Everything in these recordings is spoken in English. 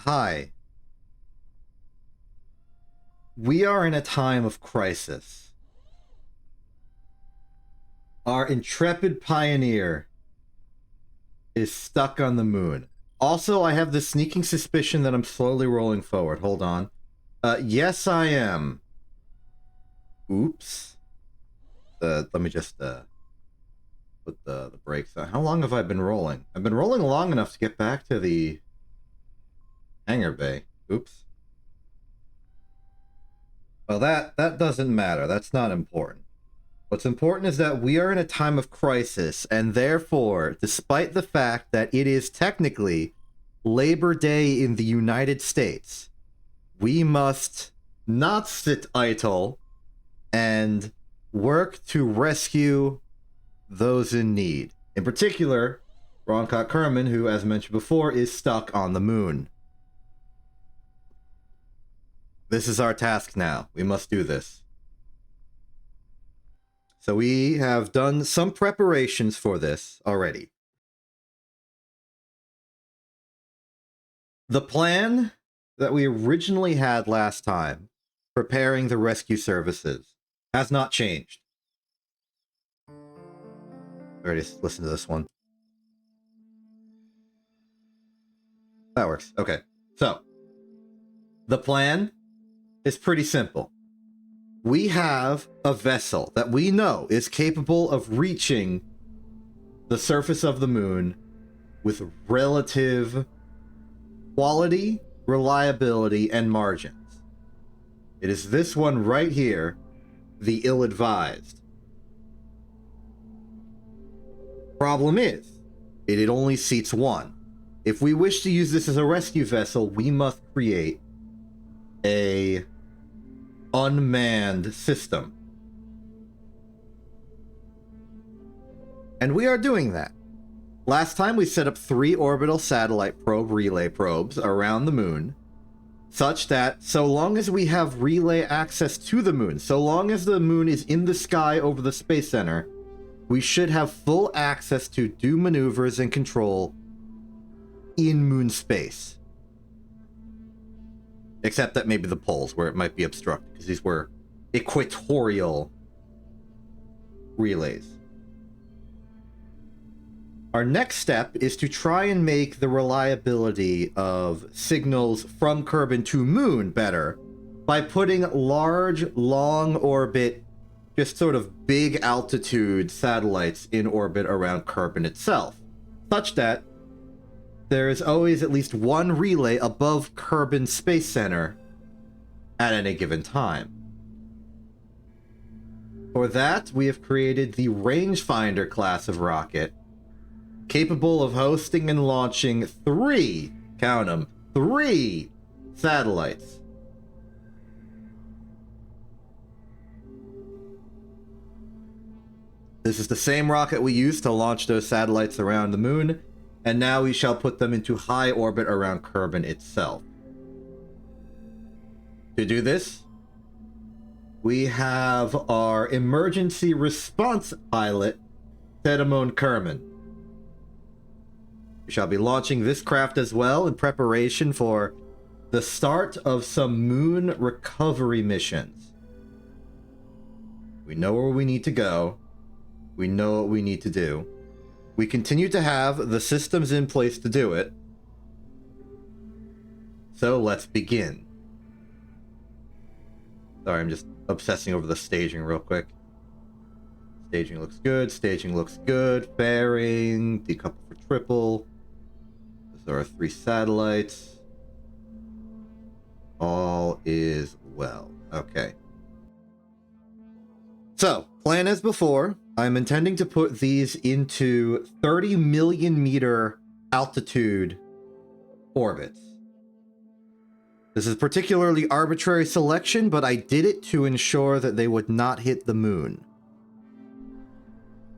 Hi. We are in a time of crisis. Our intrepid pioneer is stuck on the moon. Also, I have the sneaking suspicion that I'm slowly rolling forward. Hold on. Yes, I am. Oops. Let me just put the brakes on. How long have I been rolling? I've been rolling long enough to get back to the hangar bay. Oops. Well, that doesn't matter. That's not important. What's important is that we are in a time of crisis, and therefore, despite the fact that it is technically Labor Day in the United States, we must not sit idle and work to rescue those in need. In particular, Roncock Kerman, who, as mentioned before, is stuck on the moon. This is our task now. We must do this. So we have done some preparations for this already. The plan that we originally had last time, preparing the rescue services, has not changed. Already listen to this one. That works. Okay. So, the plan is pretty simple. We have a vessel that we know is capable of reaching the surface of the moon with relative quality, reliability, and margins. It is this one right here, the ill-advised. Problem is, it only seats one. If we wish to use this as a rescue vessel, we must create a unmanned system. And we are doing that. Last time we set up 3 orbital satellite probe relay probes around the moon, such that so long as we have relay access to the moon, so long as the moon is in the sky over the Space Center, we should have full access to do maneuvers and control in moon space. Except that maybe the poles, where it might be obstructed, because these were equatorial relays. Our next step is to try and make the reliability of signals from Kerbin to Moon better by putting large, long orbit, just sort of big altitude satellites in orbit around Kerbin itself, such that there is always at least one relay above Kerbin Space Center at any given time. For that, we have created the Rangefinder class of rocket, capable of hosting and launching 3, count them, 3 satellites. This is the same rocket we used to launch those satellites around the moon, and now we shall put them into high orbit around Kerbin itself. To do this, we have our emergency response pilot, Sedimon Kerman. We shall be launching this craft as well in preparation for the start of some moon recovery missions. We know where we need to go. We know what we need to do. We continue to have the systems in place to do it. So let's begin. Sorry, I'm just obsessing over the staging real quick. Staging looks good. Staging looks good. Fairing. Decouple for triple. Those are our 3 satellites. All is well. Okay. So, plan as before. I'm intending to put these into 30 million meter altitude orbits. This is particularly arbitrary selection, but I did it to ensure that they would not hit the moon.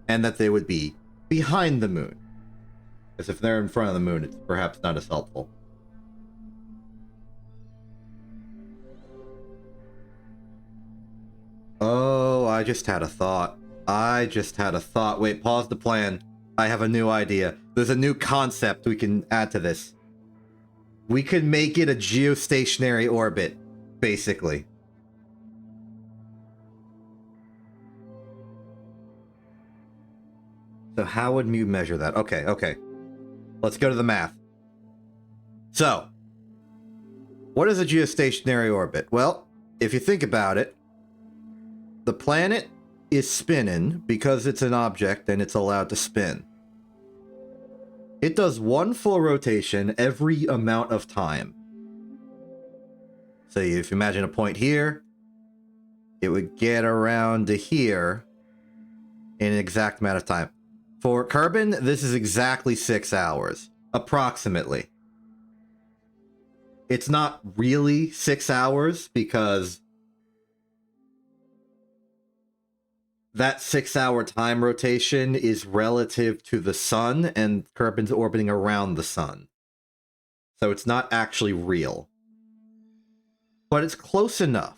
And that they would be behind the moon. Because if they're in front of the moon, it's perhaps not as helpful. Oh, I just had a thought. Wait, pause the plan. I have a new idea. There's a new concept we can add to this. We could make it a geostationary orbit, basically. So how would you measure that? Okay. Let's go to the math. So, what is a geostationary orbit? Well, if you think about it, the planet is spinning because it's an object and it's allowed to spin. It does one full rotation every amount of time. So if you imagine a point here, it would get around to here in an exact amount of time. For Kerbin, this is exactly 6 hours, approximately. It's not really 6 hours because that 6-hour time rotation is relative to the sun, and Kerbin's orbiting around the sun. So it's not actually real. But it's close enough.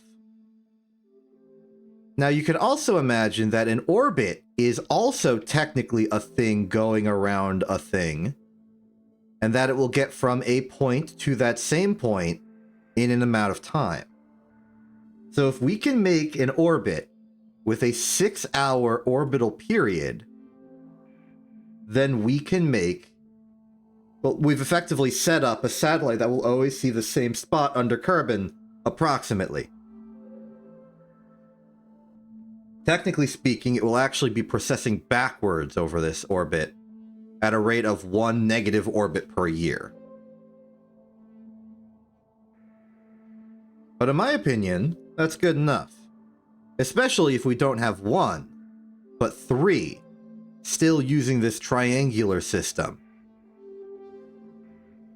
Now, you can also imagine that an orbit is also technically a thing going around a thing, and that it will get from a point to that same point in an amount of time. So if we can make an orbit with a 6-hour orbital period, then we can make... Well, we've effectively set up a satellite that will always see the same spot under Kerbin, approximately. Technically speaking, it will actually be processing backwards over this orbit at a rate of 1 negative orbit per year. But in my opinion, that's good enough. Especially if we don't have 1, but 3 still using this triangular system.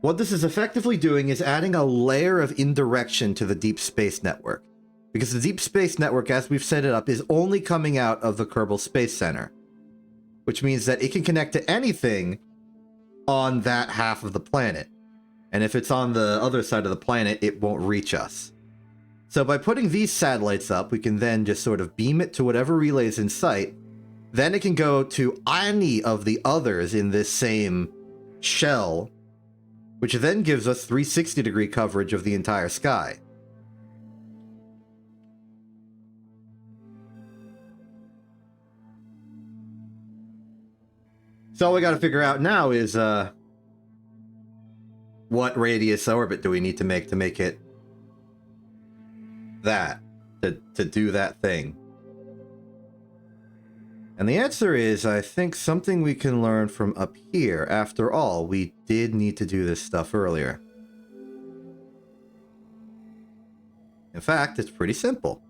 What this is effectively doing is adding a layer of indirection to the Deep Space Network. Because the Deep Space Network, as we've set it up, is only coming out of the Kerbal Space Center. Which means that it can connect to anything on that half of the planet. And if it's on the other side of the planet, it won't reach us. So by putting these satellites up, we can then just sort of beam it to whatever relay is in sight. Then it can go to any of the others in this same shell, which then gives us 360-degree coverage of the entire sky. So all we got to figure out now is what radius orbit do we need to make it that, to do that thing. And the answer is, I think, something we can learn from up here. After all, we did need to do this stuff earlier. In fact, it's pretty simple.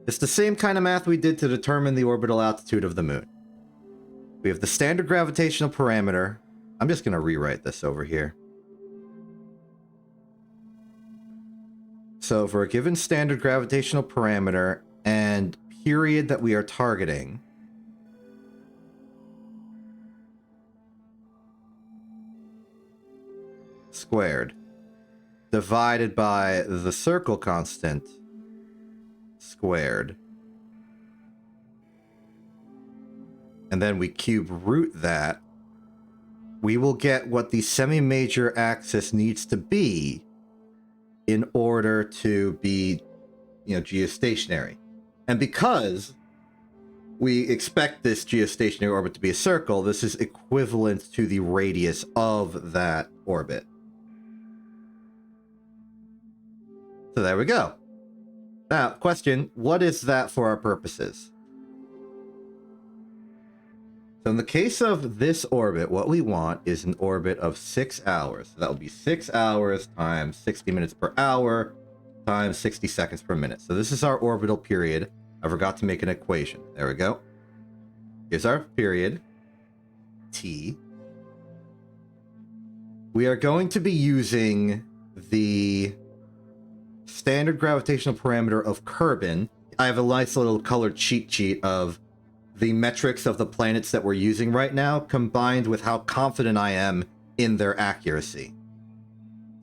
It's the same kind of math we did to determine the orbital altitude of the moon. We have the standard gravitational parameter. I'm just going to rewrite this over here. So for a given standard gravitational parameter and period that we are targeting, squared, divided by the circle constant, squared, and then we cube root that, we will get what the semi-major axis needs to be in order to be, geostationary. And because we expect this geostationary orbit to be a circle, this is equivalent to the radius of that orbit. So there we go. Now, question, what is that for our purposes? So in the case of this orbit, what we want is an orbit of 6 hours. So that will be 6 hours times 60 minutes per hour times 60 seconds per minute. So this is our orbital period. I forgot to make an equation. There we go. Here's our period, T. We are going to be using the standard gravitational parameter of Kerbin. I have a nice little colored cheat sheet of the metrics of the planets that we're using right now, combined with how confident I am in their accuracy.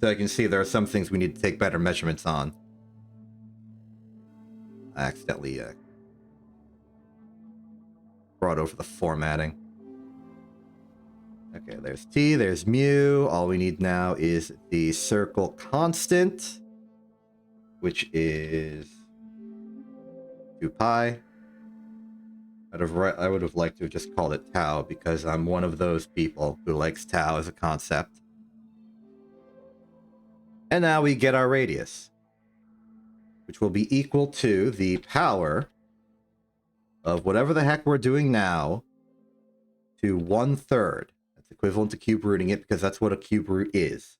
So I can see there are some things we need to take better measurements on. I accidentally brought over the formatting. Okay, there's T, there's mu. All we need now is the circle constant, which is 2 pi. I would have liked to have just called it tau because I'm one of those people who likes tau as a concept. And now we get our radius, which will be equal to the power of whatever the heck we're doing now to 1/3. That's equivalent to cube rooting it because that's what a cube root is.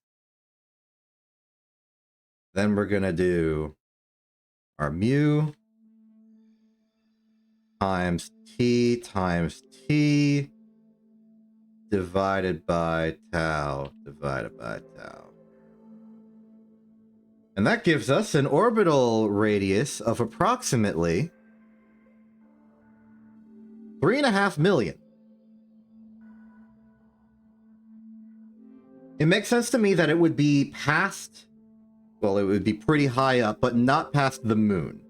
Then we're going to do our mu times t divided by tau divided by tau. And that gives us an orbital radius of approximately 3.5 million. It makes sense to me that it would be past, well, it would be pretty high up, but not past the moon.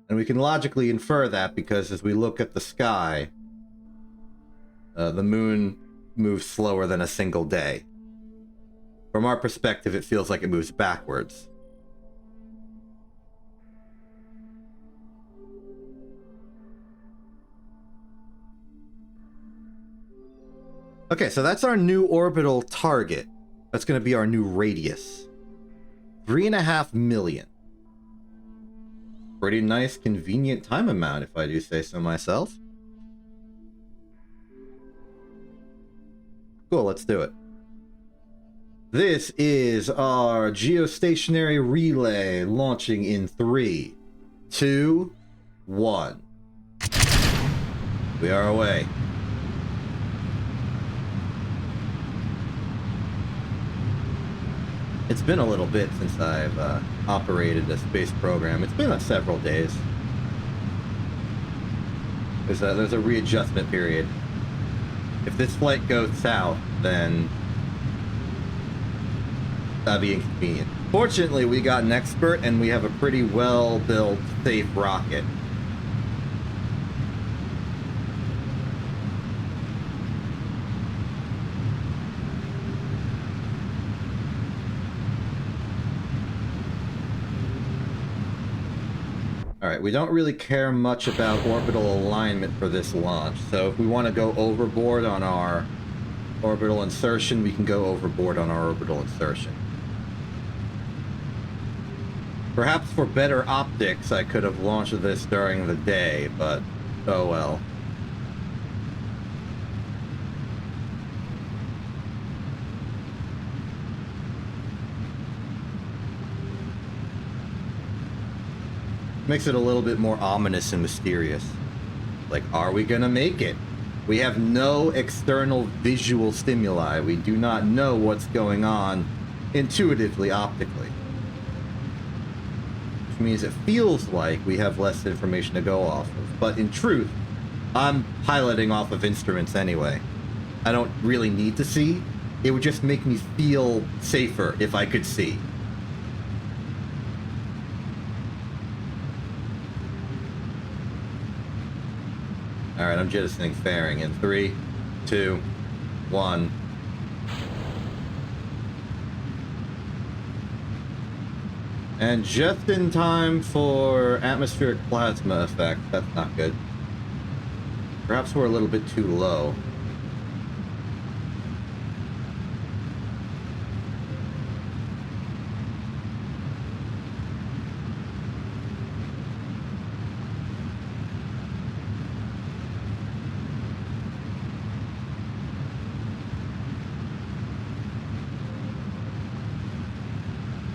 And we can logically infer that because as we look at the sky, the moon moves slower than a single day. From our perspective, it feels like it moves backwards. Okay, so that's our new orbital target. That's going to be our new radius. 3.5 million. Pretty nice, convenient time amount, if I do say so myself. Cool, let's do it. This is our geostationary relay launching in 3, 2, 1. We are away. It's been a little bit since I've operated a space program. It's been several days. There's a readjustment period. If this flight goes south, then that'd be inconvenient. Fortunately, we got an expert, and we have a pretty well-built, safe rocket. Alright, we don't really care much about orbital alignment for this launch, so if we want to go overboard on our orbital insertion, we can go overboard on our orbital insertion. Perhaps for better optics, I could have launched this during the day, but oh well. Makes it a little bit more ominous and mysterious. Like, are we gonna make it? We have no external visual stimuli. We do not know what's going on intuitively, optically. Which means it feels like we have less information to go off of. But in truth, I'm piloting off of instruments anyway. I don't really need to see. It would just make me feel safer if I could see. Alright, I'm jettisoning fairing in 3, 2, 1. And just in time for atmospheric plasma effect. That's not good. Perhaps we're a little bit too low.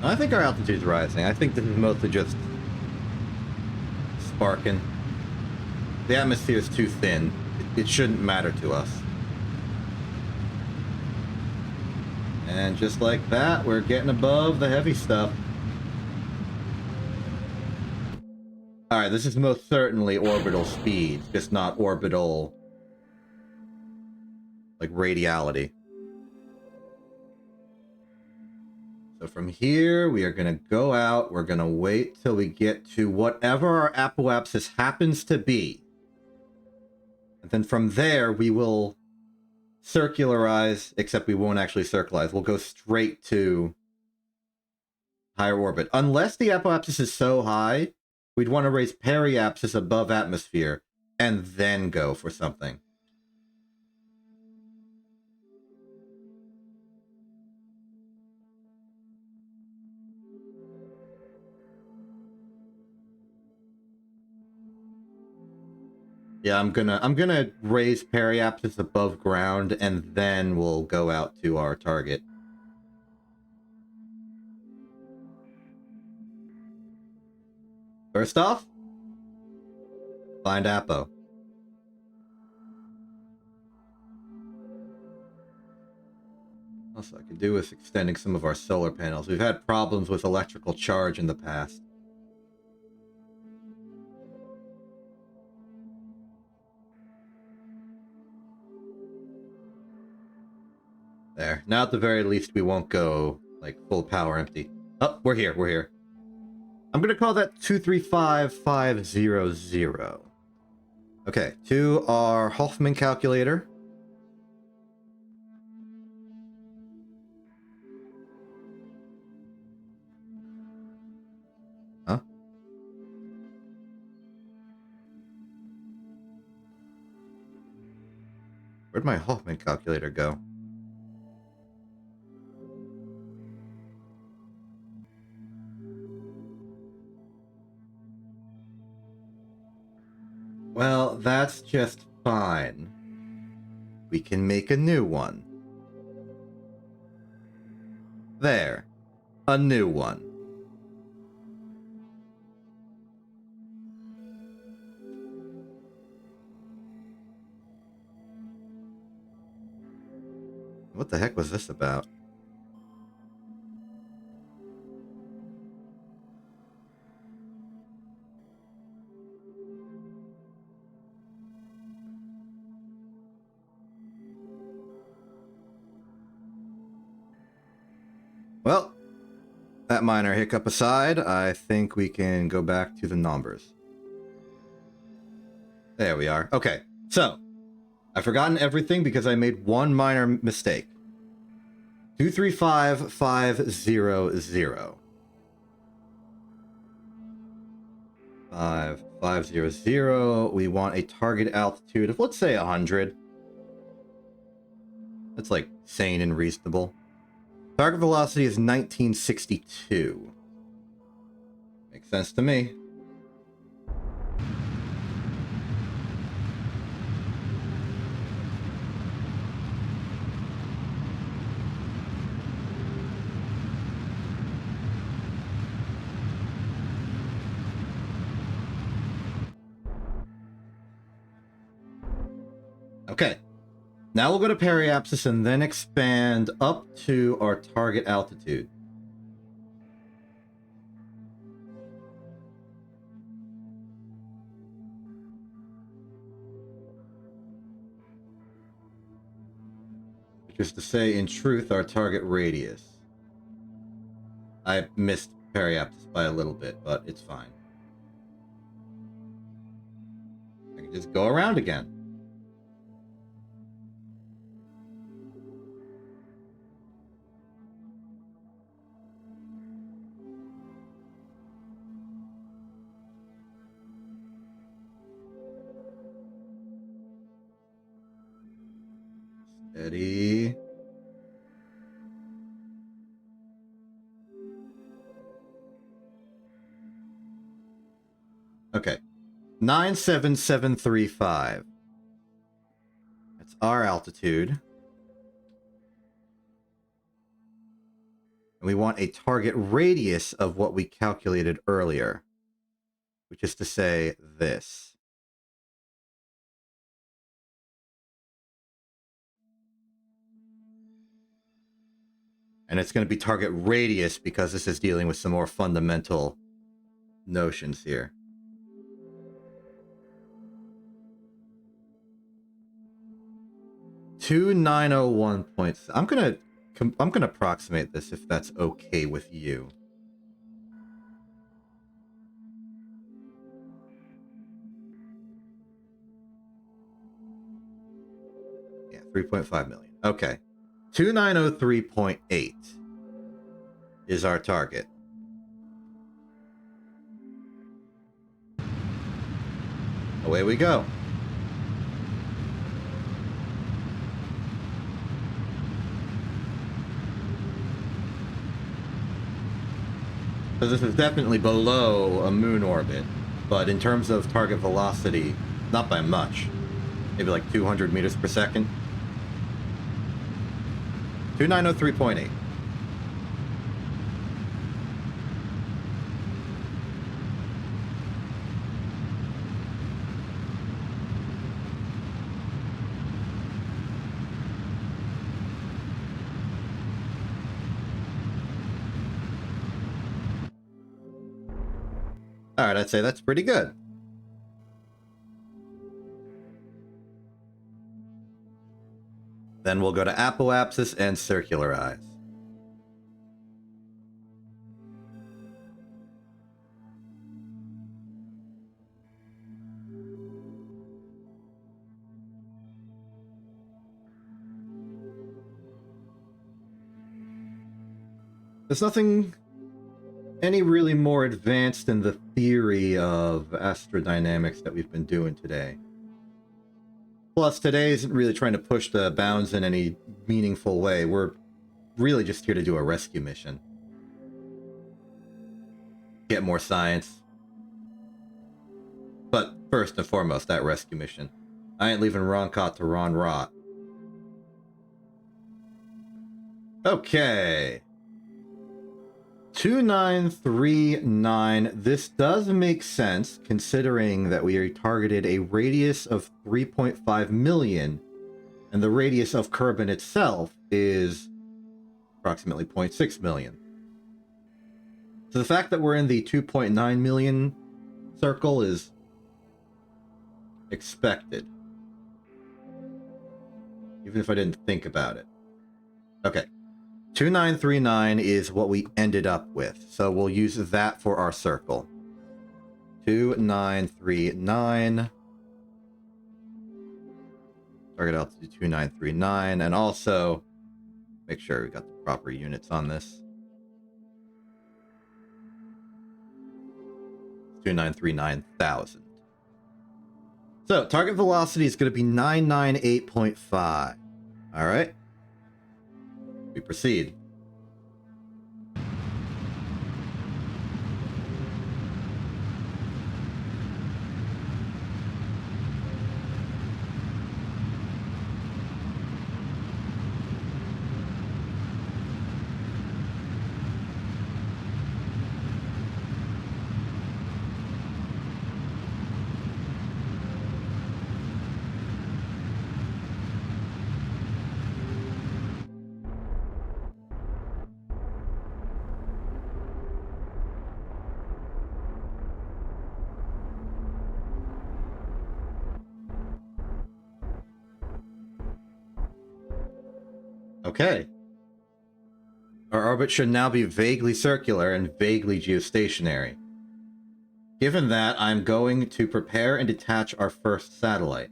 I think our altitude's rising. I think this is mostly just sparking. The atmosphere is too thin. It shouldn't matter to us. And just like that, we're getting above the heavy stuff. Alright, this is most certainly orbital speed, just not orbital, like, radiality. So from here, we are going to go out. We're going to wait till we get to whatever our apoapsis happens to be. And then from there, we will circularize, except we won't actually circularize. We'll go straight to higher orbit. Unless the apoapsis is so high, we'd want to raise periapsis above atmosphere and then go for something. Yeah, I'm gonna raise periapsis above ground, and then we'll go out to our target. First off, find Apo. Also, I could do with extending some of our solar panels. We've had problems with electrical charge in the past. There. Now at the very least we won't go, like, full power empty. Oh, we're here, we're here. I'm gonna call that 235500. Okay, to our Hoffman calculator. Huh? Where'd my Hoffman calculator go? Well, that's just fine. We can make a new one. There. A new one. What the heck was this about? Well, that minor hiccup aside, I think we can go back to the numbers. There we are. Okay, so I've forgotten everything because I made one minor mistake. 235500. 5500. We want a target altitude of, let's say, 100. That's like sane and reasonable. Target velocity is 1962. Makes sense to me. Okay. Now we'll go to periapsis and then expand up to our target altitude. Which is to say, in truth, our target radius. I missed periapsis by a little bit, but it's fine. I can just go around again. Steady. Okay. 97735. That's our altitude. And we want a target radius of what we calculated earlier, which is to say this. And it's going to be target radius because this is dealing with some more fundamental notions here. $2901. I'm gonna approximate this if that's okay with you. Yes. 3.5 million. Okay. 2903.8 is our target. Away we go. So this is definitely below a moon orbit, but in terms of target velocity, not by much. Maybe like 200 meters per second. 2903.8. All right, I'd say that's pretty good. Then we'll go to apoapsis and circular eyes. There's nothing any really more advanced in the theory of astrodynamics that we've been doing today. Plus, today isn't really trying to push the bounds in any meaningful way. We're really just here to do a rescue mission. Get more science. But first and foremost, that rescue mission. I ain't leaving Ron Cott to Ron Rot. Okay. 2939. This does make sense, considering that we targeted a radius of 3.5 million, and the radius of Kerbin itself is approximately 0.6 million. So the fact that we're in the 2.9 million circle is expected, even if I didn't think about it. Okay. 2939 is what we ended up with, so we'll use that for our circle. 2939. Target altitude 2939, and also make sure we got the proper units on this. 2939,000. So target velocity is going to be 998.5. All right. We proceed. Okay. Our orbit should now be vaguely circular and vaguely geostationary. Given that, I'm going to prepare and detach our first satellite.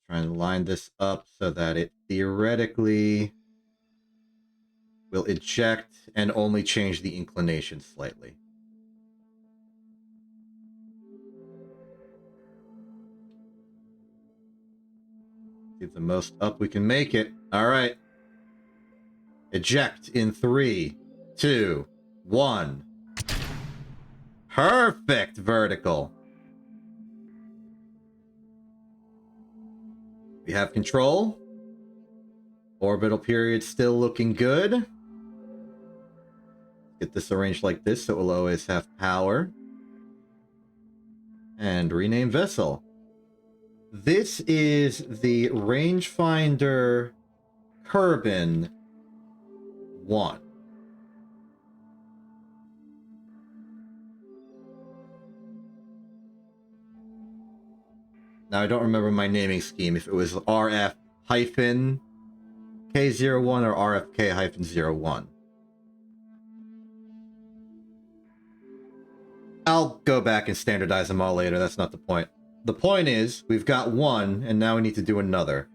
Try and line this up so that it theoretically will eject and only change the inclination slightly. Get the most up we can make it. All right. Eject in 3, 2, 1. Perfect vertical. We have control. Orbital period still looking good. Get this arranged like this so it will always have power. And rename vessel. This is the rangefinder Kerbin 1. Now I don't remember my naming scheme, if it was RF-K01 or RFK-01. I'll go back and standardize them all later, that's not the point. The point is, we've got one, and now we need to do another.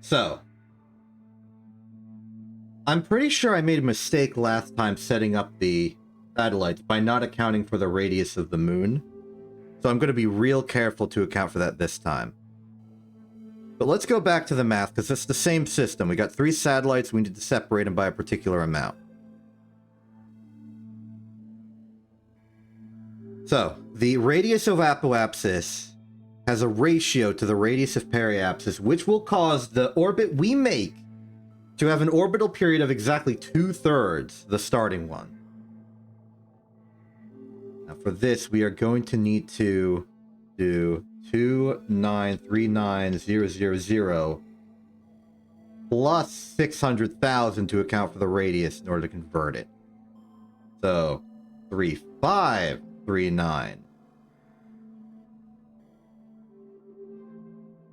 So, I'm pretty sure I made a mistake last time setting up the satellites by not accounting for the radius of the moon. So I'm going to be real careful to account for that this time. But let's go back to the math, because it's the same system. We got 3 satellites, we need to separate them by a particular amount. So, the radius of apoapsis has a ratio to the radius of periapsis, which will cause the orbit we make to have an orbital period of exactly 2/3 the starting one. Now for this, we are going to need to do 2939000 plus 600,000 to account for the radius in order to convert it. So 3539.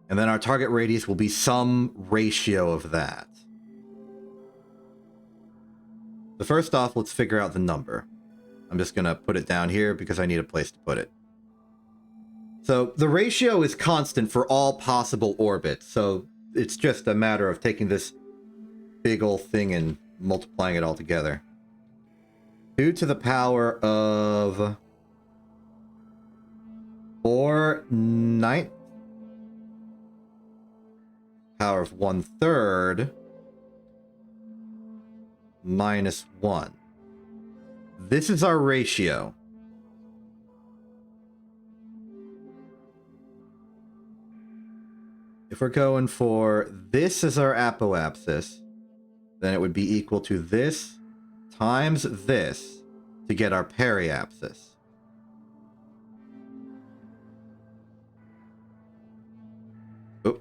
And then our target radius will be some ratio of that. So first off, let's figure out the number. I'm just going to put it down here because I need a place to put it. So the ratio is constant for all possible orbits. So it's just a matter of taking this big old thing and multiplying it all together. 2 to the power of 4/9 power of 1/3 minus 1. This is our ratio. If we're going for this as our apoapsis, then it would be equal to this times this to get our periapsis. Oh,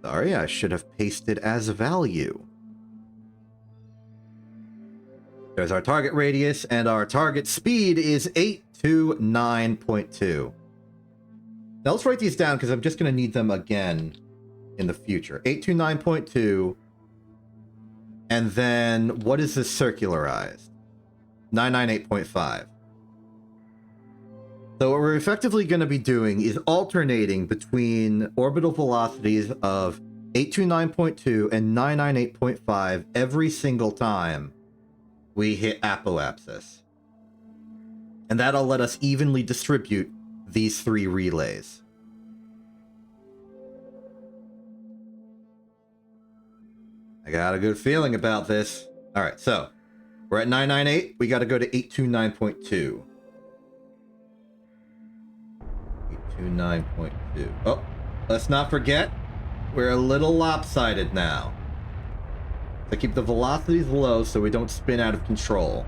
sorry, I should have pasted as value. There's our target radius, and our target speed is 829.2. Now let's write these down because I'm just going to need them again in the future. 829.2. And then, what is this circularized? 998.5. So what we're effectively going to be doing is alternating between orbital velocities of 829.2 and 998.5 every single time we hit apoapsis. And that'll let us evenly distribute these 3 relays. I got a good feeling about this. All right, so we're at 998. We got to go to 829.2. 829.2. Oh, let's not forget, we're a little lopsided now. So keep the velocities low so we don't spin out of control.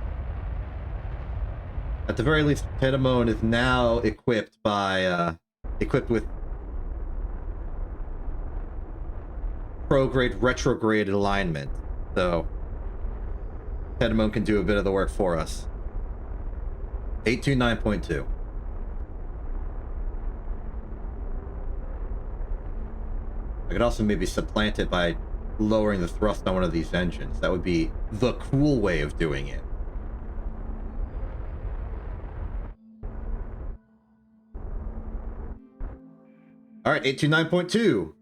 At the very least, Pedamone is now equipped with prograde retrograde alignment. So Pedamone can do a bit of the work for us. 829.2. I could also maybe supplant it by lowering the thrust on one of these engines. That would be the cool way of doing it. All right, 829.2.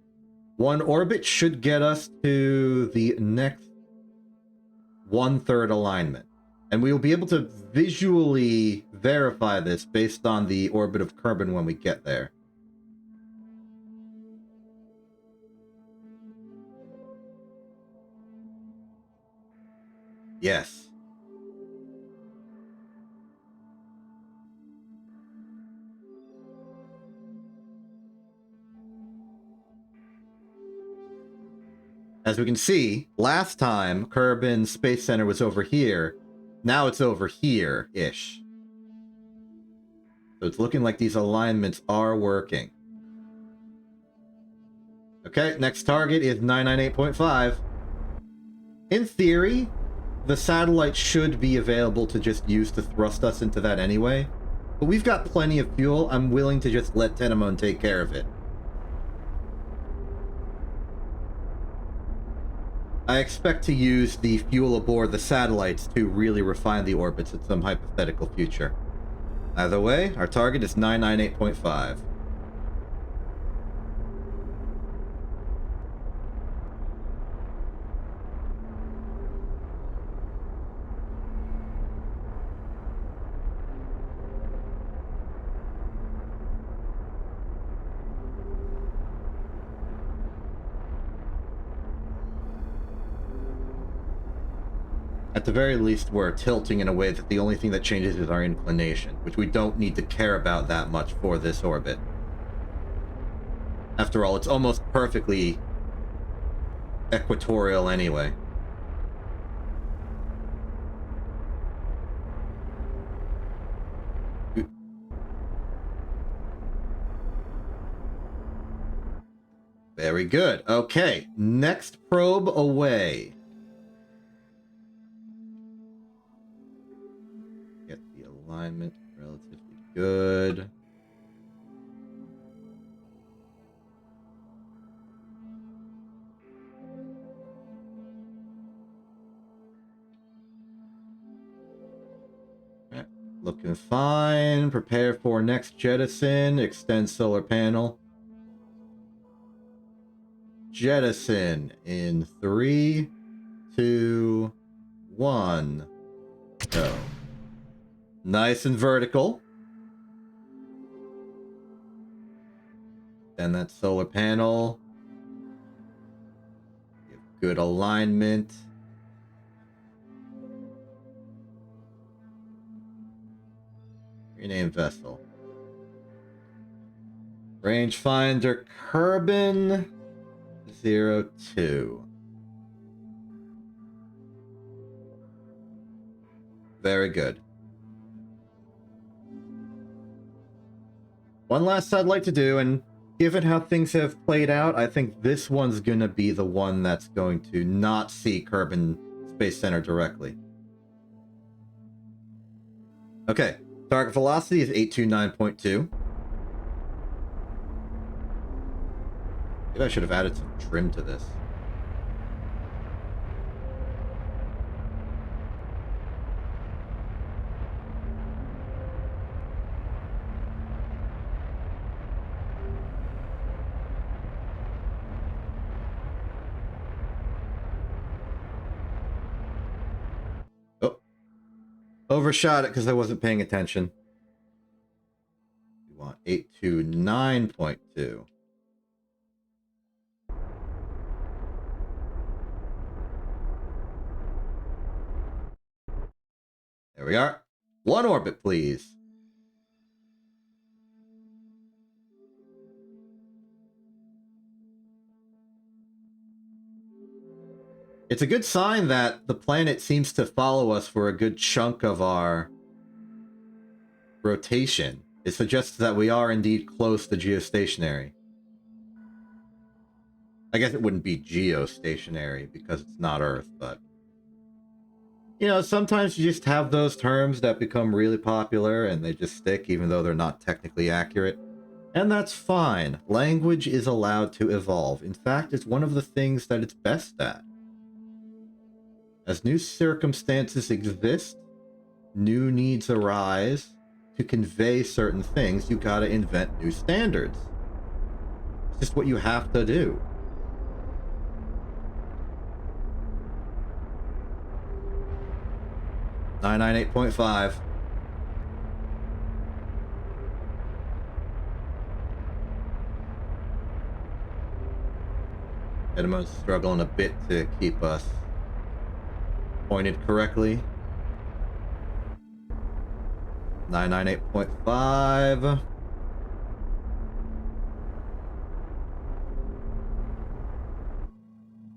One orbit should get us to the next 1/3 alignment. And we will be able to visually verify this based on the orbit of Kerbin when we get there. Yes. As we can see, last time Kerbin Space Center was over here. Now it's over here-ish. So it's looking like these alignments are working. Okay, next target is 998.5. In theory, the satellite should be available to just use to thrust us into that anyway. But we've got plenty of fuel. I'm willing to just let Tenemon take care of it. I expect to use the fuel aboard the satellites to really refine the orbits at some hypothetical future. Either way, our target is 998.5. At the very least, we're tilting in a way that the only thing that changes is our inclination, which we don't need to care about that much for this orbit. After all, it's almost perfectly equatorial anyway. Very good. Okay, next probe away. Get the alignment relatively good. Right, looking fine. Prepare for next jettison. Extend solar panel. Jettison in 3, 2, 1. Go. Nice and vertical. Then that solar panel. Give good alignment. Rename vessel. Rangefinder Kerbin 02. Very good. One last I'd like to do, and given how things have played out, I think this one's gonna be the one that's going to not see Kerbin Space Center directly. Okay, target velocity is 829.2. Maybe I should have added some trim to this. Oh, overshot it because I wasn't paying attention. We want 829.2. There we are. One orbit, please. It's a good sign that the planet seems to follow us for a good chunk of our rotation. It suggests that we are indeed close to geostationary. I guess it wouldn't be geostationary because it's not Earth, but... You know, sometimes you just have those terms that become really popular and they just stick even though they're not technically accurate. And that's fine. Language is allowed to evolve. In fact, it's one of the things that it's best at. As new circumstances exist, new needs arise. To convey certain things, you gotta invent new standards. It's just what you have to do. .5. Edemo's struggling a bit to keep us pointed correctly. 998.5.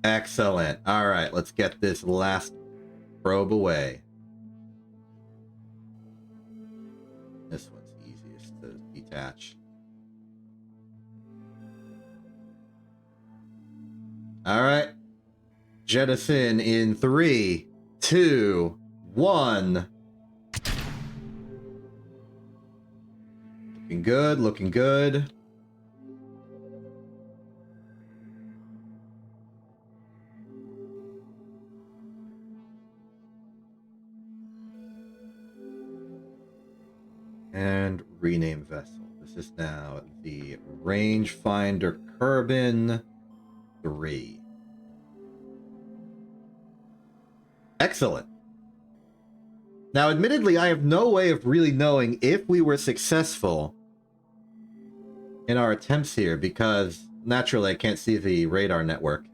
Excellent. All right, let's get this last probe away. This one's easiest to detach. All right. Jettison in 3, 2, 1. Looking good, looking good. And rename vessel. This is now the Rangefinder Kerbin 3. Excellent. Now, admittedly, I have no way of really knowing if we were successful in our attempts here, because naturally I can't see the radar network.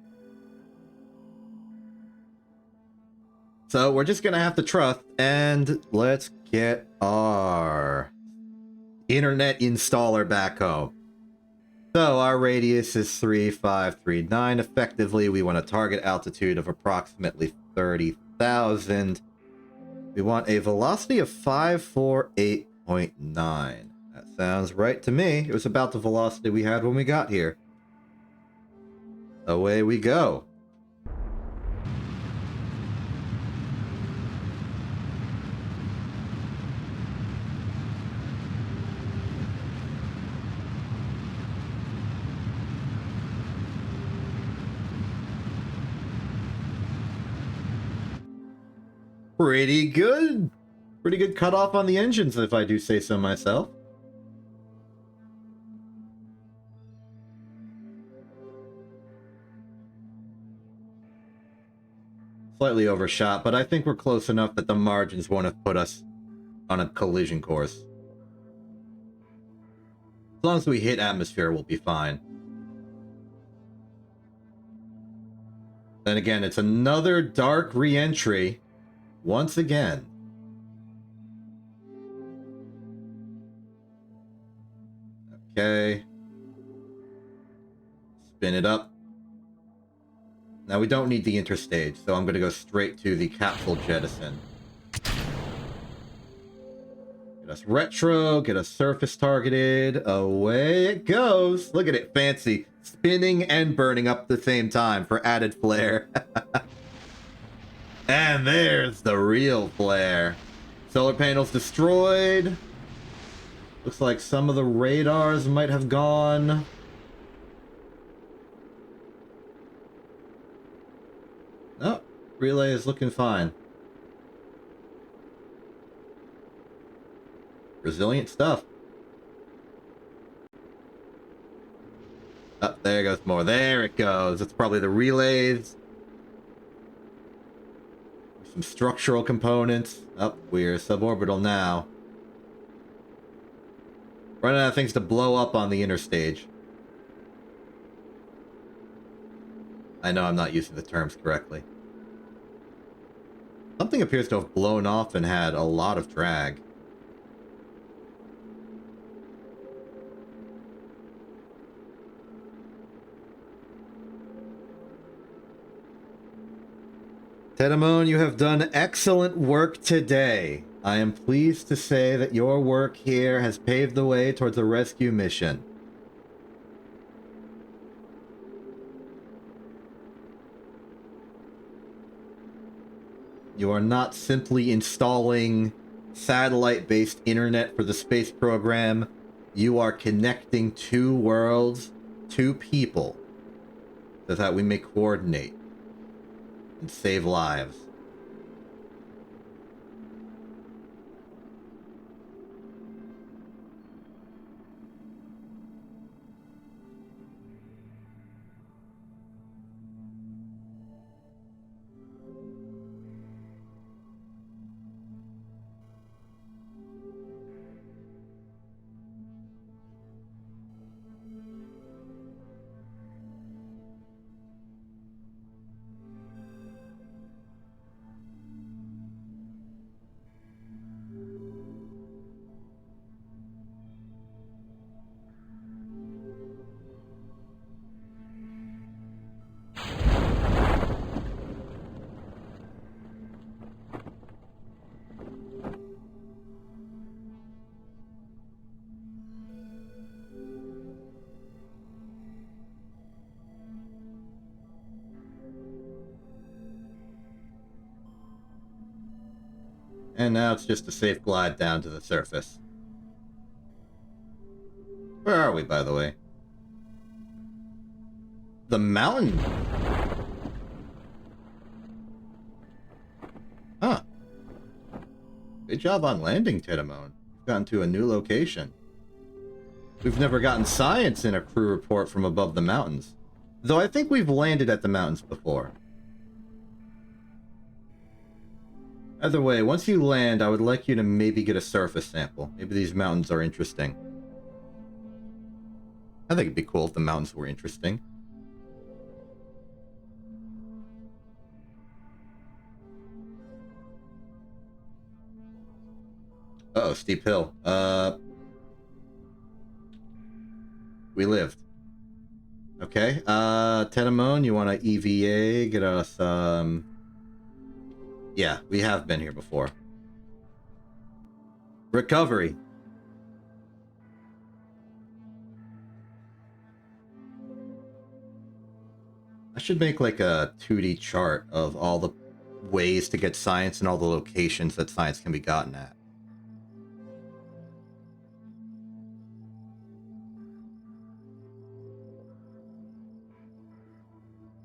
So we're just gonna have to trust, and let's get our internet installer back home. So our radius is 3539. Effectively, we want a target altitude of approximately 30,000. We want a velocity of 548.9. That sounds right to me. It was about the velocity we had when we got here. Away we go. Pretty good. Pretty good cutoff on the engines, if I do say so myself. Slightly overshot, but I think we're close enough that the margins won't have put us on a collision course. As long as we hit atmosphere, we'll be fine. Then again, it's another dark re-entry. Once again. Okay. Spin it up. Now we don't need the interstage, so I'm going to go straight to the capsule jettison. Get us retro, get us surface targeted. Away it goes. Look at it, fancy. Spinning and burning up at the same time for added flair. And there's the real flare. Solar panels destroyed. Looks like some of the radars might have gone. Oh, relay is looking fine. Resilient stuff. Oh, there goes more. There it goes. It's probably the relays. Some structural components. Oh, we're suborbital now. Running out of things to blow up on the interstage. I know I'm not using the terms correctly. Something appears to have blown off and had a lot of drag. Tedamone, you have done excellent work today. I am pleased to say that your work here has paved the way towards a rescue mission. You are not simply installing satellite-based internet for the space program. You are connecting two worlds, two people, so that we may coordinate and save lives. And now it's just a safe glide down to the surface. Where are we, by the way? The mountain. Huh. Good job on landing, Tidamone. We've gotten to a new location. We've never gotten science in a crew report from above the mountains. Though I think we've landed at the mountains before. Either way, once you land, I would like you to maybe get a surface sample. Maybe these mountains are interesting. I think it'd be cool if the mountains were interesting. Uh-oh, steep hill. We lived. Okay, Tidamone, you want to EVA, get us, yeah, we have been here before. Recovery. I should make like a 2D chart of all the ways to get science and all the locations that science can be gotten at.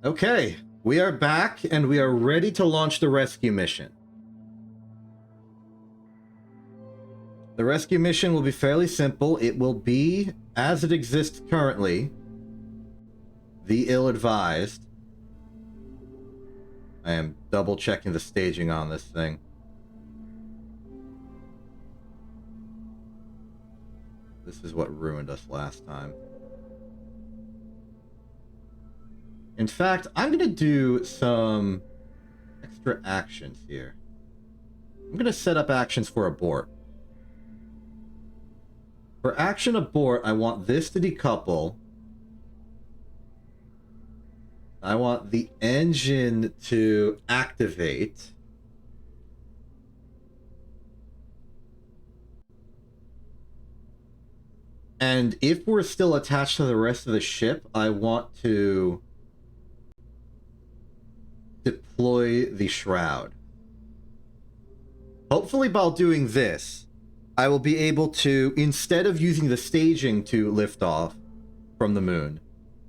Okay, we are back and we are ready to launch the rescue mission. The rescue mission will be fairly simple. It will be, as it exists currently, the ill-advised. I am double checking the staging on this thing. This is what ruined us last time. In fact, I'm going to do some extra actions here. I'm going to set up actions for abort. For action abort, I want this to decouple. I want the engine to activate. And if we're still attached to the rest of the ship, I want to deploy the shroud. Hopefully while doing this, I will be able to, instead of using the staging to lift off from the moon,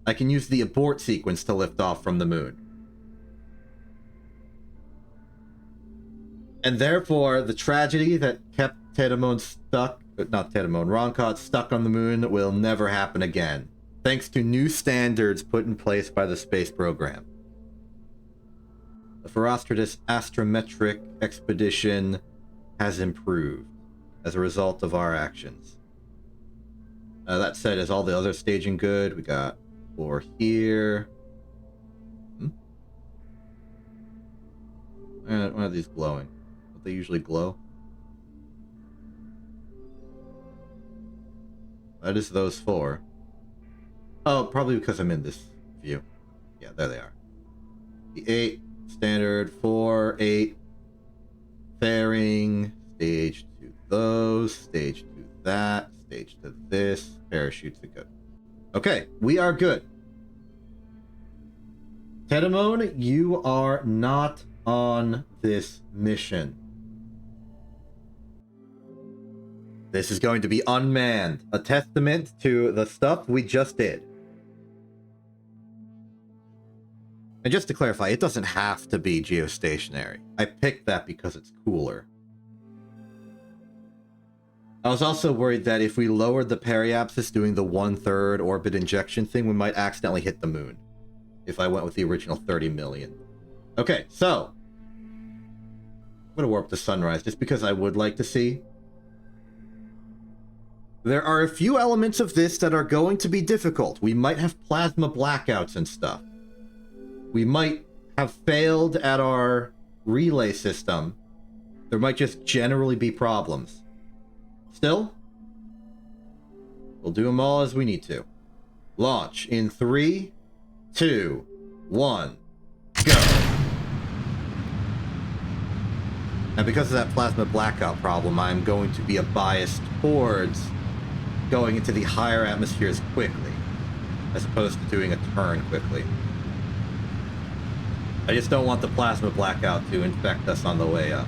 I can use the abort sequence to lift off from the moon. And therefore, the tragedy that kept Tidamone stuck, not Tidamone, Roncott stuck on the moon will never happen again, thanks to new standards put in place by the space program. The Ferostratus astrometric expedition has improved as a result of our actions. That said, is all the other staging good? We got 4 here. Why are these glowing? Don't they usually glow? That is those 4. Oh, probably because I'm in this view. Yeah, there they are. The 8. Standard 4, 8, fairing, stage to those, stage to that, stage to this, parachutes are good. Okay, we are good. Tidamone, you are not on this mission. This is going to be unmanned, a testament to the stuff we just did. And just to clarify, it doesn't have to be geostationary. I picked that because it's cooler. I was also worried that if we lowered the periapsis doing the 1/3 orbit injection thing, we might accidentally hit the moon. If I went with the original 30 million. Okay, so. I'm going to warp to sunrise just because I would like to see. There are a few elements of this that are going to be difficult. We might have plasma blackouts and stuff. We might have failed at our relay system. There might just generally be problems. Still, we'll do them all as we need to. Launch in 3, 2, 1, go. And because of that plasma blackout problem, I'm going to be a bias towards going into the higher atmospheres quickly, as opposed to doing a turn quickly. I just don't want the plasma blackout to infect us on the way up.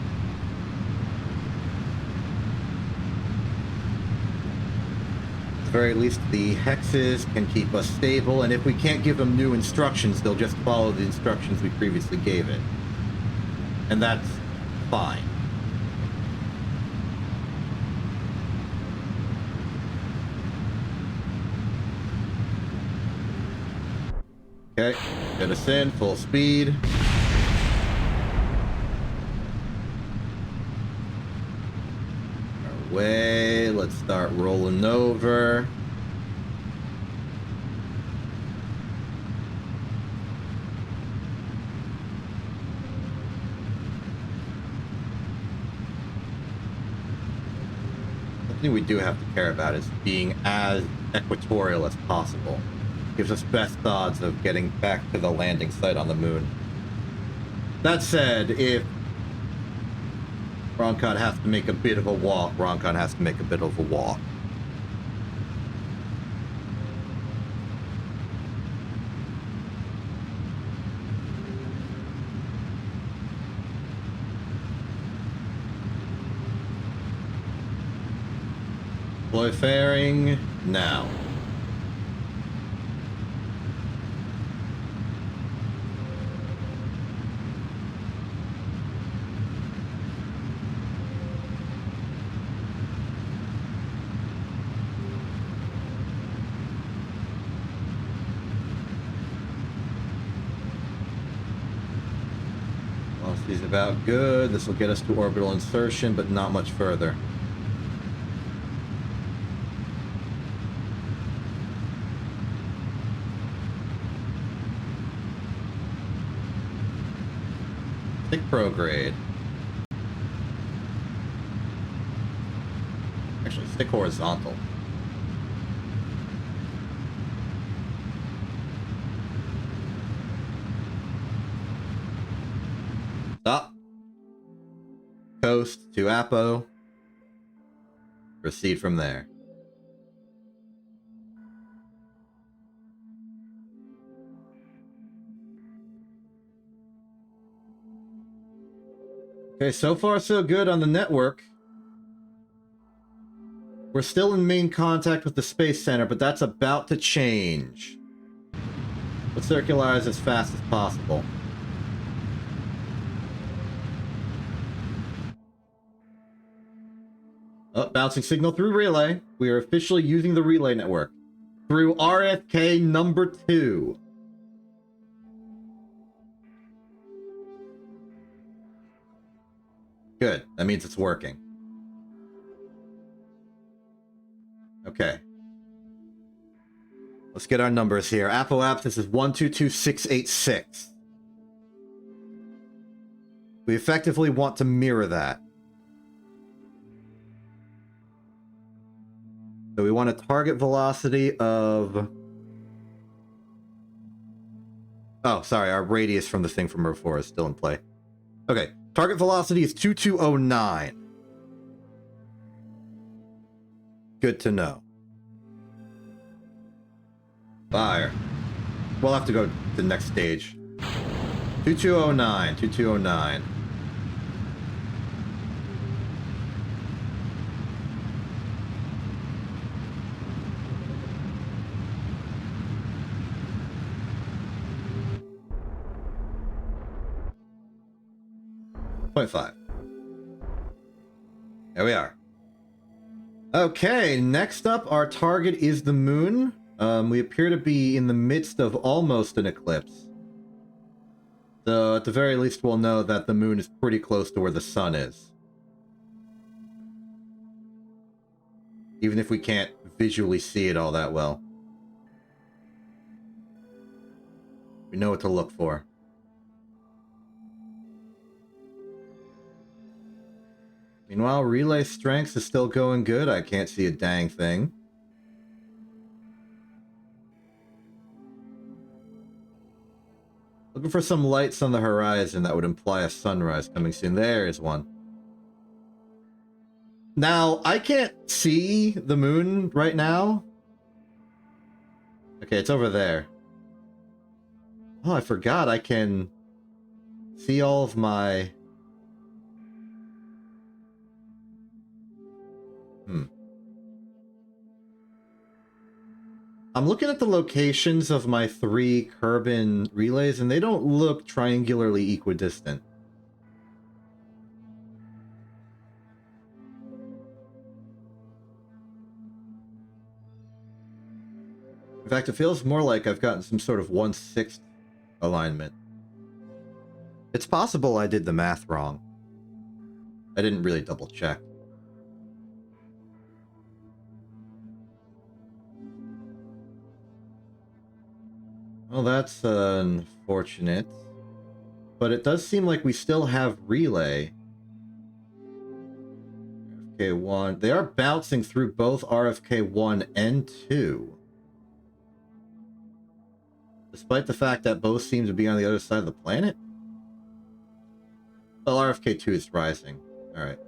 very least, the hexes can keep us stable, and if we can't give them new instructions, they'll just follow the instructions we previously gave it. And that's fine. Okay, get us in, full speed. Our way, let's start rolling over. Something we do have to care about is being as equatorial as possible. Gives us best odds of getting back to the landing site on the moon. That said, if Roncon has to make a bit of a walk, Roncon has to make a bit of a walk. Deploy fairing now. Velocity's about good. This will get us to orbital insertion, but not much further. Stick prograde. Actually, stick horizontal. Stop. Coast to Apo. Proceed from there. Okay, so far so good on the network. We're still in main contact with the Space Center, but that's about to change. Let's circularize as fast as possible. Oh, bouncing signal through relay. We are officially using the relay network. Through RFK number 2. Good. That means it's working. Okay. Let's get our numbers here. Apo this is 122686. We effectively want to mirror that. So we want a target velocity of... Oh, sorry, our radius from the thing from Earth 4 is still in play. Okay, target velocity is 2209. Good to know. Fire. We'll have to go to the next stage. 2209, 2209. .5. There we are. Okay, next up, our target is the moon. We appear to be in the midst of almost an eclipse. So, at the very least, we'll know that the moon is pretty close to where the sun is. Even if we can't visually see it all that well. We know what to look for. Meanwhile, relay strength is still going good. I can't see a dang thing. Looking for some lights on the horizon that would imply a sunrise coming soon. There is one. Now, I can't see the moon right now. Okay, it's over there. Oh, I forgot I can see all of my... I'm looking at the locations of my 3 Kerbin relays, and they don't look triangularly equidistant. In fact, it feels more like I've gotten some sort of 1/6 alignment. It's possible I did the math wrong. I didn't really double check. Well, that's unfortunate. But it does seem like we still have relay. RFK1. They are bouncing through both RFK1 and 2. Despite the fact that both seem to be on the other side of the planet? Well, RFK2 is rising. Alright.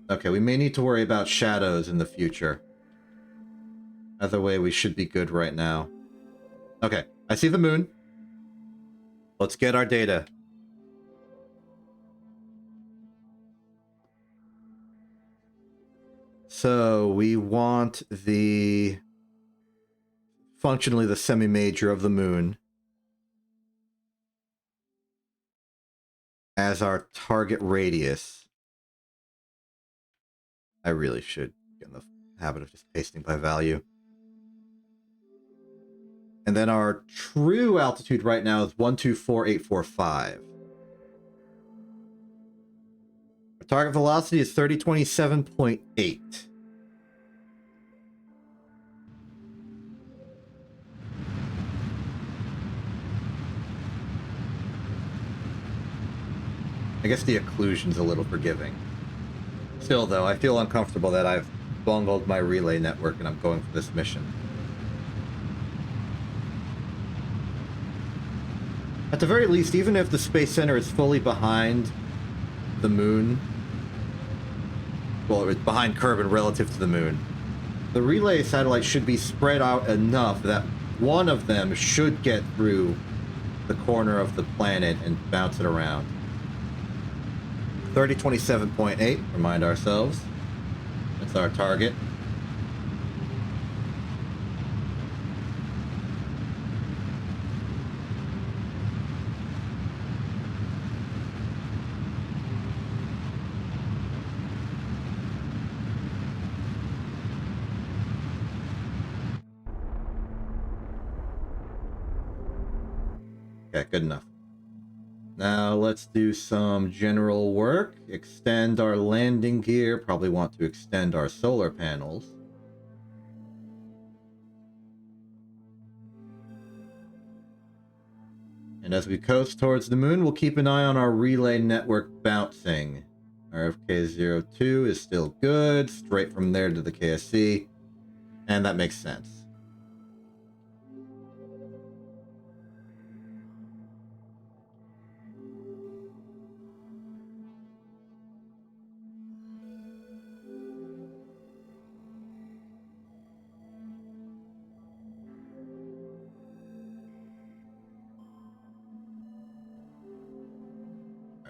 Okay, we may need to worry about shadows in the future. Either way, we should be good right now. Okay, I see the moon. Let's get our data. So, we want the... functionally the semi-major of the moon as our target radius. I really should get in the habit of just pasting by value. And then our true altitude right now is 124,845. Our target velocity is 3027.8. I guess the occlusion's a little forgiving. Still, though, I feel uncomfortable that I've bungled my relay network and I'm going for this mission. At the very least, even if the Space Center is fully behind the moon, well, it's behind Kerbin relative to the moon, the relay satellite should be spread out enough that one of them should get through the corner of the planet and bounce it around. 3027.8, remind ourselves. That's our target. Okay, good enough. Now let's do some general work. Extend our landing gear. Probably want to extend our solar panels. And as we coast towards the moon, we'll keep an eye on our relay network bouncing. RFK02 is still good. Straight from there to the KSC. And that makes sense.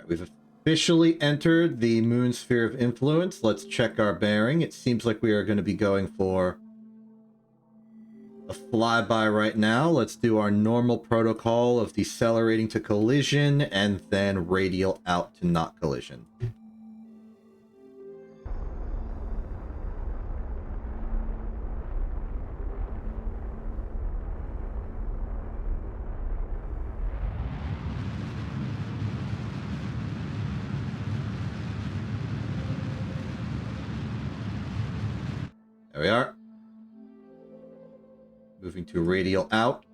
We've officially entered the moon sphere of influence. Let's check our bearing. It seems like we are going to be going for a flyby right now. Let's do our normal protocol of decelerating to collision and then radial out to not collision. There we are. Moving to radial out.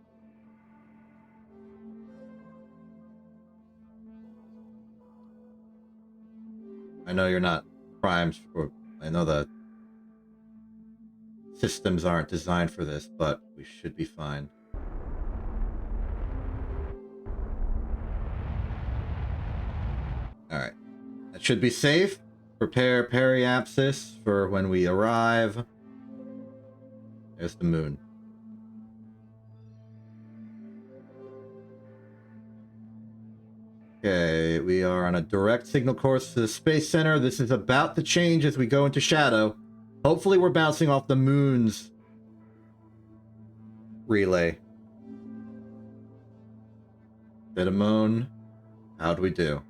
I know you're not primed for... I know the systems aren't designed for this, but we should be fine. Alright. That should be safe. Prepare periapsis for when we arrive. There's the moon. Okay, we are on a direct signal course to the Space Center. This is about to change as we go into shadow. Hopefully we're bouncing off the moon's relay. Cinnamon, how'd we do?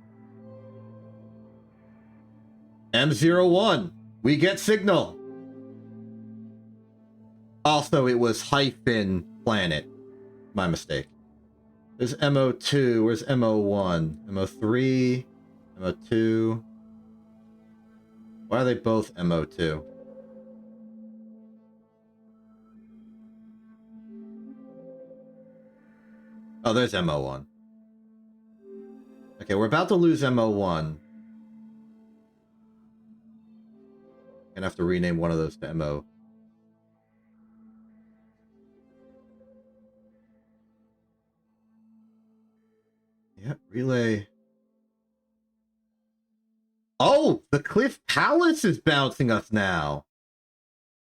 M01, we get signal. Also, it was hyphen planet. My mistake. There's MO2, where's MO1? MO3, MO2. Why are they both MO2? Oh, there's MO1. Okay, we're about to lose MO1. Gonna have to rename one of those to MO. Yep, relay. Oh, the Cliff Palace is bouncing us now.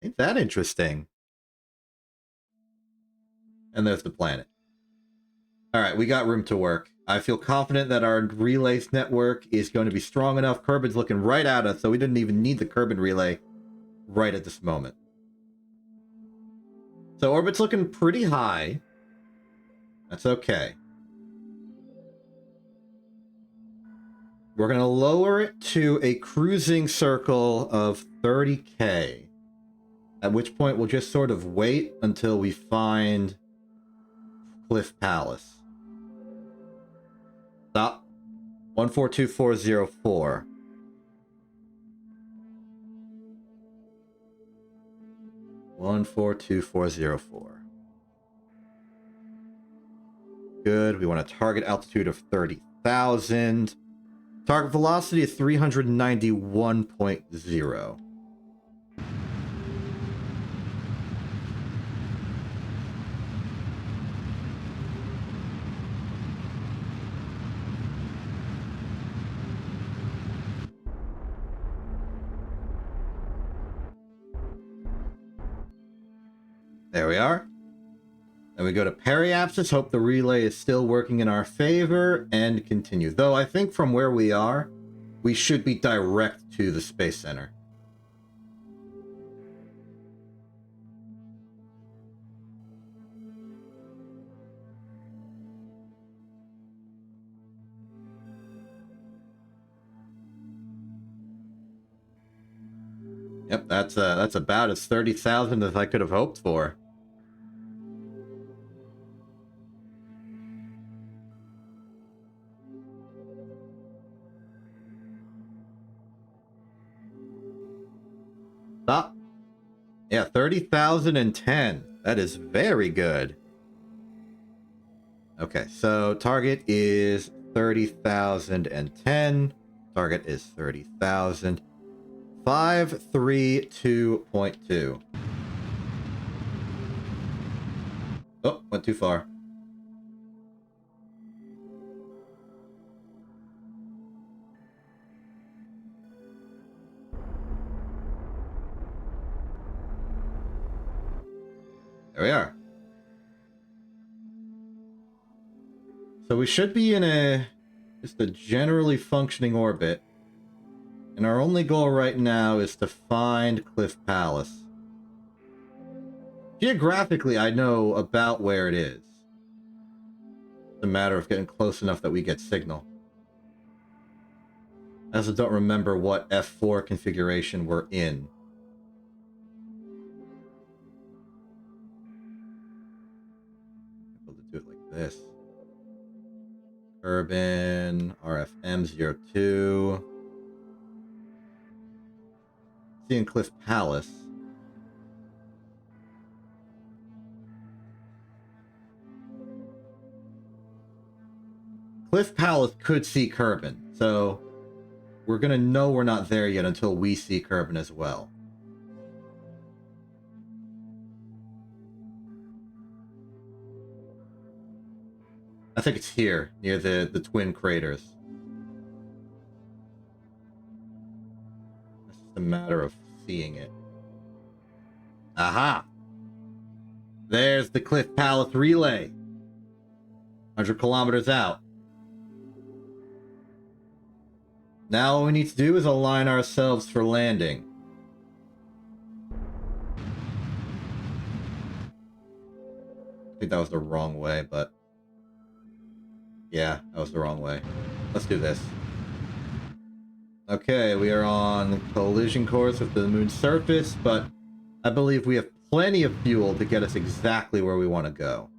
Ain't that interesting? And there's the planet. Alright, we got room to work. I feel confident that our relays network is going to be strong enough. Kerbin's looking right at us, so we didn't even need the Kerbin relay right at this moment. So orbit's looking pretty high. That's okay. We're going to lower it to a cruising circle of 30K. At which point we'll just sort of wait until we find Cliff Palace. Stop. 142404. Good. We want a target altitude of 30,000. Target velocity is 391.0. There we are. Then we go to periapsis, hope the relay is still working in our favor, and continue. Though I think from where we are, we should be direct to the Space Center. Yep, that's about as 30,000 as I could have hoped for. Stop. Yeah, 30,010. That is very good. Okay, so target is 30,010. Target is 30,000. 532.2. Oh, went too far. There we are. So we should be in just a generally functioning orbit. And our only goal right now is to find Cliff Palace. Geographically, I know about where it is. It's a matter of getting close enough that we get signal. I also don't remember what F4 configuration we're in. Able to do it like this. Urban, RFM02. Seeing Cliff Palace. Cliff Palace could see Kerbin, so we're gonna know we're not there yet until we see Kerbin as well. I think it's here, near the twin craters. It's just a matter of seeing it. Aha! There's the Cliff Palace relay. 100 kilometers out. Now all we need to do is align ourselves for landing. I think that was the wrong way, but... yeah, that was the wrong way. Let's do this. Okay, we are on collision course with the moon's surface, but I believe we have plenty of fuel to get us exactly where we want to go.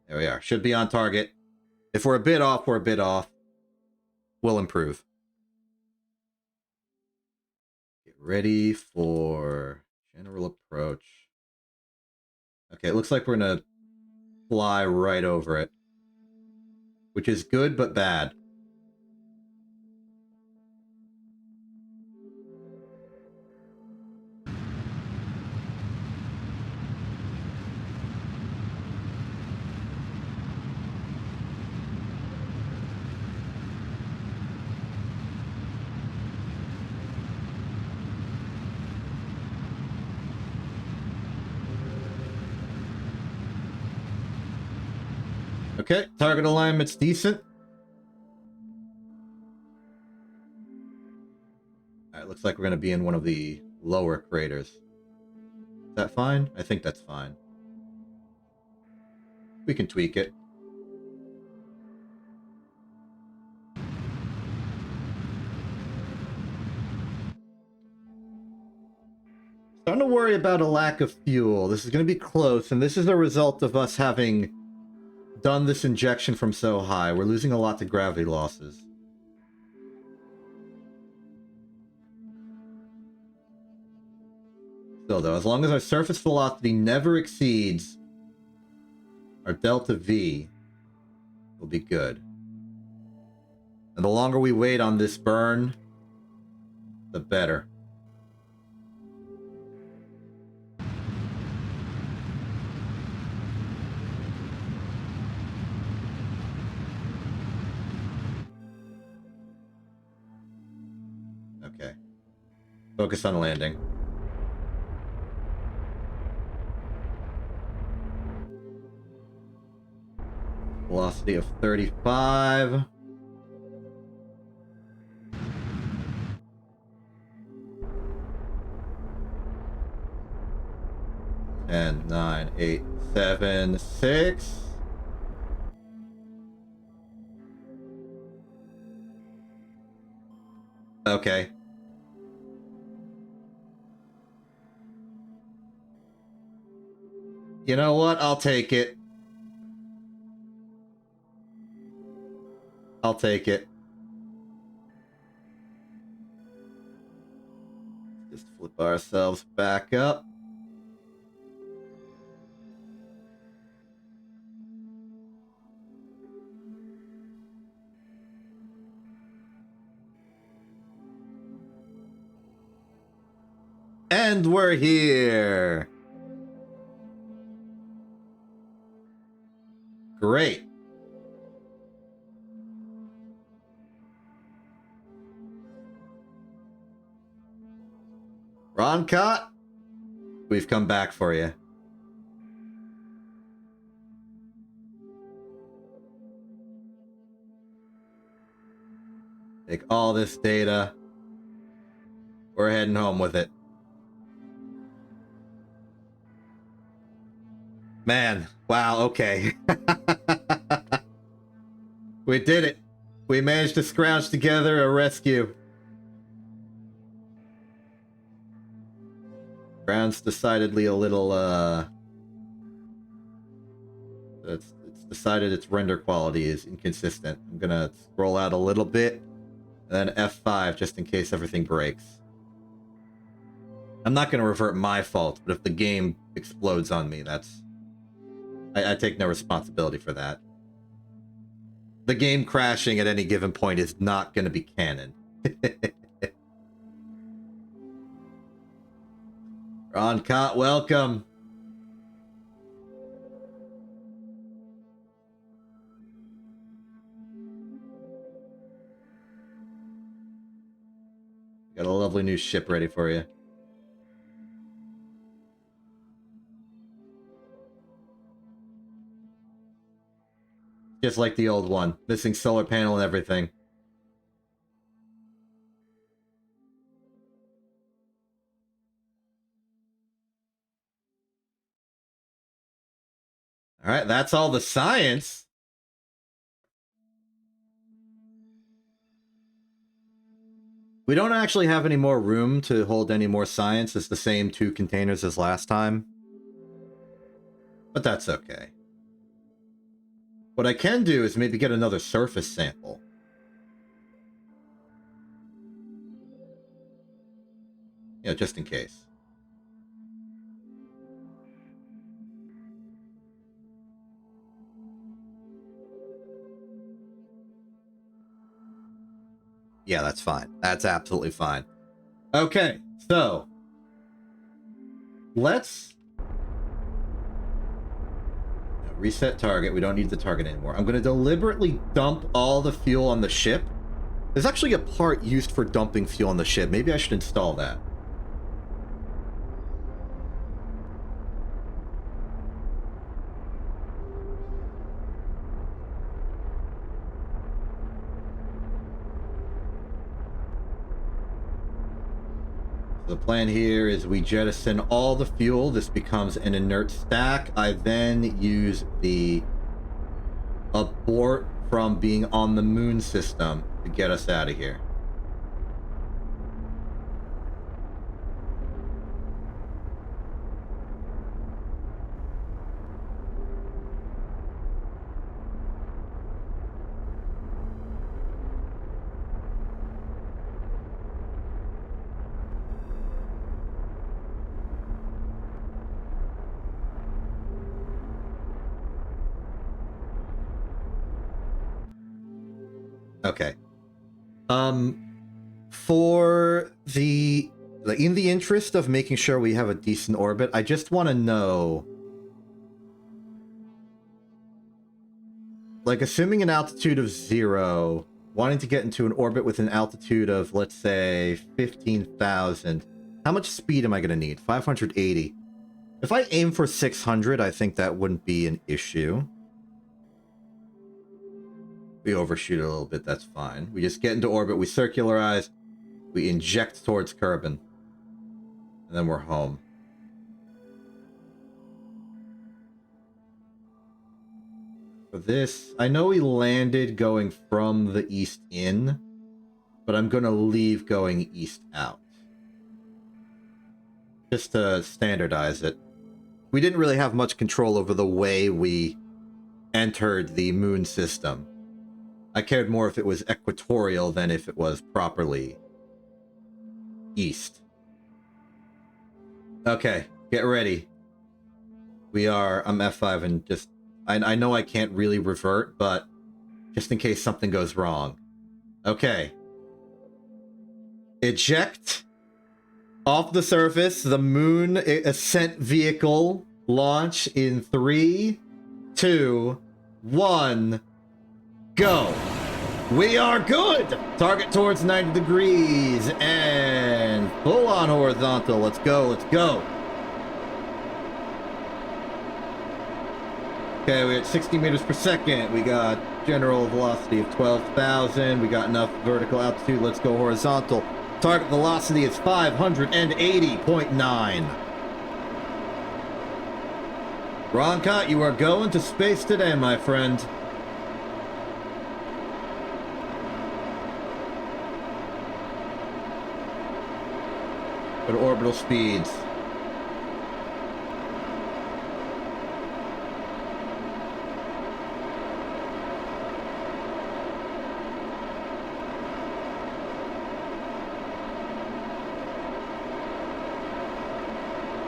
There we are. Should be on target. If we're a bit off, we're a bit off. We'll improve. Get ready for general approach. Okay, it looks like we're gonna fly right over it. Which is good, but bad. Okay, target alignment's decent. Alright, looks like we're going to be in one of the lower craters. Is that fine? I think that's fine. We can tweak it. Starting to worry about a lack of fuel. This is going to be close, and this is a result of us having done this injection from so high. We're losing a lot to gravity losses. Still, though, as long as our surface velocity never exceeds our delta V, we'll be good. And the longer we wait on this burn, the better. Okay. Focus on landing. Velocity of 35. And 9, 8, 7, 6. Okay. You know what? I'll take it. I'll take it. Just flip ourselves back up. And we're here. Great. Roncott, we've come back for you. Take all this data. We're heading home with it. Man, wow, okay. We did it. We managed to scrounge together a rescue. Ground's decidedly a little, it's decided its render quality is inconsistent. I'm gonna scroll out a little bit, and then F5 just in case everything breaks. I'm not gonna revert my fault, but if the game explodes on me, that's... I take no responsibility for that. The game crashing at any given point is not gonna be canon. Roncott, welcome. Got a lovely new ship ready for you. Just like the old one. Missing solar panel and everything. All right, that's all the science. We don't actually have any more room to hold any more science. It's the same 2 containers as last time. But that's okay. What I can do is maybe get another surface sample. You know, just in case. Yeah, that's fine. That's absolutely fine. Okay, so let's reset target. We don't need the target anymore. I'm going to deliberately dump all the fuel on the ship. There's actually a part used for dumping fuel on the ship. Maybe I should install that. The plan here is we jettison all the fuel. This becomes an inert stack. I then use the abort from being on the moon system to get us out of here. Okay. For in the interest of making sure we have a decent orbit, I just want to know, like, assuming an altitude of 0, wanting to get into an orbit with an altitude of, let's say, 15,000, how much speed am I going to need? 580. If I aim for 600, I think that wouldn't be an issue. We overshoot a little bit, that's fine. We just get into orbit, we circularize, we inject towards Kerbin, and then we're home. For this, I know we landed going from the east in, but I'm going to leave going east out. Just to standardize it. We didn't really have much control over the way we entered the moon system. I cared more if it was equatorial than if it was properly east. Okay, get ready. I'm F5 and just... I know I can't really revert, but just in case something goes wrong. Okay. Eject off the surface, the moon ascent vehicle launch in 3, 2, 1... Go! We are good! Target towards 90 degrees and full on horizontal. Let's go, let's go. Okay, we're at 60 meters per second. We got general velocity of 12,000. We got enough vertical altitude. Let's go horizontal. Target velocity is 580.9. Roncott, you are going to space today, my friend. At orbital speeds.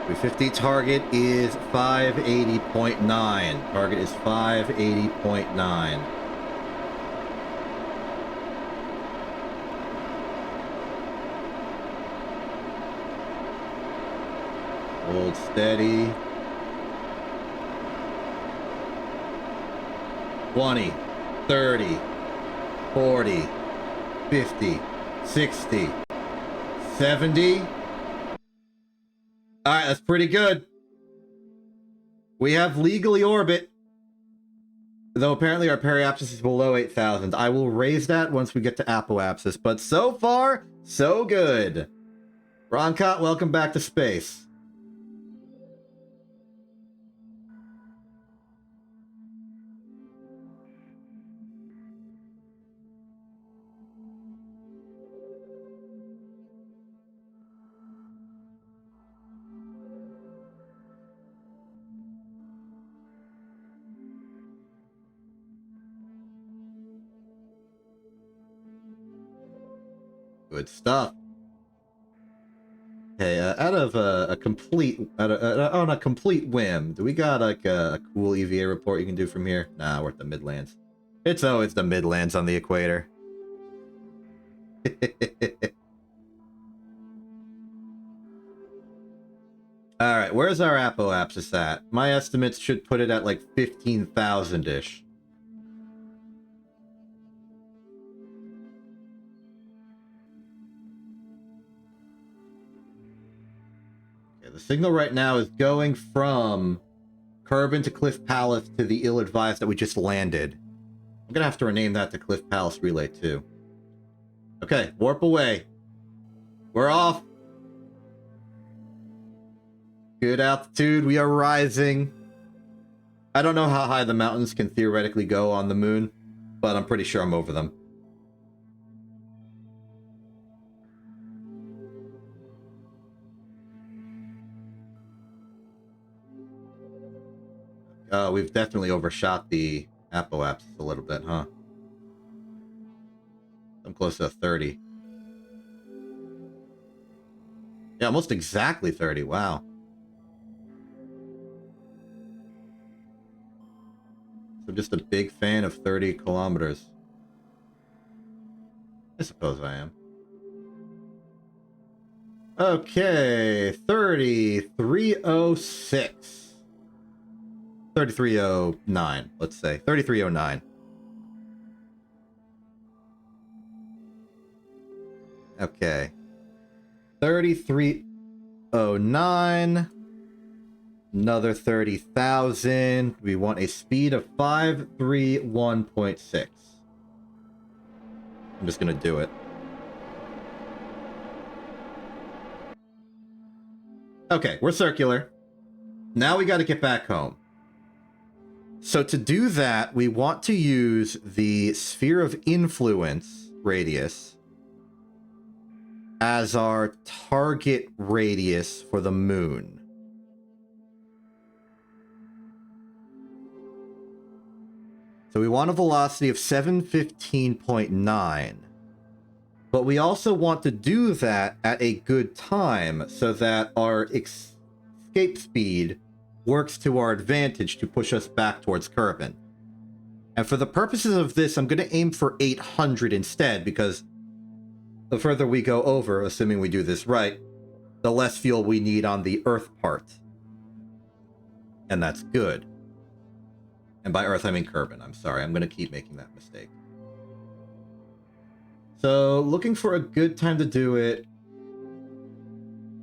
$350 target is 580.9. Target is 580.9. Hold steady. 20, 30, 40, 50, 60, 70. All right, that's pretty good. We have legally orbit, though apparently our periapsis is below 8,000. I will raise that once we get to apoapsis, but so far, so good. Roncott, welcome back to space. Good stuff. Okay, out of a complete, on a complete whim, do we got like a cool EVA report you can do from here? Nah, we're at the Midlands. It's always the Midlands on the equator. Alright, where's our apoapsis at? My estimates should put it at like 15,000-ish. Okay, the signal right now is going from Kerbin to Cliff Palace to the ill-advised that we just landed. I'm gonna have to rename that to Cliff Palace Relay too. Okay, warp away. We're off. Good altitude, we are rising. I don't know how high the mountains can theoretically go on the moon, but I'm pretty sure I'm over them. We've definitely overshot the apoapsis a little bit, huh? I'm close to 30. Yeah, almost exactly 30. Wow. So I'm just a big fan of 30 kilometers. I suppose I am. Okay, 3306. 3309, let's say. 3309. Okay. 3309. Another 30,000. We want a speed of 531.6. I'm just gonna do it. Okay, we're circular. Now we gotta get back home. So to do that, we want to use the sphere of influence radius as our target radius for the moon. So we want a velocity of 715.9. But we also want to do that at a good time so that our escape speed works to our advantage to push us back towards Kerbin. And for the purposes of this, I'm going to aim for 800 instead, because the further we go over, assuming we do this right, the less fuel we need on the Earth part. And that's good. And by Earth, I mean Kerbin. I'm sorry, I'm going to keep making that mistake. So, looking for a good time to do it.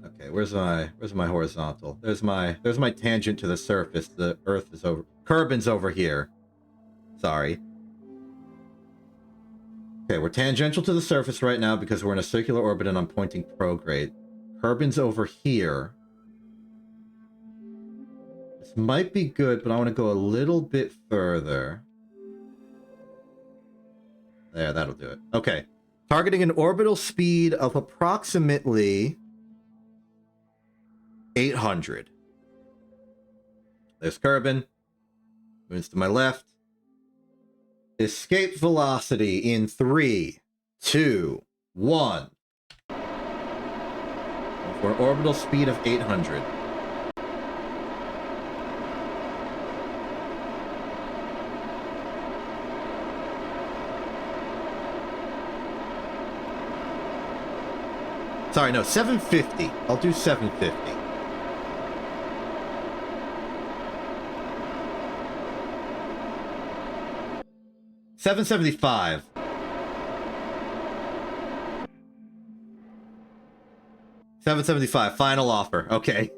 Okay, where's my horizontal? There's my tangent to the surface. The Earth is over. Kerbin's over here. Sorry. Okay, we're tangential to the surface right now because we're in a circular orbit and I'm pointing prograde. Kerbin's over here. This might be good, but I want to go a little bit further. There, that'll do it. Okay. Targeting an orbital speed of approximately 800. There's Kerbin. Moves to my left. Escape velocity in 3, 2, 1. For an orbital speed of 800. Sorry, no, 750. I'll do 750. $775. $775. Final offer. Okay.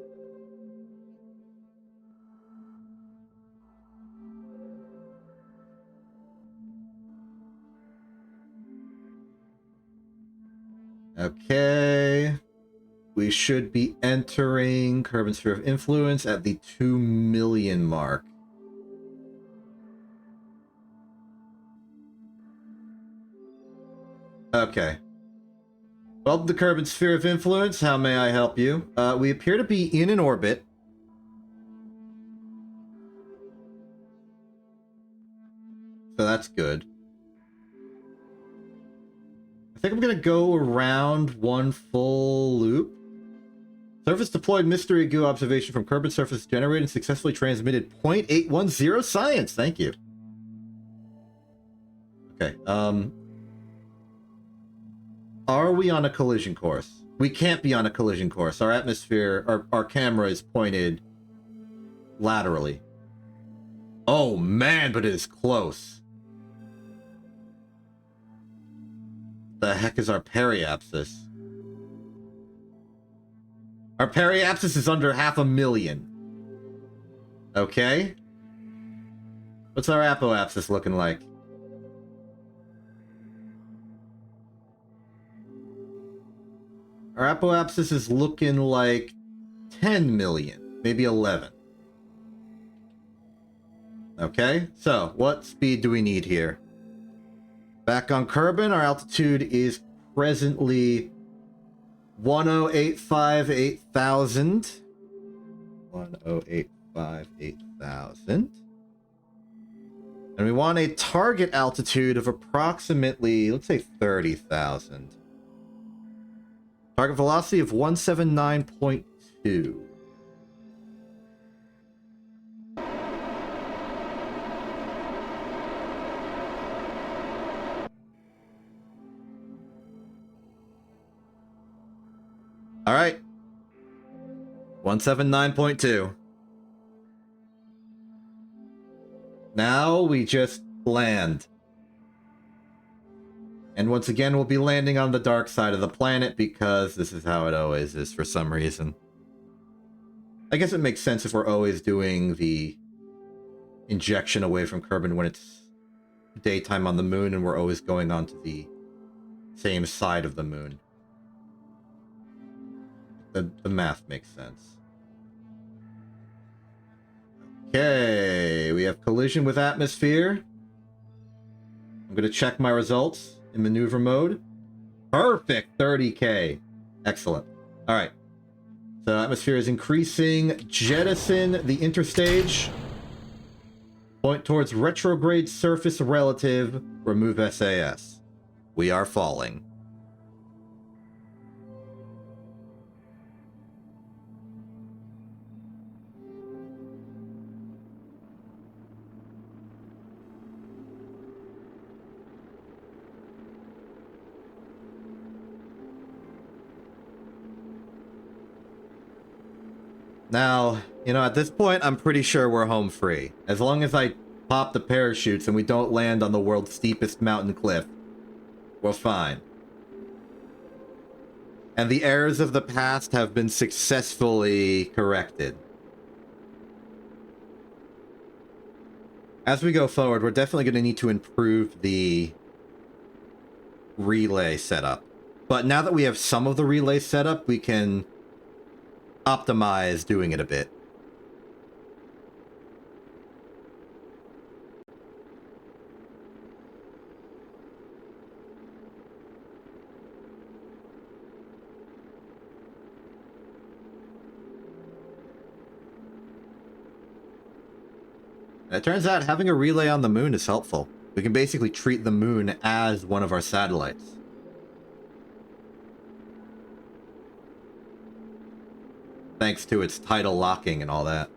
Okay. We should be entering Kerbin Sphere of Influence at the 2 million mark. Okay. Welcome to Kerbin Sphere of Influence. How may I help you? We appear to be in an orbit. So that's good. I think I'm gonna go around one full loop. Surface deployed mystery goo observation from Kerbin surface generated and successfully transmitted 0.810 science. Thank you. Okay, are we on a collision course? We can't be on a collision course. Our atmosphere, our camera is pointed laterally. Oh man, but it is close. The heck is our periapsis? Our periapsis is under 500,000. Okay. What's our apoapsis looking like? Our apoapsis is looking like 10 million, maybe 11. Okay, so what speed do we need here? Back on Kerbin, our altitude is presently 1085 8000. 1085 8000. And we want a target altitude of approximately, let's say 30,000. Target velocity of 179.2. All right. 179.2. Now we just land. And once again, we'll be landing on the dark side of the planet because this is how it always is for some reason. I guess it makes sense if we're always doing the injection away from Kerbin when it's daytime on the moon and we're always going onto the same side of the moon. The math makes sense. Okay, we have collision with atmosphere. I'm going to check my results in maneuver mode. Perfect, 30K. Excellent. All right. So atmosphere is increasing. Jettison the interstage. Point towards retrograde surface relative. Remove SAS. We are falling. Now, you know, at this point, I'm pretty sure we're home free. As long as I pop the parachutes and we don't land on the world's steepest mountain cliff, we're fine. And the errors of the past have been successfully corrected. As we go forward, we're definitely going to need to improve the relay setup. But now that we have some of the relay setup, we can optimize doing it a bit. And it turns out having a relay on the moon is helpful. We can basically treat the moon as one of our satellites. Thanks to its tidal locking and all that.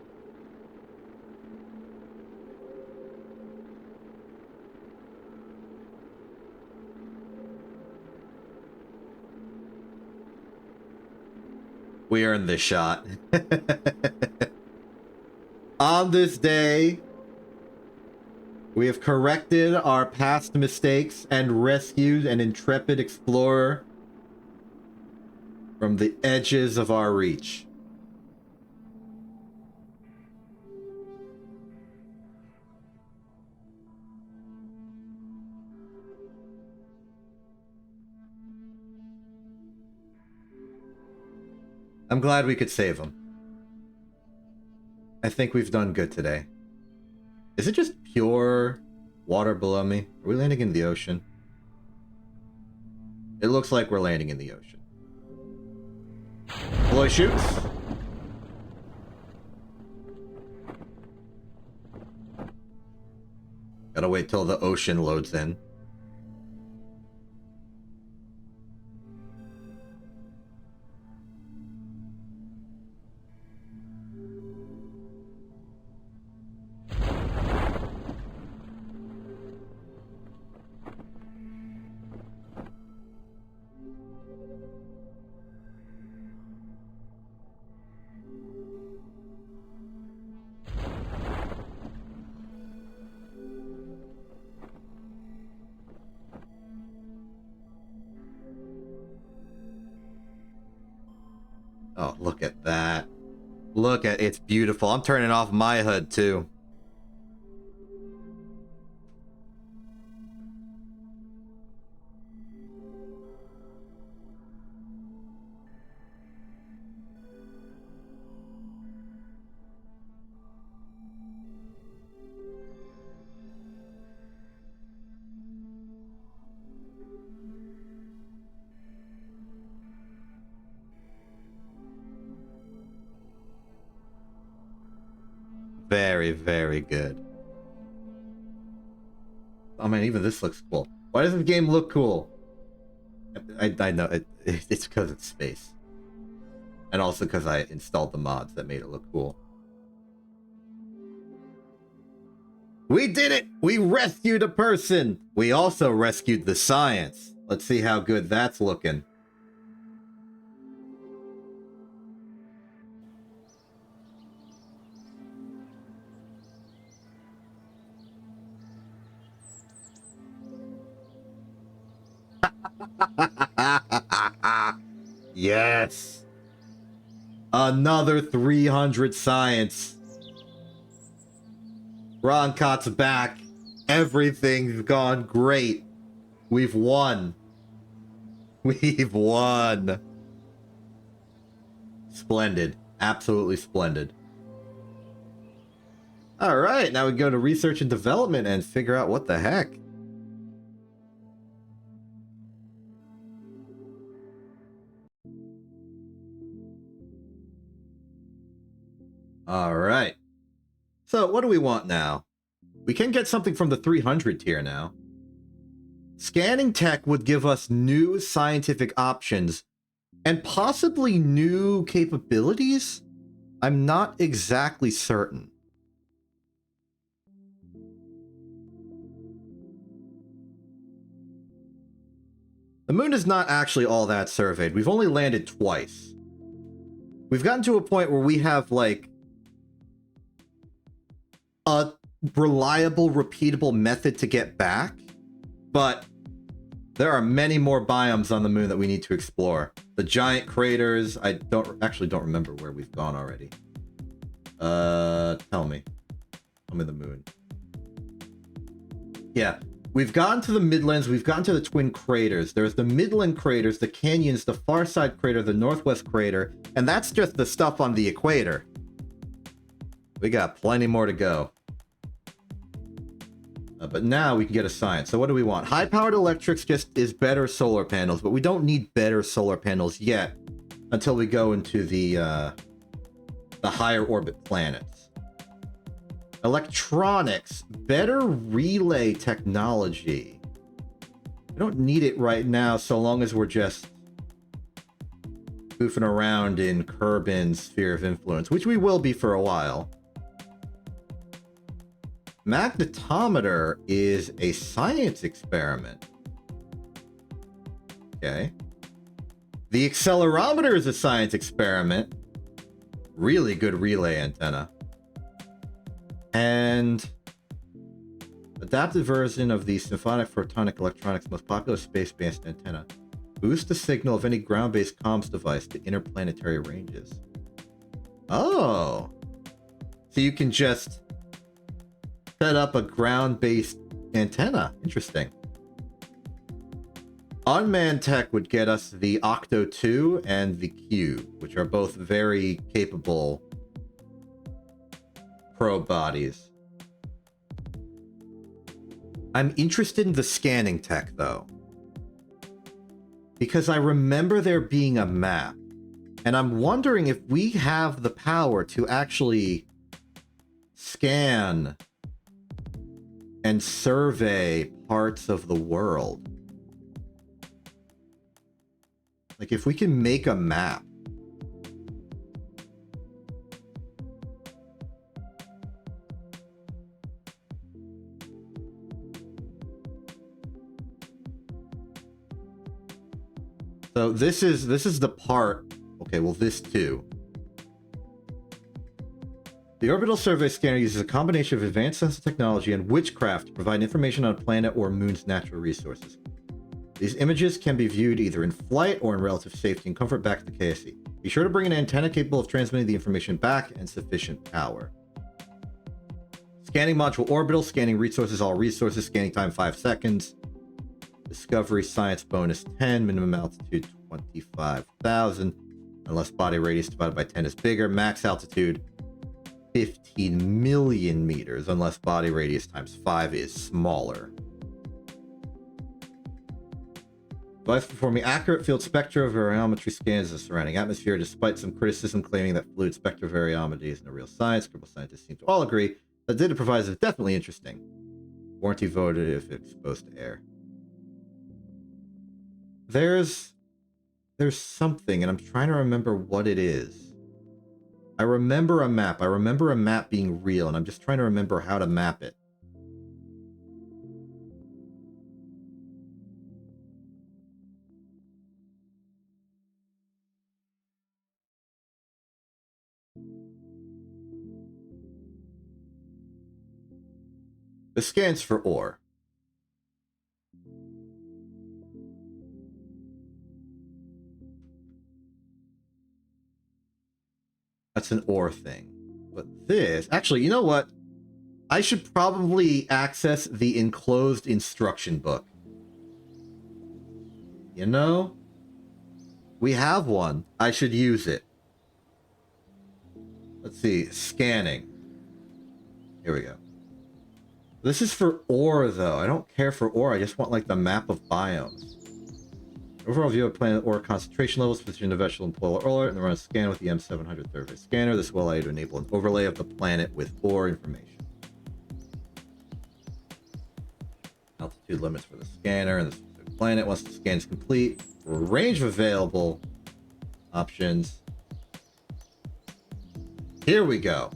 We earned this shot. On this day, we have corrected our past mistakes and rescued an intrepid explorer from the edges of our reach. I'm glad we could save him. I think we've done good today. Is it just pure water below me? Are we landing in the ocean? It looks like we're landing in the ocean. Deploy shoots. Gotta wait till the ocean loads in. Oh, look at that. Look at it's beautiful. I'm turning off my HUD too. Very, very good. I mean, even this looks cool. Why does the game look cool? I know it's because it's space, and also because I installed the mods that made it look cool. We did it! We rescued a person! We also rescued the science. Let's see how good that's looking. Yes! Another 300 science. Ron Cott's back. Everything's gone great. We've won. We've won. Splendid. Absolutely splendid. Alright, now we go to research and development and figure out what the heck. Alright. So, what do we want now? We can get something from the 300 tier now. Scanning tech would give us new scientific options and possibly new capabilities? I'm not exactly certain. The moon is not actually all that surveyed. We've only landed twice. We've gotten to a point where we have, like, a reliable, repeatable method to get back, but there are many more biomes on the moon that we need to explore. The giant craters, I don't remember where we've gone already. Tell me the moon. Yeah, we've gotten to the Midlands, we've gotten to the twin craters. There's the Midland craters, the canyons, the far side crater, the northwest crater, and that's just the stuff on the equator. We got plenty more to go. But now we can get a science. So what do we want? High-powered electrics just is better solar panels, but we don't need better solar panels yet until we go into the higher orbit planets. Electronics, better relay technology. We don't need it right now so long as we're just goofing around in Kerbin's sphere of influence, which we will be for a while. Magnetometer is a science experiment. Okay. The accelerometer is a science experiment. Really good relay antenna. And adaptive version of the symphonic photonic electronics most popular space-based antenna. Boost the signal of any ground-based comms device to interplanetary ranges. Oh. So you can just set up a ground-based antenna. Interesting. Unmanned tech would get us the Octo 2 and the Cube, which are both very capable probe bodies. I'm interested in the scanning tech, though, because I remember there being a map, and I'm wondering if we have the power to actually scan and survey parts of the world. Like, if we can make a map. So this is the part. Okay, well, this too. The orbital survey scanner uses a combination of advanced sensor technology and witchcraft to provide information on a planet or moon's natural resources. These images can be viewed either in flight or in relative safety and comfort back to the KSC. Be sure to bring an antenna capable of transmitting the information back and sufficient power. Scanning module orbital, scanning resources, all resources, scanning time 5 seconds. Discovery science bonus 10, minimum altitude 25,000. Unless body radius divided by 10 is bigger. Max altitude 15 million meters, unless body radius times 5 is smaller. Device performing accurate field spectrovariometry scans of the surrounding atmosphere, despite some criticism claiming that fluid spectrovariometry isn't a real science. Critical scientists seem to all agree that data provides is definitely interesting. Warranty voted if exposed to air. There's something, and I'm trying to remember what it is. I remember a map. I remember a map being real, and I'm just trying to remember how to map it. The scans for ore. That's an ore thing. But this... Actually, you know what? I should probably access the enclosed instruction book. You know? We have one. I should use it. Let's see. Scanning. Here we go. This is for ore, though. I don't care for ore. I just want, like, the map of biomes. Overall view of planet ore concentration levels, position of vegetable and polar alert, and run a scan with the M700 survey scanner. This will allow you to enable an overlay of the planet with ore information. Altitude limits for the scanner and the specific planet. Once the scan is complete, range of available options. Here we go.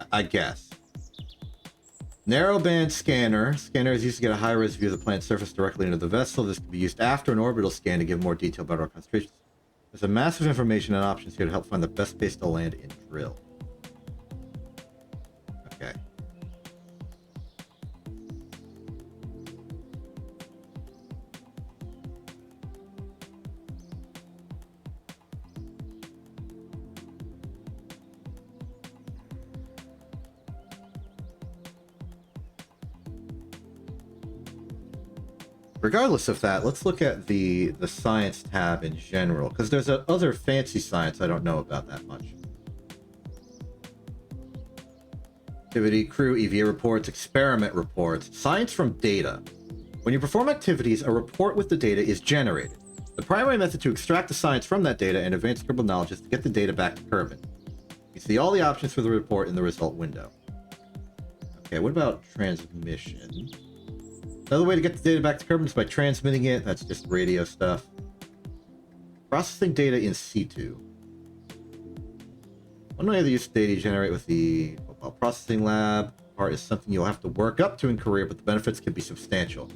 I guess. Narrowband scanner. Scanner is used to get a high-res view of the planet's surface directly into the vessel. This can be used after an orbital scan to give more detail about our concentrations. There's a massive information and options here to help find the best place to land and drill. Okay. Regardless of that, let's look at the science tab in general, because there's other fancy science I don't know about that much. Activity, crew, EVA reports, experiment reports, science from data. When you perform activities, a report with the data is generated. The primary method to extract the science from that data and advance scribble knowledge is to get the data back to Kerbin. You see all the options for the report in the result window. Okay, what about transmission? Another way to get the data back to Kerbin is by transmitting it. That's just radio stuff. Processing data in situ. One way to use data you generate with the mobile processing lab part is something you'll have to work up to in career, but the benefits can be substantial.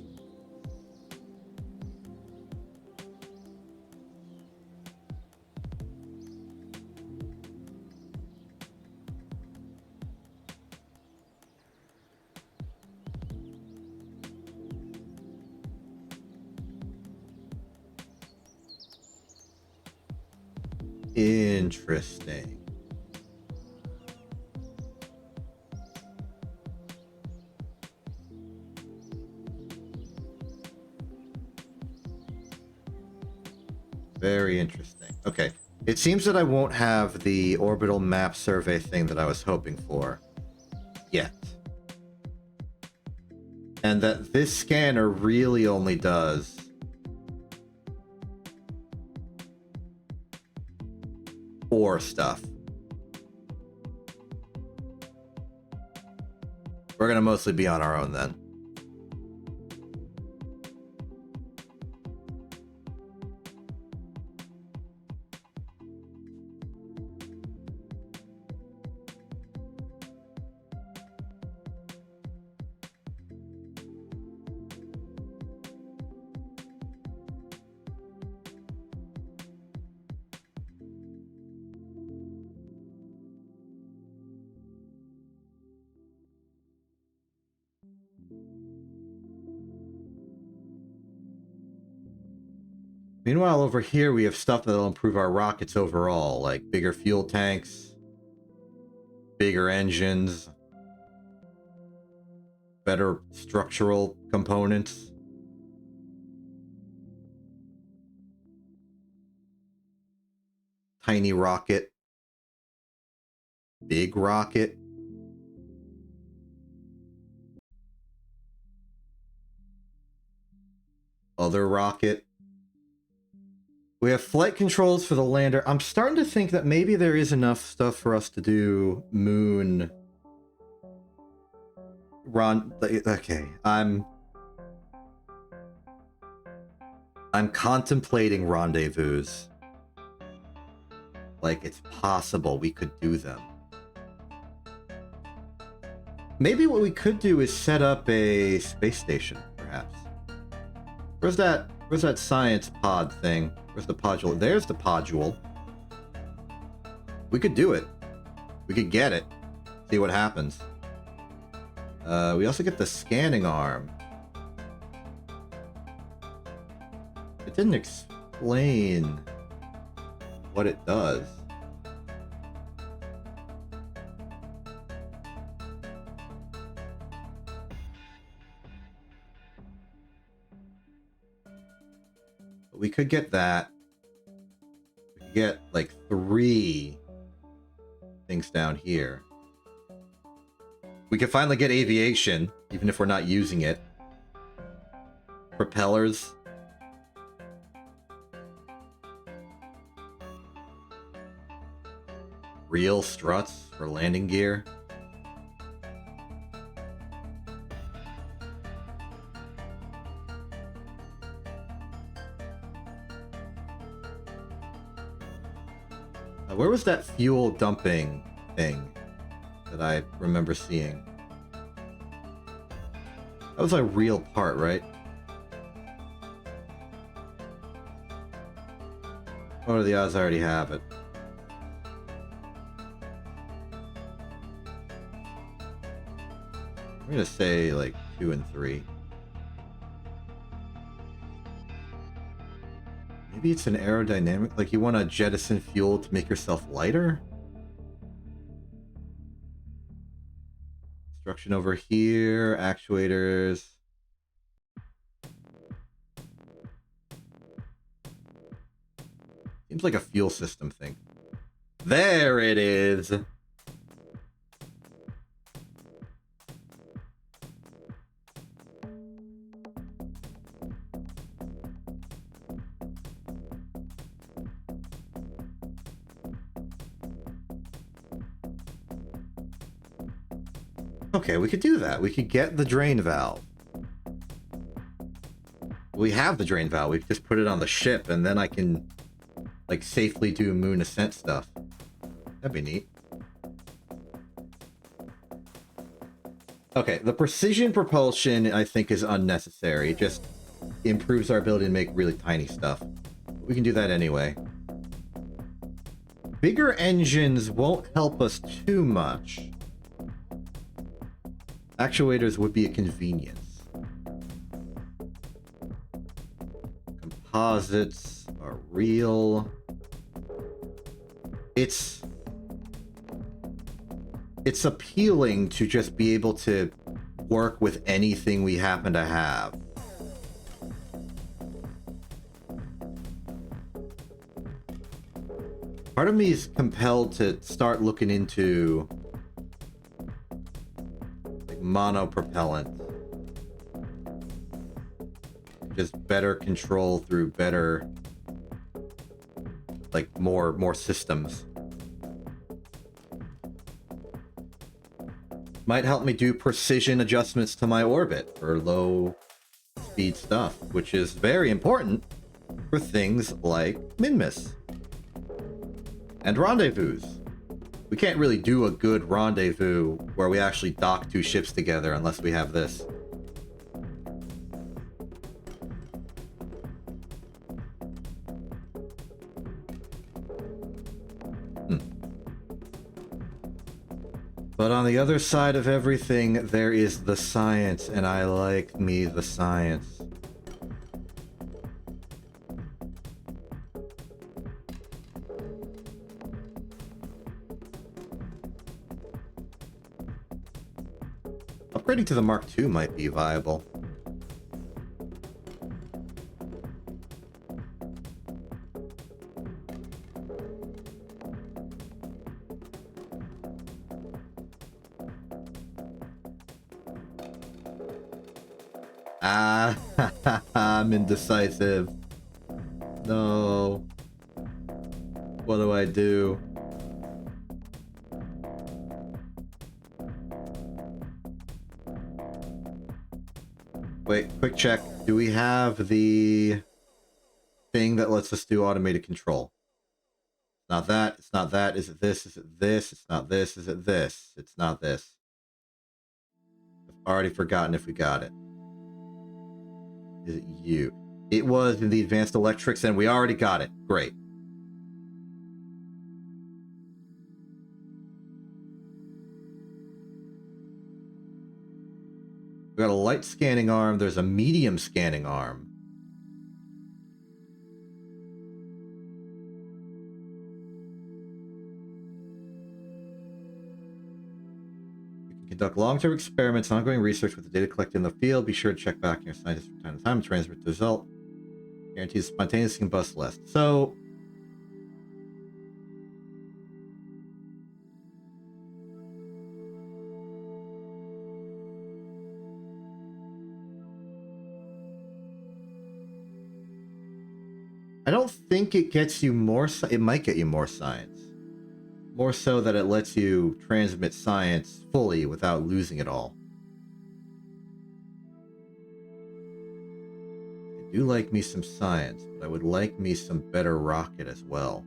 Interesting. Very interesting. Okay. It seems that I won't have the orbital map survey thing that I was hoping for yet. And that this scanner really only does ore stuff. We're gonna mostly be on our own then. Meanwhile, over here, we have stuff that'll improve our rockets overall, like bigger fuel tanks, bigger engines, better structural components. Tiny rocket. Big rocket. Other rocket. We have flight controls for the lander. I'm starting to think that maybe there is enough stuff for us to do moon... Okay, I'm contemplating rendezvous. Like, it's possible we could do them. Maybe what we could do is set up a space station, perhaps. Where's that science pod thing? Where's the podule? There's the podule. We could do it. We could get it. See what happens. We also get the scanning arm. It didn't explain what it does. We could get that. We could get like 3 things down here. We could finally get aviation, even if we're not using it. Propellers. Real struts for landing gear. Where was that fuel dumping thing that I remember seeing? That was a real part, right? What are the odds I already have it? I'm gonna say like 2 and 3. Maybe it's an aerodynamic, like you want to jettison fuel to make yourself lighter? Instruction over here, actuators. Seems like a fuel system thing. There it is! Okay, we could do that. We could get the drain valve. We have the drain valve. We could just put it on the ship, and then I can, like, safely do moon ascent stuff. That'd be neat. Okay, the precision propulsion, I think, is unnecessary. It just improves our ability to make really tiny stuff. We can do that anyway. Bigger engines won't help us too much. Actuators would be a convenience. Composites are real. It's appealing to just be able to work with anything we happen to have. Part of me is compelled to start looking into monopropellant. Just better control through better, like, more systems. Might help me do precision adjustments to my orbit for low speed stuff, which is very important for things like Minmus and rendezvous. We can't really do a good rendezvous where we actually dock 2 ships together unless we have this. But on the other side of everything, there is the science, and I like me the science. Upgrading to the Mark II might be viable. Ah, I'm indecisive. No. What do I do? Wait, quick check. Do we have the thing that lets us do automated control? Not that. It's not that. Is it this? Is it this? It's not this. Is it this? It's not this. I've already forgotten if we got it. Is it you? It was in the advanced electrics, and we already got it. Great. We got a light scanning arm. There's a medium scanning arm. You can conduct long-term experiments and ongoing research with the data collected in the field. Be sure to check back on your scientists from time to time and transmit the result. Guarantees spontaneous combust less. So I don't think it gets you more. It might get you more science. More so that it lets you transmit science fully without losing it all. I do like me some science, but I would like me some better rocket as well.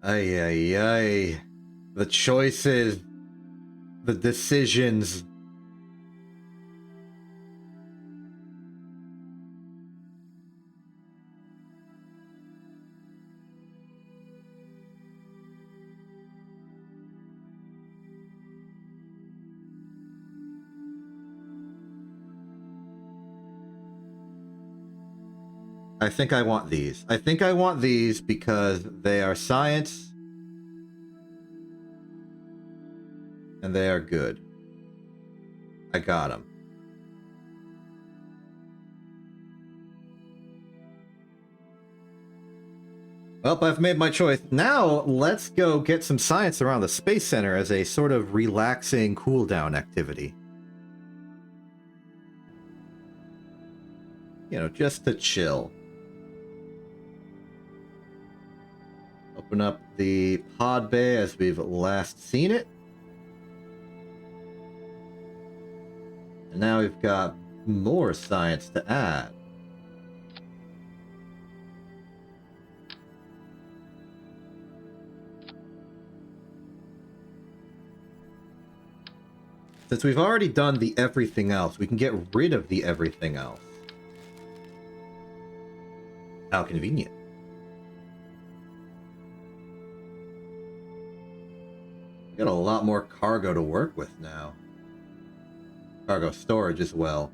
Ay, ay, ay. The choices, the decisions. I think I want these. I think I want these because they are science and they are good. I got them. Well, I've made my choice. Now, let's go get some science around the Space Center as a sort of relaxing cool-down activity. You know, just to chill. Open up the pod bay as we've last seen it. And now we've got more science to add. Since we've already done the everything else, we can get rid of the everything else. How convenient. We got a lot more cargo to work with now. Cargo storage as well.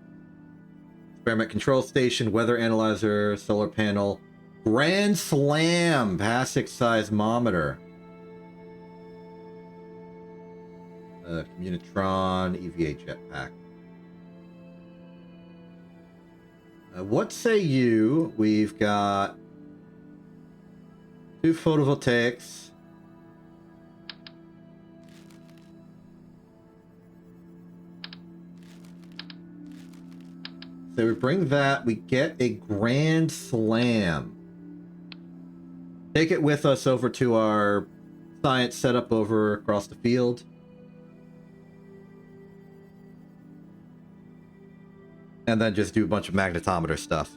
Experiment control station, weather analyzer, solar panel, Grand Slam, PASIC seismometer. Communitron, EVA jetpack. What say you? We've got 2 photovoltaics. So we bring that, we get a Grand Slam. Take it with us over to our science setup over across the field. And then just do a bunch of magnetometer stuff.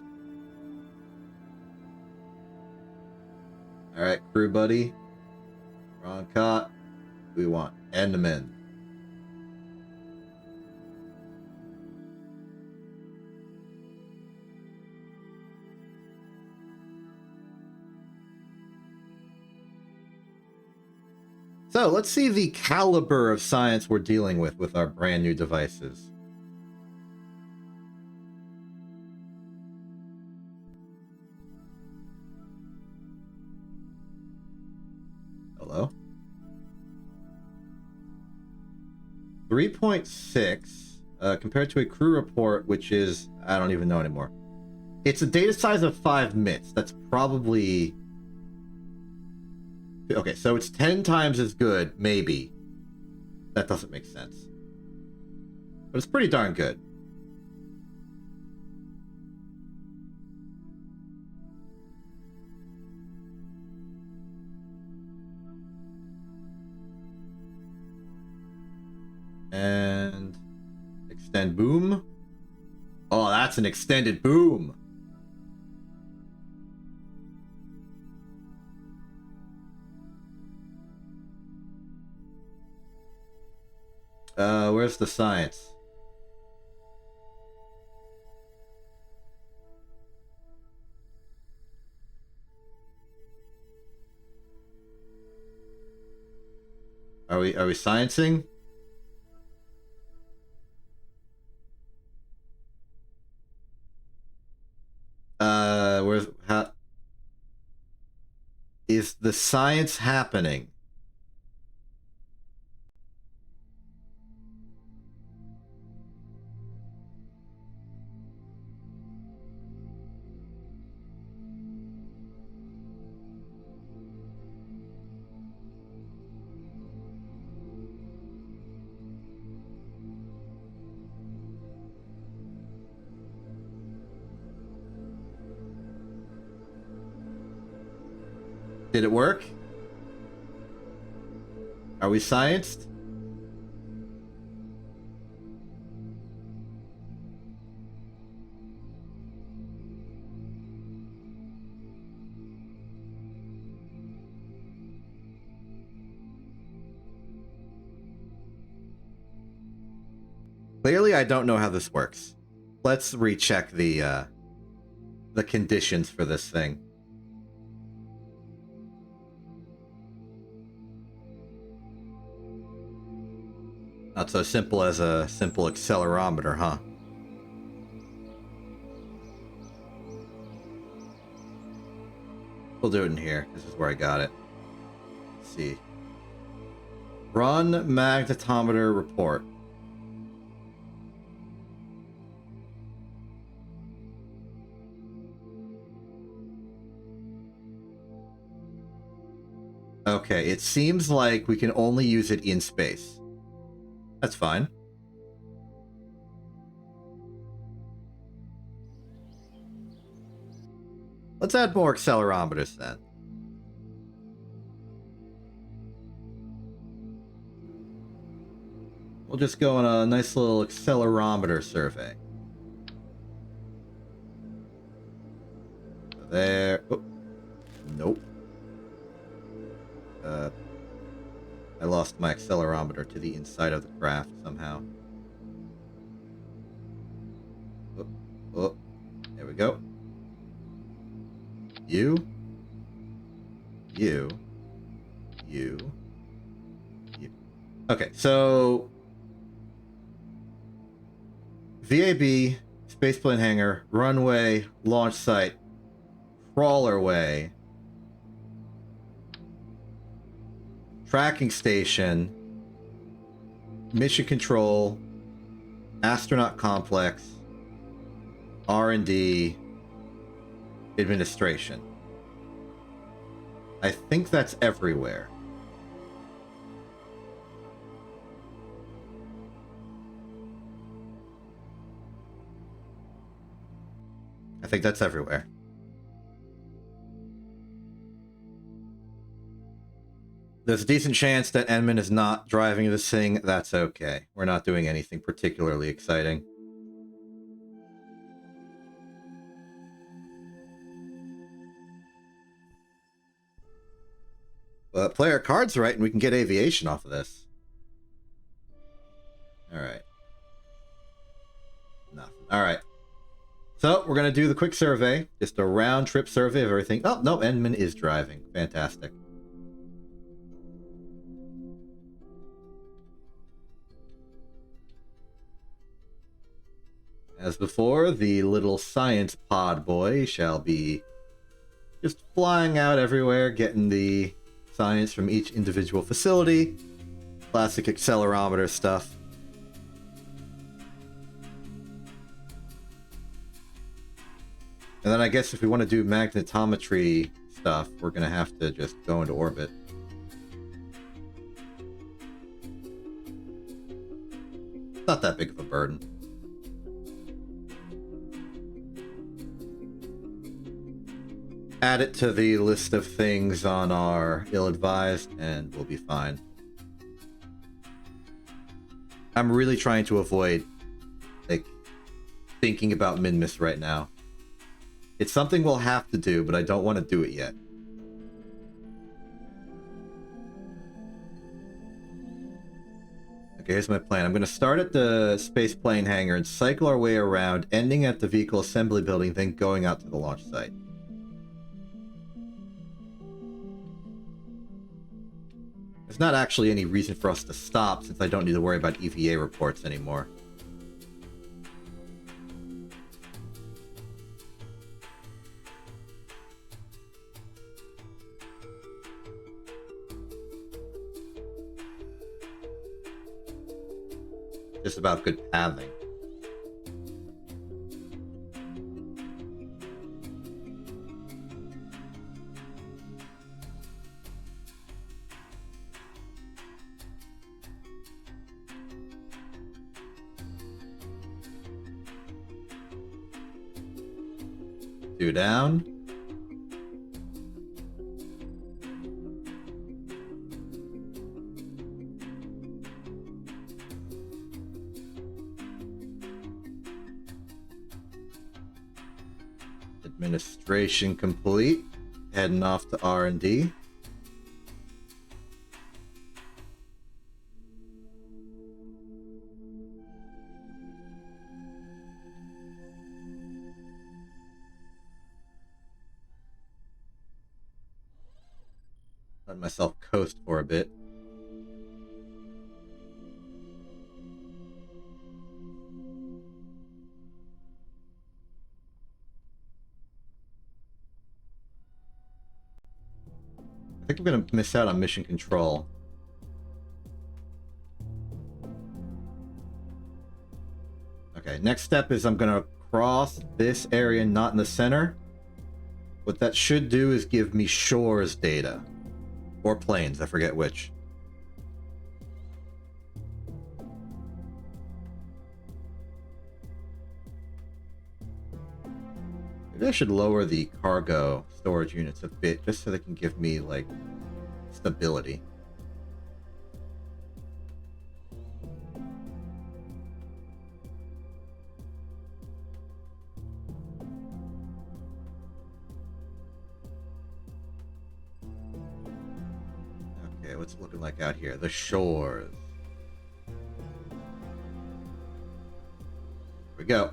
Alright, crew buddy. Ron Cott. We want Enderman. So let's see the caliber of science we're dealing with our brand new devices. Hello? 3.6 compared to a crew report, which is, I don't even know anymore. It's a data size of 5 MITs. That's probably... Okay, so it's 10 times as good, maybe. That doesn't make sense. But it's pretty darn good. And... extend boom. Oh, that's an extended boom. Where's the science? Are we sciencing? Where's how is the science happening? Did it work? Are we scienced? Clearly, I don't know how this works. Let's recheck the conditions for this thing. Not so simple as a simple accelerometer, huh? We'll do it in here. This is where I got it. Let's see. Run magnetometer report. Okay, it seems like we can only use it in space. That's fine. Let's add more accelerometers then. We'll just go on a nice little accelerometer survey. There. Oh. Nope. I lost my accelerometer to the inside of the craft somehow. Oh, oh. There we go. You. Okay, so VAB, spaceplane hangar, runway, launch site, crawler way, tracking station, mission control, astronaut complex, R&D, administration. I think that's everywhere. I think that's everywhere. There's a decent chance that Enman is not driving this thing. That's okay. We're not doing anything particularly exciting. Play our cards right and we can get aviation off of this. Alright. Nothing. Alright. So, we're going to do the quick survey. Just a round-trip survey of everything. Oh, no, Enman is driving. Fantastic. As before, the little science pod boy shall be just flying out everywhere, getting the science from each individual facility. Classic accelerometer stuff. And then I guess if we want to do magnetometry stuff, we're going to have to just go into orbit. Not that big of a burden. Add it to the list of things on our ill-advised, and we'll be fine. I'm really trying to avoid, like, thinking about Minmus right now. It's something we'll have to do, but I don't want to do it yet. Okay, here's my plan. I'm going to start at the space plane hangar and cycle our way around, ending at the vehicle assembly building, then going out to the launch site. There's not actually any reason for us to stop, since I don't need to worry about EVA reports anymore. Just about good pathing. Two down. Administration complete. Heading off to R&D. Let myself coast for a bit. I think I'm going to miss out on mission control. Okay, next step is I'm going to cross this area, not in the center. What that should do is give me shores data. Or planes, I forget which. Maybe I should lower the cargo storage units a bit, just so they can give me, like, stability. Okay, what's it looking like out here? The shores. Here we go.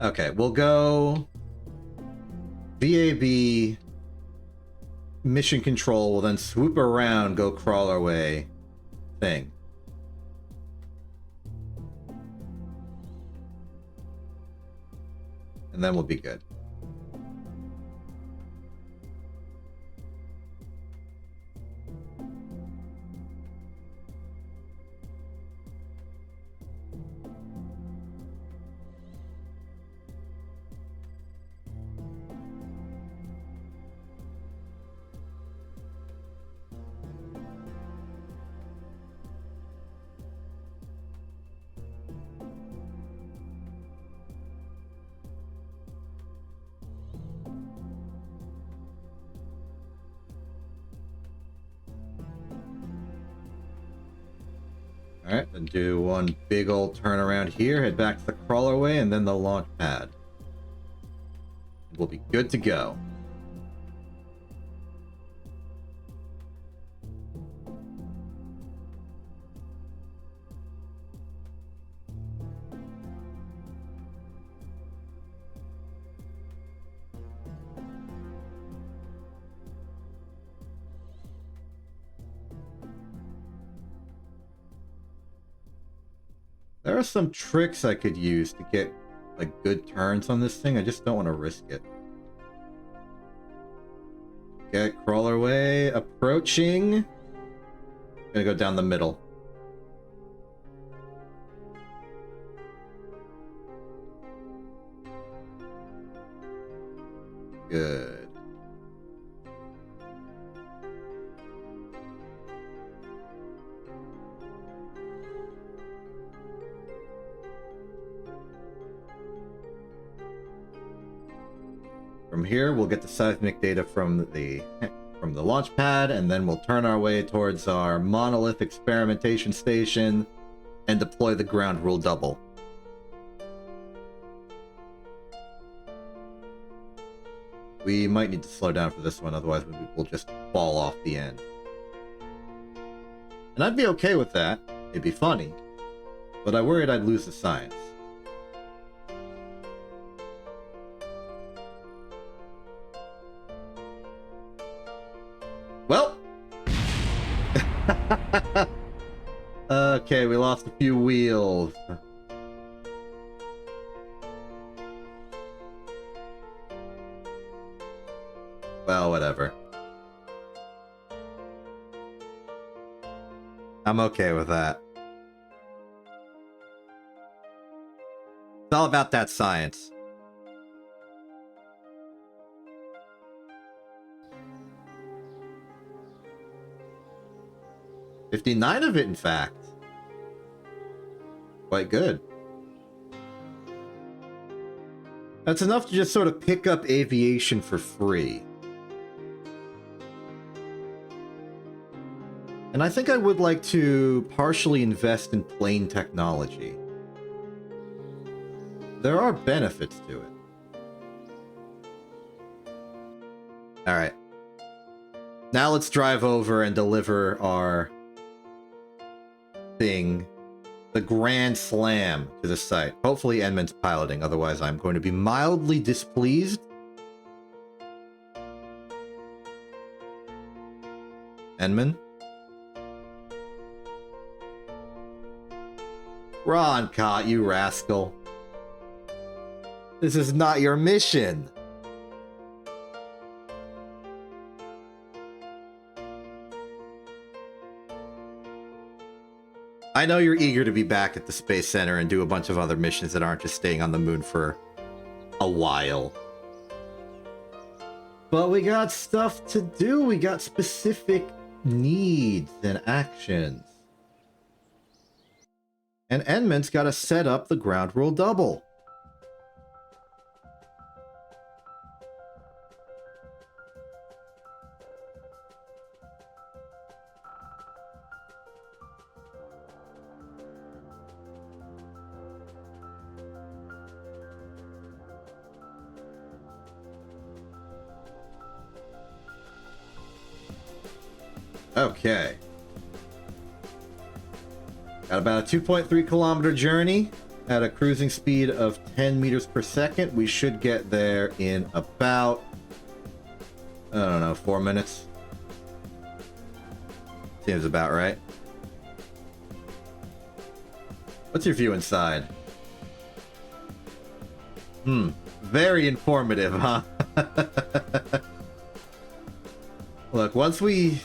Okay, we'll go VAB mission control. We'll then swoop around, go crawl our way thing. And then we'll be good. Alright, then do one big old turn around here, head back to the crawlerway, and then the launch pad. We'll be good to go. There are some tricks I could use to get like good turns on this thing. I just don't want to risk it. Okay, crawler way approaching. Gonna go down the middle. Good. From here, we'll get the seismic data from the launch pad, and then we'll turn our way towards our monolith experimentation station and deploy the ground rule double. We might need to slow down for this one, otherwise we'll just fall off the end. And I'd be okay with that. It'd be funny. But I worried I'd lose the science. Well! Okay, we lost a few wheels. Well, whatever. I'm okay with that. It's all about that science. $59 of it, in fact. Quite good. That's enough to just sort of pick up aviation for free. And I think I would like to partially invest in plane technology. There are benefits to it. Alright. Now let's drive over and deliver our thing, the Grand Slam, to the site. Hopefully Enman's piloting, otherwise I'm going to be mildly displeased. Enman? Roncott, you rascal. This is not your mission. I know you're eager to be back at the Space Center and do a bunch of other missions that aren't just staying on the moon for a while. But we got stuff to do. We got specific needs and actions. And Enman's got to set up the ground rule double. Okay. Got about a 2.3 kilometer journey at a cruising speed of 10 meters per second. We should get there in about, I don't know, 4 minutes. Seems about right. What's your view inside? Very informative, huh? Look, once we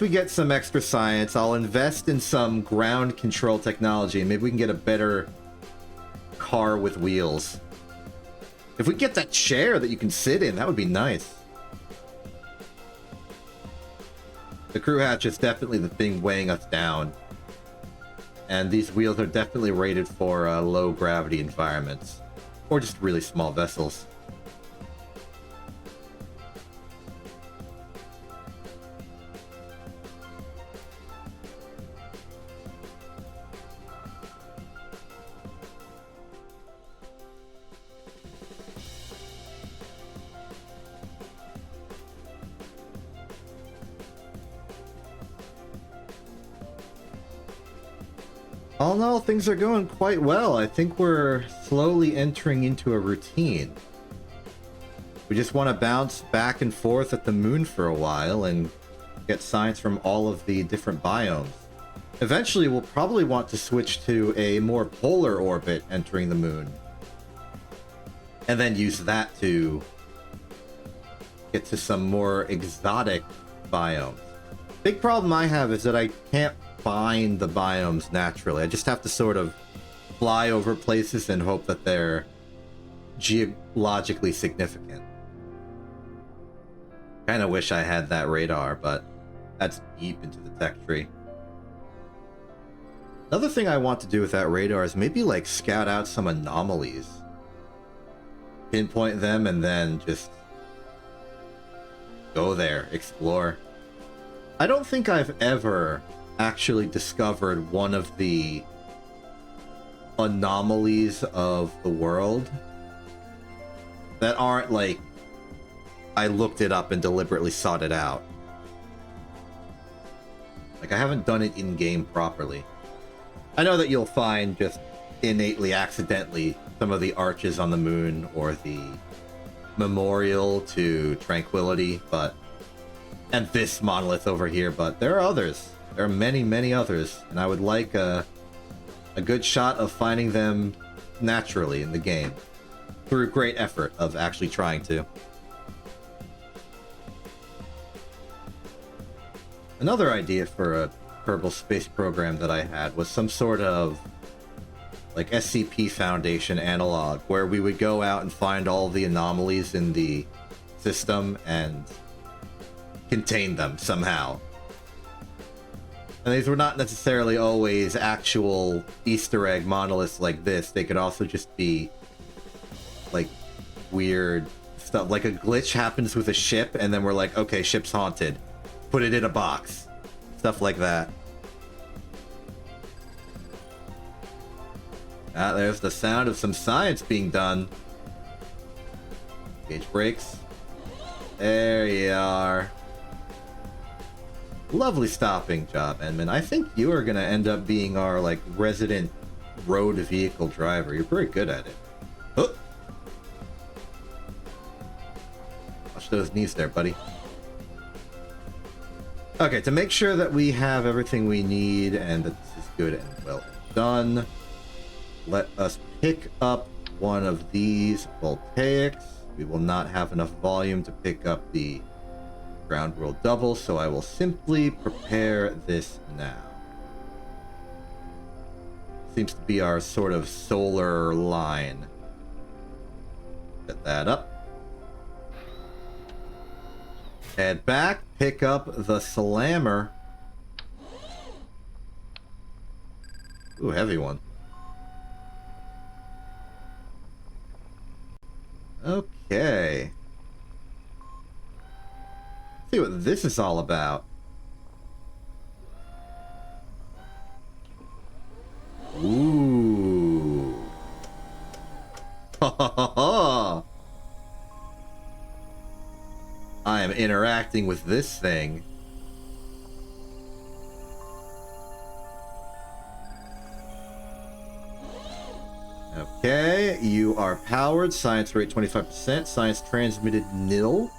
get some extra science, I'll invest in some ground control technology, and maybe we can get a better car with wheels. If we get that chair that you can sit in, that would be nice. The crew hatch is definitely the thing weighing us down. And these wheels are definitely rated for low gravity environments. Or just really small vessels. All in all, things are going quite well. I think we're slowly entering into a routine. We just want to bounce back and forth at the moon for a while and get science from all of the different biomes. Eventually, we'll probably want to switch to a more polar orbit entering the moon. And then use that to get to some more exotic biomes. Big problem I have is that I can't find the biomes naturally. I just have to sort of fly over places and hope that they're geologically significant. Kind of wish I had that radar, but that's deep into the tech tree. Another thing I want to do with that radar is maybe like scout out some anomalies. Pinpoint them and then just go there, explore. I don't think I've ever actually discovered one of the anomalies of the world that aren't like I looked it up and deliberately sought it out. Like, I haven't done it in-game properly. I know that you'll find just innately, accidentally, some of the arches on the moon or the memorial to Tranquility, but and this monolith over here, but there are others. There are many, many others, and I would like a good shot of finding them naturally in the game through great effort of actually trying to. Another idea for a Kerbal Space program that I had was some sort of like SCP Foundation analog where we would go out and find all the anomalies in the system and contain them somehow. And these were not necessarily always actual Easter egg monoliths like this. They could also just be like weird stuff. Like a glitch happens with a ship and then we're like, okay, ship's haunted. Put it in a box. Stuff like that. Ah, there's the sound of some science being done. Gauge brakes. There you are. Lovely stopping job, Edmund. I think you are going to end up being our, like, resident road vehicle driver. You're very good at it. Oh. Watch those knees there, buddy. Okay, to make sure that we have everything we need and that this is good and well done, let us pick up one of these voltaics. We will not have enough volume to pick up the ground world double, so I will simply prepare this now. Seems to be our sort of solar line. Set that up. Head back, pick up the slammer. Ooh, heavy one. Okay. Let's see what this is all about. Ooh. Ha ha ha ha. I am interacting with this thing. Okay, you are powered. Science rate 25%. Science transmitted nil.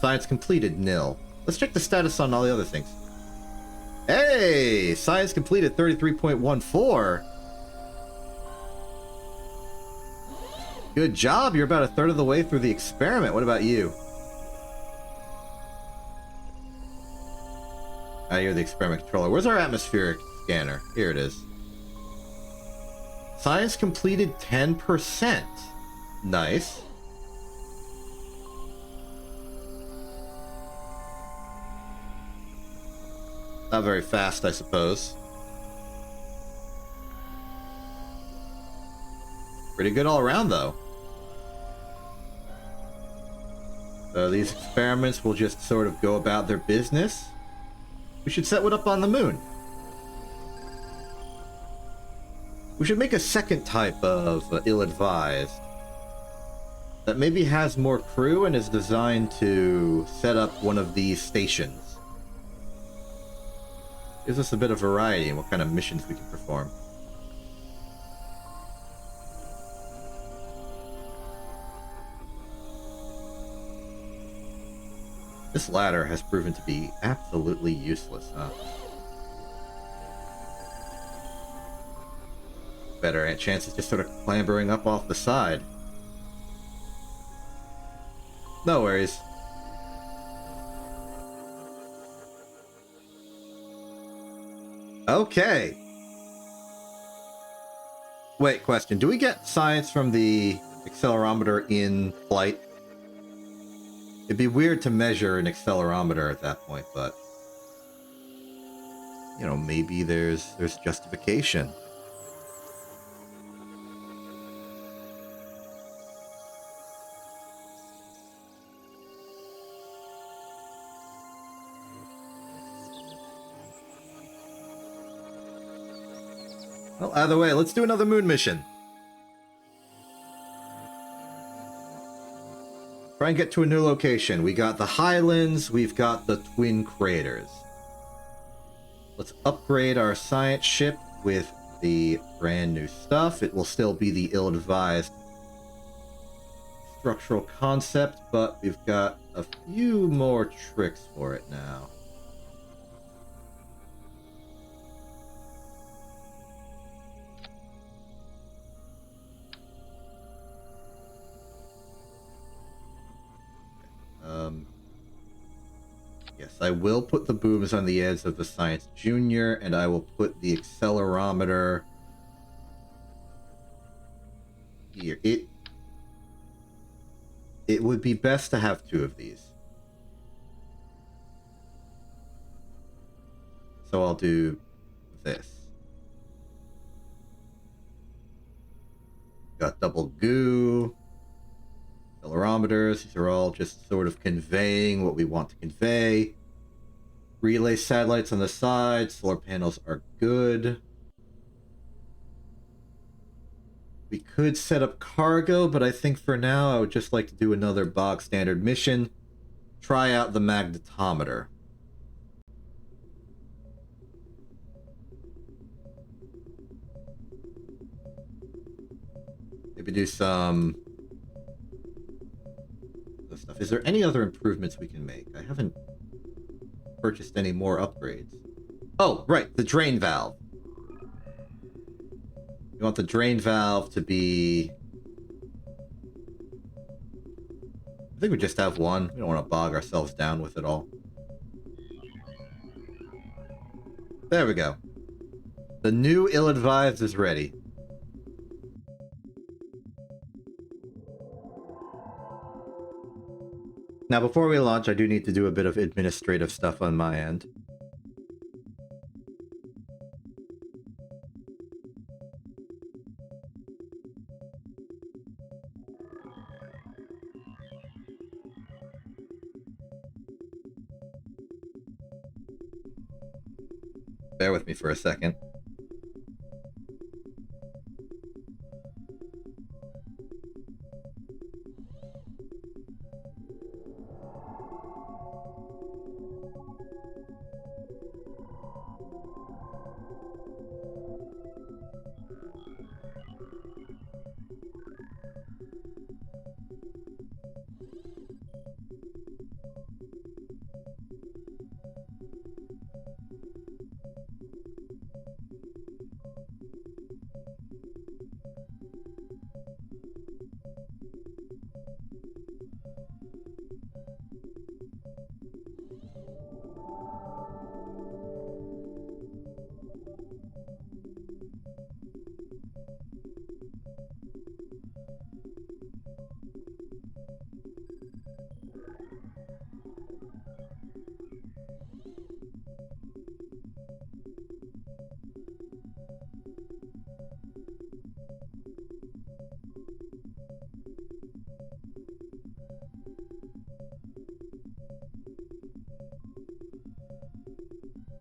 Science completed nil. Let's check the status on all the other things. Hey! Science completed 33.14. Good job. You're about a third of the way through the experiment. What about you? Ah, you're the experiment controller. Where's our atmospheric scanner? Here it is. Science completed 10%. Nice. Not very fast, I suppose. Pretty good all around, though. So these experiments will just sort of go about their business. We should set one up on the moon. We should make a second type of ill-advised that maybe has more crew and is designed to set up one of these stations. Gives us a bit of variety in what kind of missions we can perform. This ladder has proven to be absolutely useless, huh? Better chances just sort of clambering up off the side. No worries. Okay. Wait, question. Do we get science from the accelerometer in flight? It'd be weird to measure an accelerometer at that point, but... you know, maybe there's justification. Well, either way, let's do another moon mission. Try and get to a new location. We got the Highlands, we've got the Twin Craters. Let's upgrade our science ship with the brand new stuff. It will still be the ill-advised structural concept, but we've got a few more tricks for it now. Yes, I will put the booms on the edge of the Science Junior, and I will put the accelerometer here. It would be best to have two of these. So I'll do this. Got double goo. Accelerometers, these are all just sort of conveying what we want to convey. Relay satellites on the side, solar panels are good. We could set up cargo, but I think for now I would just like to do another bog standard mission. Try out the magnetometer. Maybe do some stuff. Is there any other improvements we can make? I haven't purchased any more upgrades. Oh, right, the drain valve. You want the drain valve to be... I think we just have one. We don't want to bog ourselves down with it all. There we go. The new ill-advised is ready. Now, before we launch, I do need to do a bit of administrative stuff on my end. Bear with me for a second.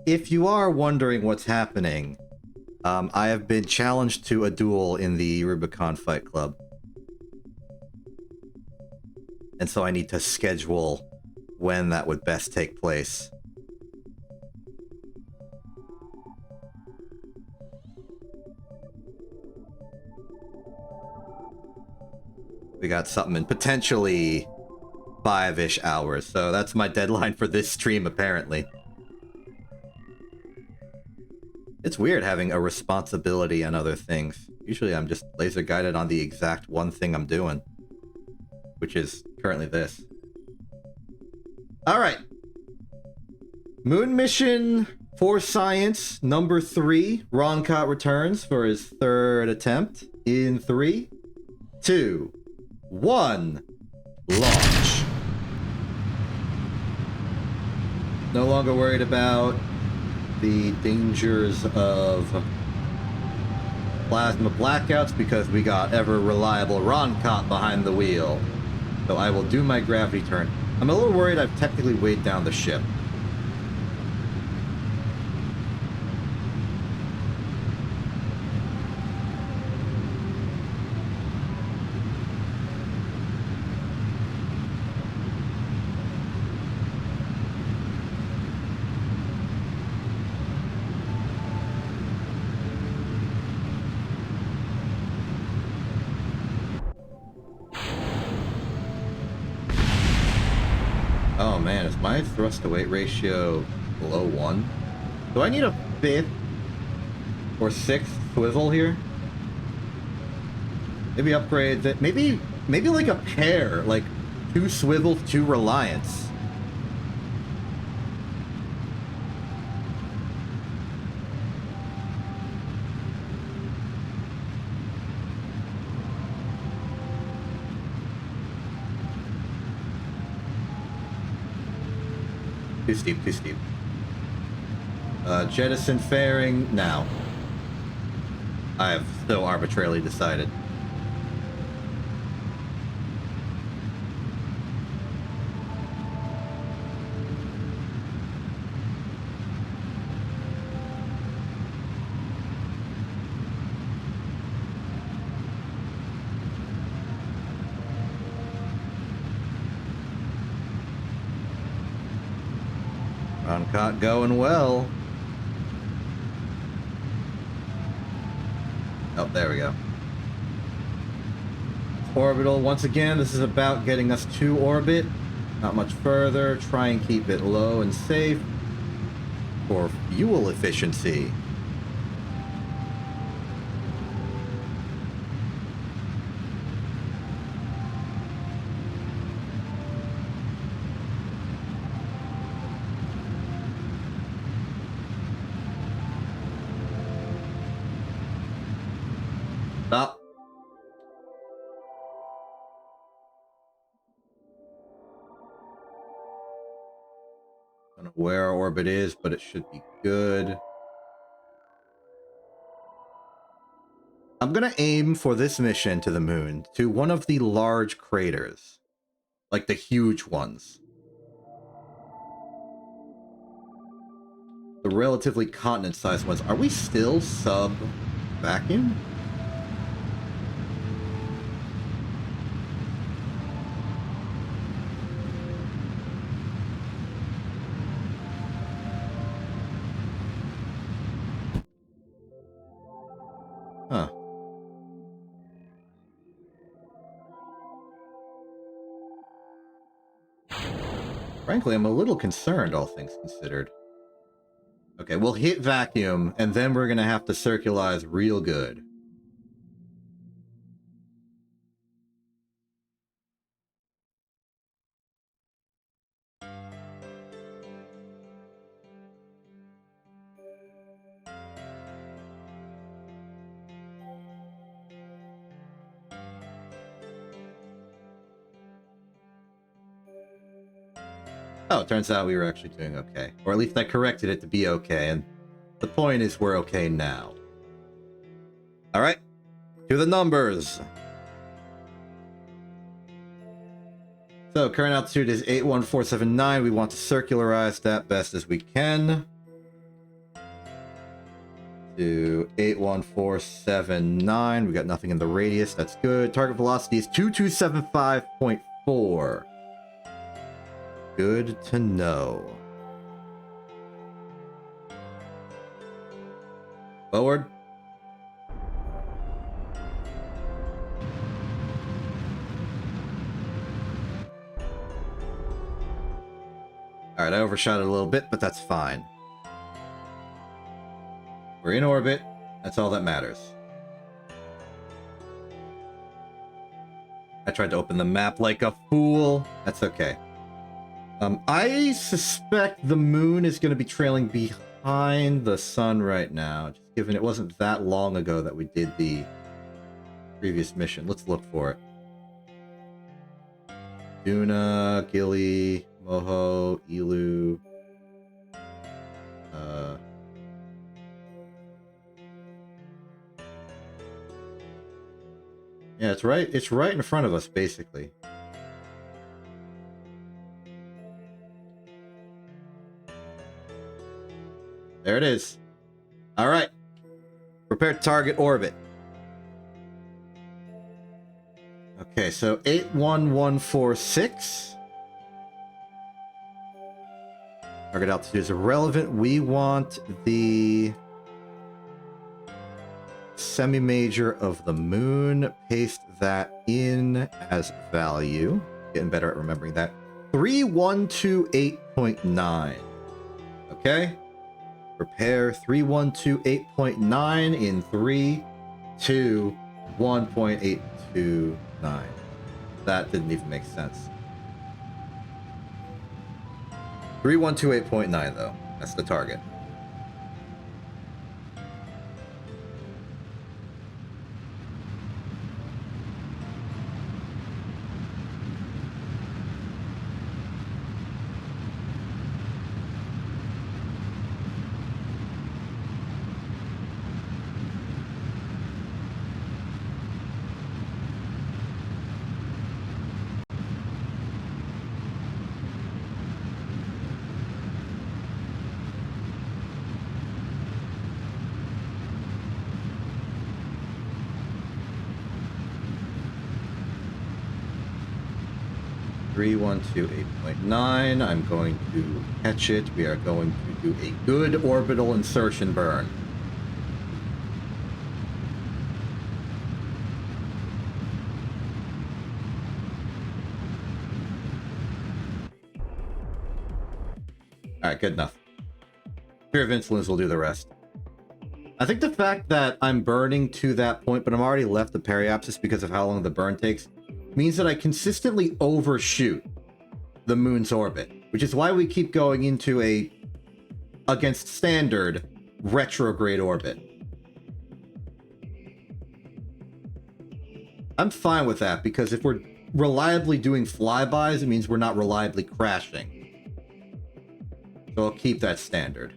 If you are wondering what's happening, I have been challenged to a duel in the Rubicon Fight Club. And so I need to schedule when that would best take place. We got something in potentially 5-ish hours, so that's my deadline for this stream, apparently. It's weird having a responsibility and other things. Usually I'm just laser guided on the exact one thing I'm doing, which is currently this. Alright. Moon mission for science number 3. Roncott returns for his 3rd attempt in 3, 2, 1. Launch. No longer worried about the dangers of plasma blackouts because we got ever reliable Roncott behind the wheel. So I will do my gravity turn. I'm a little worried I've technically weighed down the ship. Oh man, is my thrust to weight ratio below 1? Do I need a 5th or 6th swivel here? Maybe upgrade that. Maybe like a pair, like 2 swivels, 2 reliance. Too steep, too steep. Jettison fairing now. I have so arbitrarily decided. Roncott going well. Oh, there we go. Orbital, once again, this is about getting us to orbit. Not much further. Try and keep it low and safe for fuel efficiency. Stop. Don't know where our orbit is, but it should be good. I'm gonna aim for this mission to the moon, to one of the large craters. Like the huge ones. The relatively continent-sized ones. Are we still sub-vacuum? Huh. Frankly, I'm a little concerned, all things considered. Okay, we'll hit vacuum, and then we're gonna have to circularize real good. Oh, it turns out we were actually doing okay. Or at least I corrected it to be okay, and the point is we're okay now. Alright, to the numbers. So, current altitude is 81479. We want to circularize that best as we can. To 81479. We got nothing in the radius. That's good. Target velocity is 2275.4. Good to know. Forward. Alright, I overshot it a little bit, but that's fine. We're in orbit. That's all that matters. I tried to open the map like a fool. That's okay. I suspect the moon is going to be trailing behind the sun right now, just given it wasn't that long ago that we did the previous mission. Let's look for it. Duna, Gilly, Moho, Elu. Yeah, it's right. It's right in front of us, basically. There it is. All right. Prepare target orbit. Okay, so 81146. Target altitude is irrelevant. We want the semi-major of the moon. Paste that in as value. Getting better at remembering that. 3128.9. Okay. Prepare 3128.9 in 3, 2, 1.829. That didn't even make sense. 3128.9 though. That's the target. Three, 1, 2, 8.9. I'm going to catch it. We are going to do a good orbital insertion burn. All right, good enough. Fear of insolence will do the rest. I think the fact that I'm burning to that point, but I'm already left the periapsis because of how long the burn takes, means that I consistently overshoot the moon's orbit, which is why we keep going into a, against standard, retrograde orbit. I'm fine with that, because if we're reliably doing flybys, it means we're not reliably crashing. So I'll keep that standard.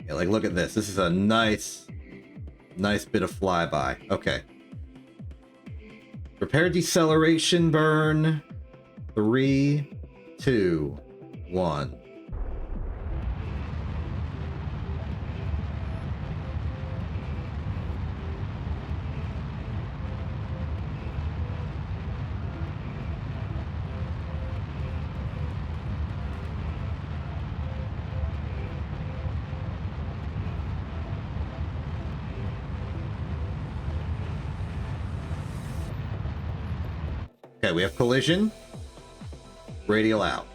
Yeah, like, look at this. This is a nice bit of flyby. Okay. Prepare deceleration burn. 3, 2, 1. Okay, we have collision. Radial out.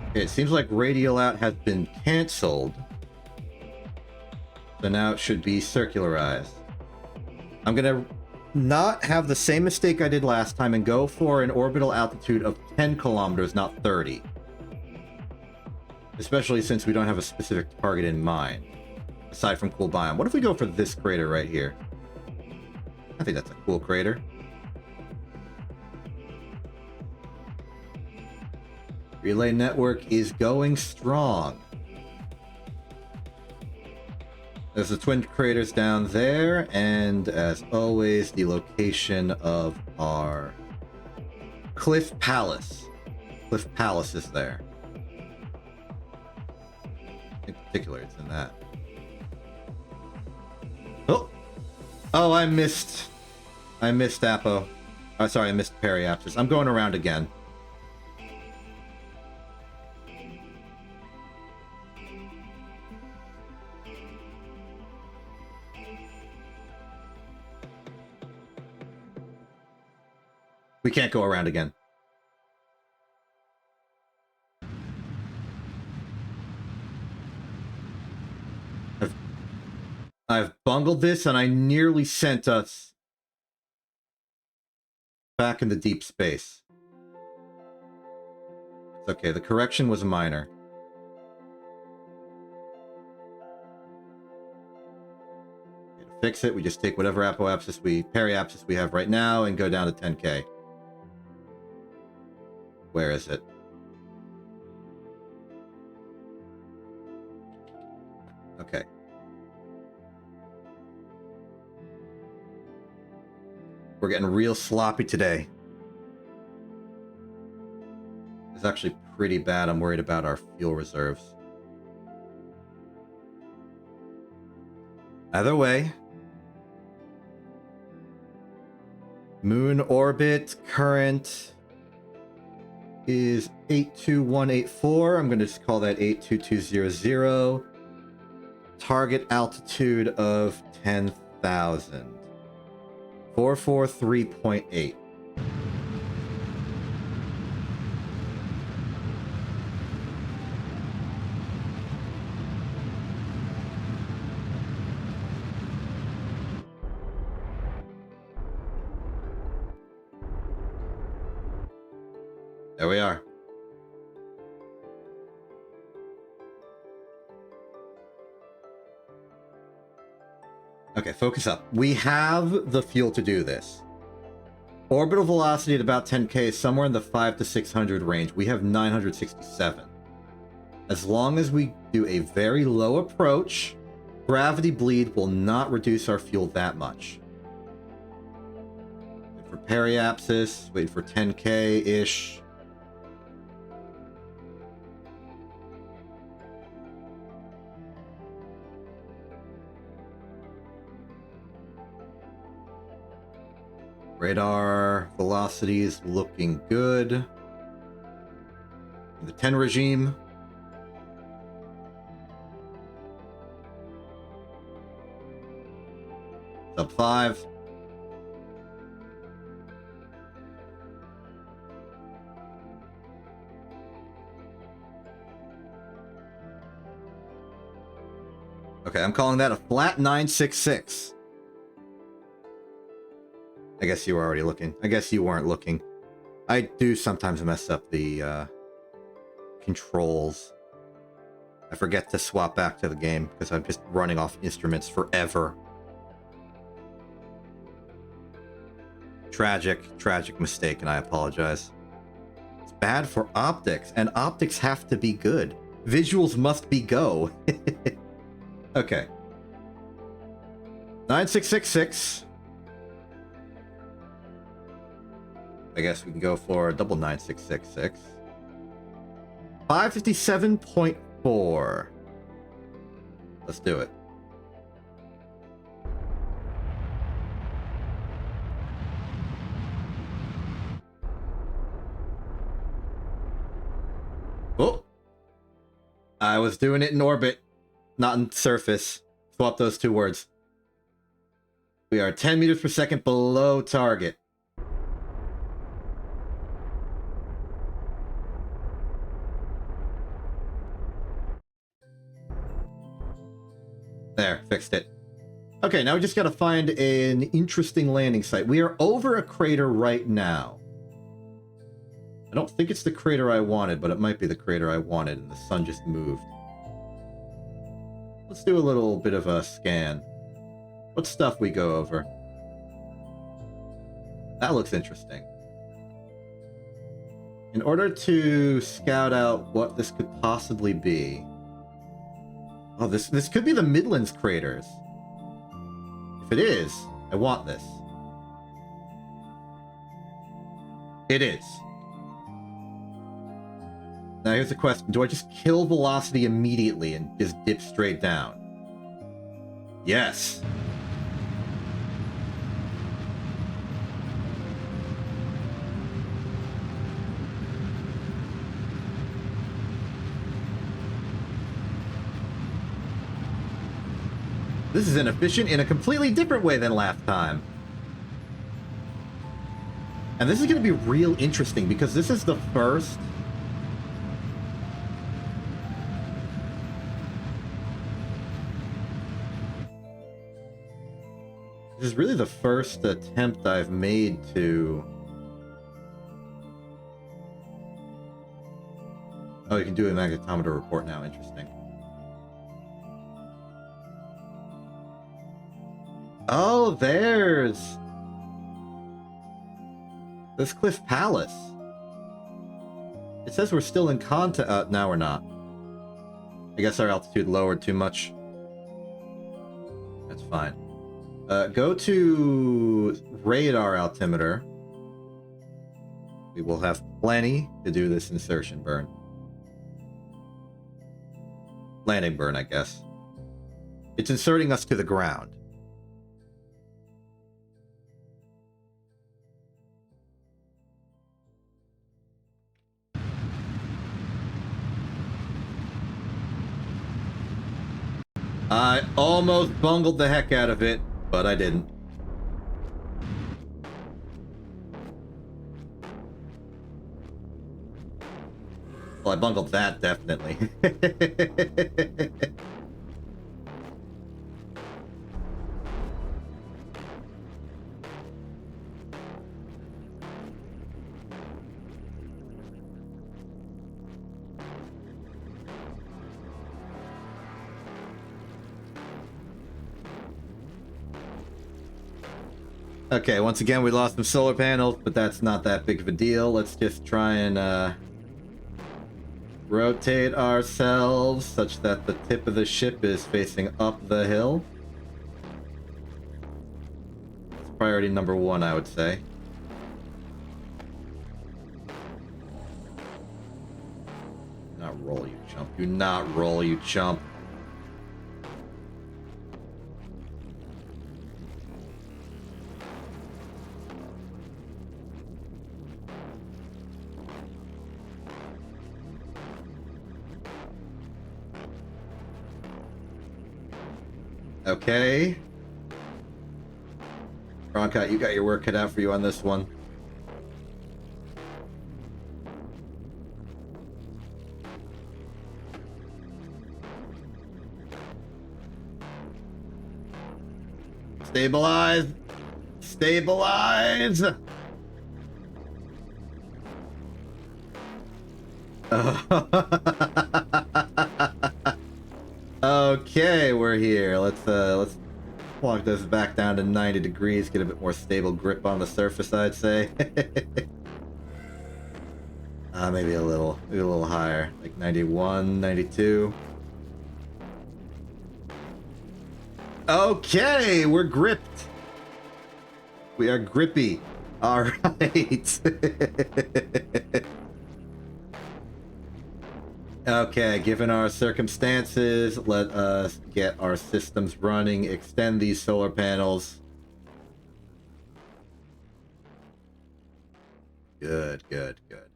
Okay, it seems like radial out has been canceled. So now it should be circularized. I'm gonna not have the same mistake I did last time and go for an orbital altitude of 10 kilometers, not 30. Especially since we don't have a specific target in mind, aside from cool biome. What if we go for this crater right here? I think that's a cool crater. Relay network is going strong. There's the twin craters down there, and as always, the location of our Cliff Palace. Cliff Palace is there. In particular, it's in that. Oh, I missed Apo. Oh, sorry, I missed Periapsis. I'm going around again. We can't go around again. I've bungled this, and I nearly sent us back into deep space. It's okay, the correction was minor. Okay, to fix it, we just take whatever periapsis we have right now and go down to 10K. Where is it? Okay. We're getting real sloppy today. It's actually pretty bad. I'm worried about our fuel reserves. Either way, moon orbit current is 82184. I'm going to just call that 82200. Target altitude of 10,000. 443.8. There we are. Okay, focus up. We have the fuel to do this. Orbital velocity at about 10K is somewhere in the 500 to 600 range. We have 967. As long as we do a very low approach, gravity bleed will not reduce our fuel that much. Wait for periapsis, wait for 10K-ish. Radar velocity is looking good. In the 10 regime. Sub 5. Okay, I'm calling that a flat 966. I guess you were already looking. I guess you weren't looking. I do sometimes mess up the controls. I forget to swap back to the game because I'm just running off instruments forever. Tragic mistake, and I apologize. It's bad for optics, and optics have to be good. Visuals must be go. Okay. 9666. I guess we can go for a double 9666. 557.4. Let's do it. Oh! I was doing it in orbit, not in surface. Swap those two words. We are 10 meters per second below target. There, fixed it. Okay, now we just gotta find an interesting landing site. We are over a crater right now. I don't think it's the crater I wanted, but it might be the crater I wanted, and the sun just moved. Let's do a little bit of a scan. What stuff we go over? That looks interesting. In order to scout out what this could possibly be... Oh, this could be the Midlands craters. If it is, I want this. It is. Now here's the question. Do I just kill velocity immediately and just dip straight down? Yes. This is inefficient in a completely different way than last time. And this is going to be real interesting because this is the first... This is really the first attempt I've made to... Oh, you can do a magnetometer report now. Interesting. Oh, there's... this Cliff Palace. It says we're still in contact. Now we're not. I guess our altitude lowered too much. That's fine. Go to radar altimeter. We will have plenty to do this insertion burn. Landing burn, I guess. It's inserting us to the ground. I almost bungled the heck out of it, but I didn't. Well, I bungled that, definitely. Okay, once again, we lost some solar panels, but that's not that big of a deal. Let's just try and rotate ourselves such that the tip of the ship is facing up the hill. It's priority number 1, I would say. Do not roll, you chump. Do not roll, you chump. Okay. Broncat, you got your work cut out for you on this one. Stabilize! Stabilize! Okay, we're here. Let's plug this back down to 90 degrees, get a bit more stable grip on the surface, I'd say. Maybe a little higher, like 91, 92. Okay, we're gripped. We are grippy. All right. Okay, given our circumstances, let us get our systems running, extend these solar panels. Good, good, good.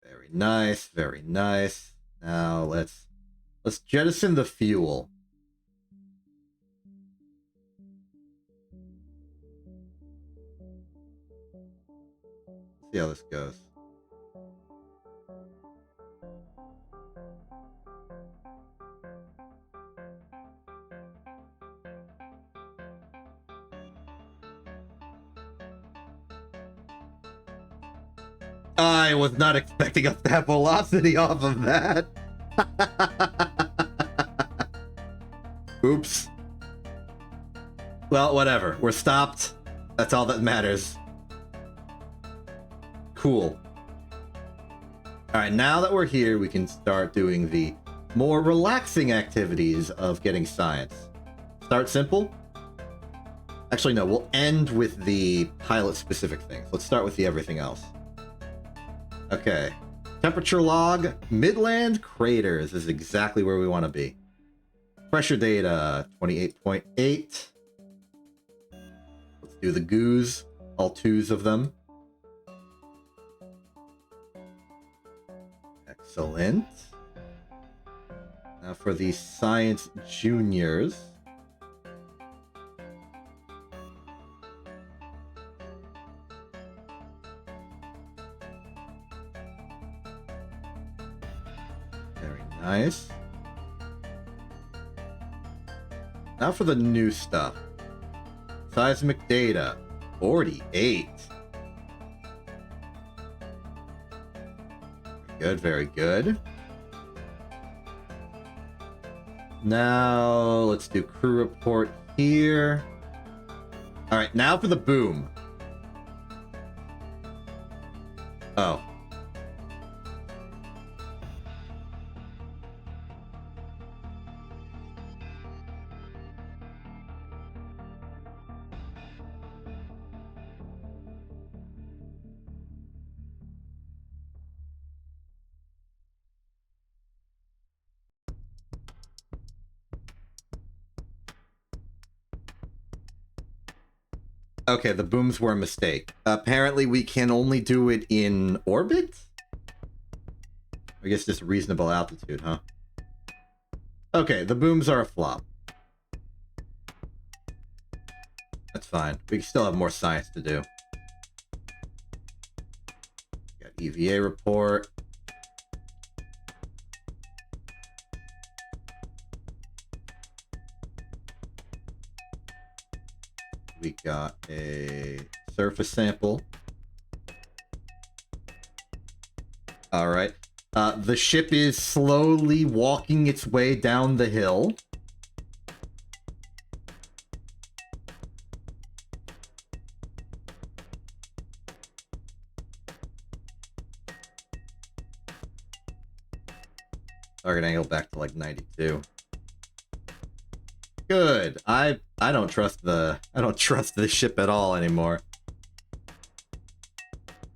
Very nice, very nice. Now let's jettison the fuel. See how this goes. I was not expecting us to have velocity off of that. Oops. Well, whatever. We're stopped. That's all that matters. Cool. Alright, now that we're here, we can start doing the more relaxing activities of getting science. Start simple. Actually, no, we'll end with the pilot-specific things. Let's start with the everything else. Okay. Temperature log, Midland Craters is exactly where we want to be. Pressure data, 28.8. Let's do the goos, all 2s of them. Excellent. Now for the Science Juniors. Nice. Now for the new stuff. Seismic data. 48. Good, very good. Now, let's do crew report here. Alright, now for the boom. Oh. Okay, the booms were a mistake. Apparently we can only do it in orbit? I guess just reasonable altitude, huh? Okay, the booms are a flop. That's fine. We still have more science to do. Got EVA report. We got a surface sample. Alright. The ship is slowly walking its way down the hill. Target angle back to like 92. Good. I don't trust the ship at all anymore.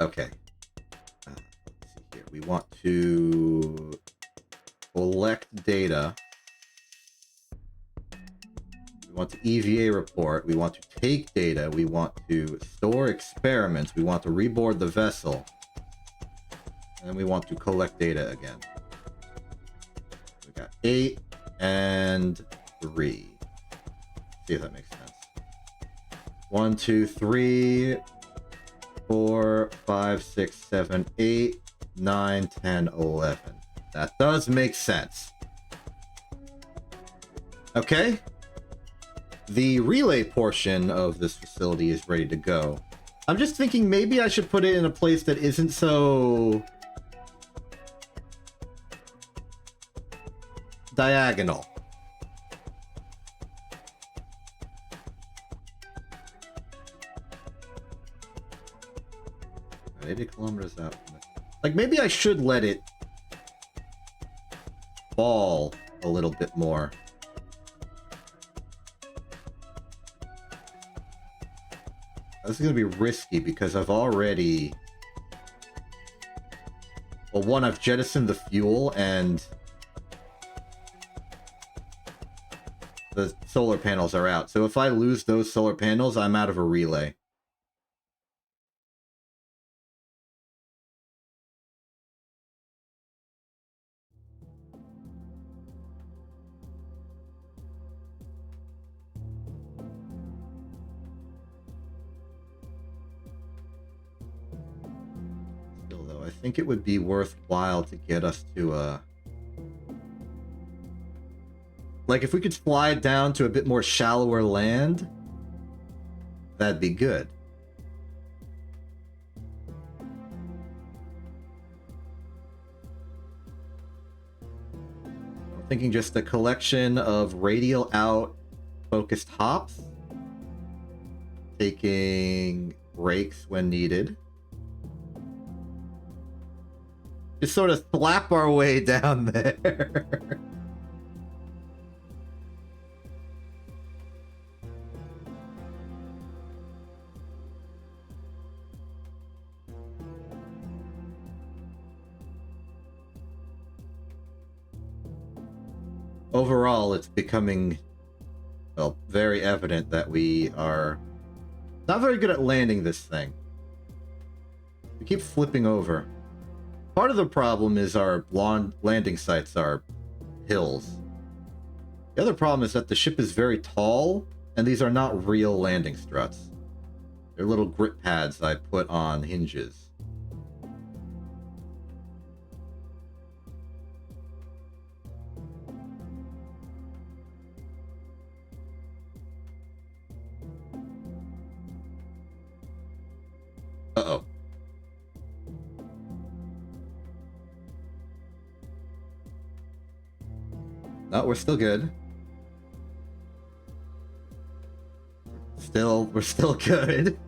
Okay. Let's see here. We want to collect data. We want to EVA report. We want to take data. We want to store experiments. We want to reboard the vessel. And we want to collect data again. We got 8 and 3. See if that makes sense. 1, 2, 3, 4, 5, 6, 7, 8, 9, 10, 11. That does make sense. Okay. The relay portion of this facility is ready to go. I'm just thinking maybe I should put it in a place that isn't so diagonal. 80 kilometers out from it. Like, maybe I should let it fall a little bit more. This is going to be risky because I've already... Well, one, I've jettisoned the fuel and the solar panels are out. So if I lose those solar panels, I'm out of a relay. I think it would be worthwhile to get us to a... Like, if we could fly it down to a bit more shallower land, that'd be good. I'm thinking just a collection of radial out focused hops, taking breaks when needed. Just sort of slap our way down there. Overall, it's becoming, well, very evident that we are not very good at landing this thing. We keep flipping over. Part of the problem is our landing sites are hills. The other problem is that the ship is very tall, and these are not real landing struts. They're little grip pads I put on hinges. No, we're still good. We're still good.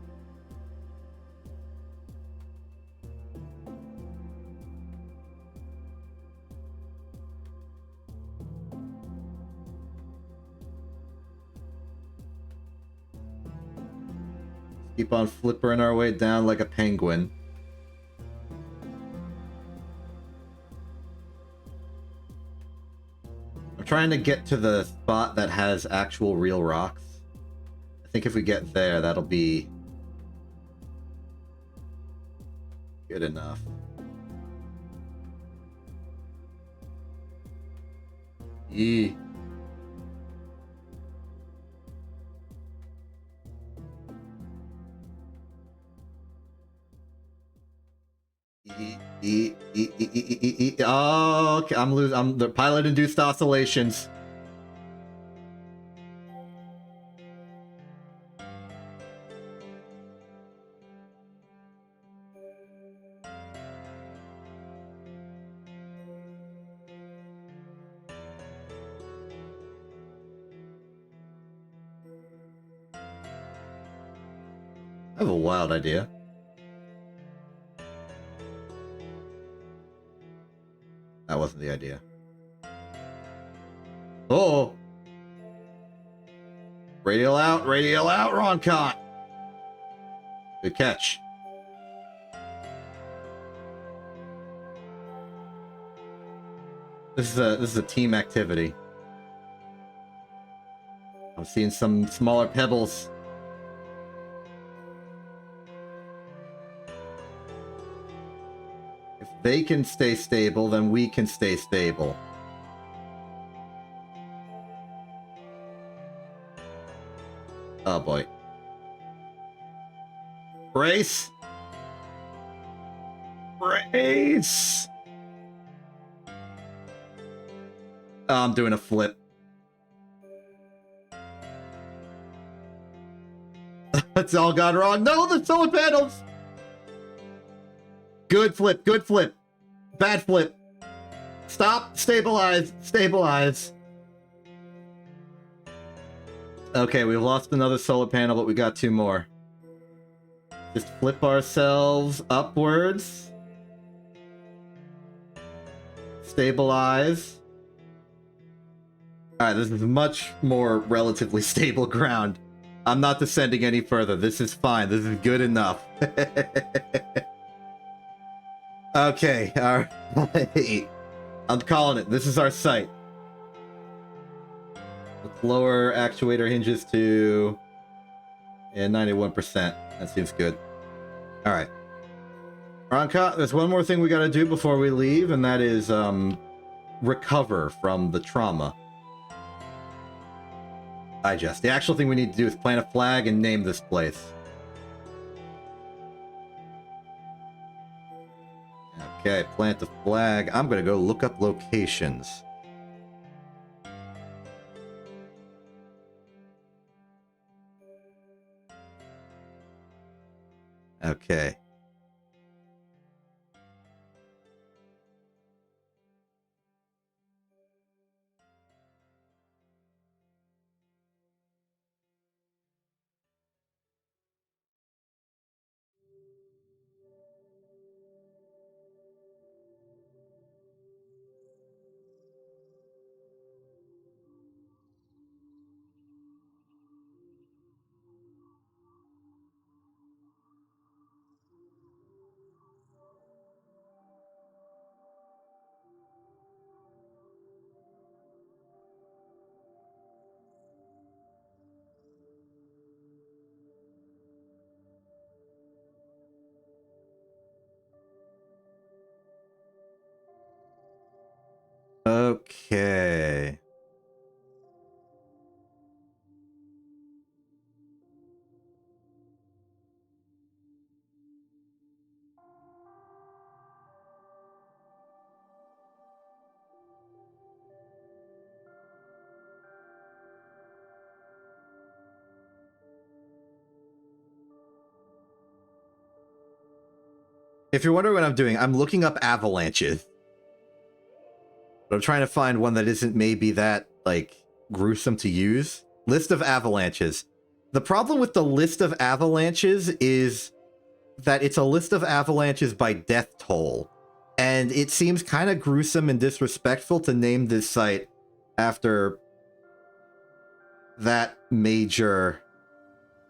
Keep on flipping our way down like a penguin. I'm trying to get to the spot that has actual real rocks. I think if we get there, that'll be good enough. Yee. Oh, okay. I'm the pilot-induced oscillations. I have a wild idea. That wasn't the idea. Oh! Radial out, Roncott! Good catch. This is a team activity. I'm seeing some smaller pebbles. If they can stay stable, then we can stay stable. Oh boy. Brace! Brace! Oh, I'm doing a flip. It's all gone wrong. No, the solar panels! Good flip, good flip. Bad flip. Stop, stabilize, stabilize. Okay, we've lost another solar panel, but we got two more. Just flip ourselves upwards. Stabilize. Alright, this is much more relatively stable ground. I'm not descending any further. This is fine. This is good enough. Okay, alright. I'm calling it. This is our site. Let's lower actuator hinges to 91%. That seems good. Alright. Ronka, there's one more thing we gotta do before we leave, and that is recover from the trauma. Digest. The actual thing we need to do is plant a flag and name this place. Okay, plant the flag. I'm gonna go look up locations. Okay. Okay. If you're wondering what I'm doing, I'm looking up avalanches. But I'm trying to find one that isn't maybe that, like, gruesome to use. List of avalanches. The problem with the list of avalanches is that it's a list of avalanches by death toll. And it seems kind of gruesome and disrespectful to name this site after that major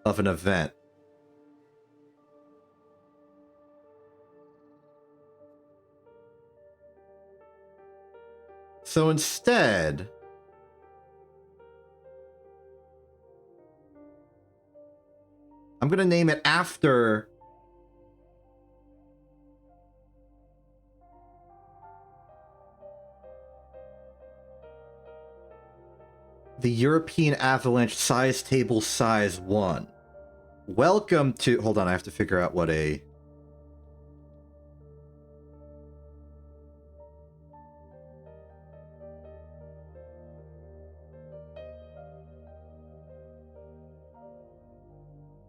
of an event. So instead, I'm going to name it after the European Avalanche Size Table Size 1. Welcome to... Hold on, I have to figure out what a...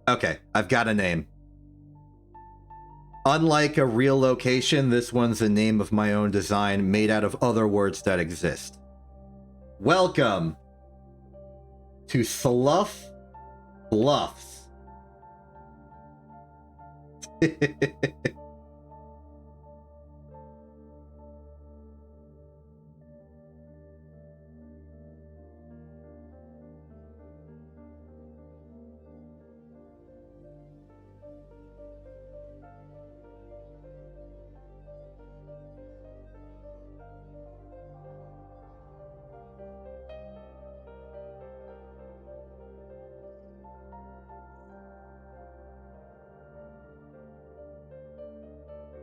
Okay, I've got a name. Unlike a real location, this one's a name of my own design made out of other words that exist. Welcome to Slough Bluffs.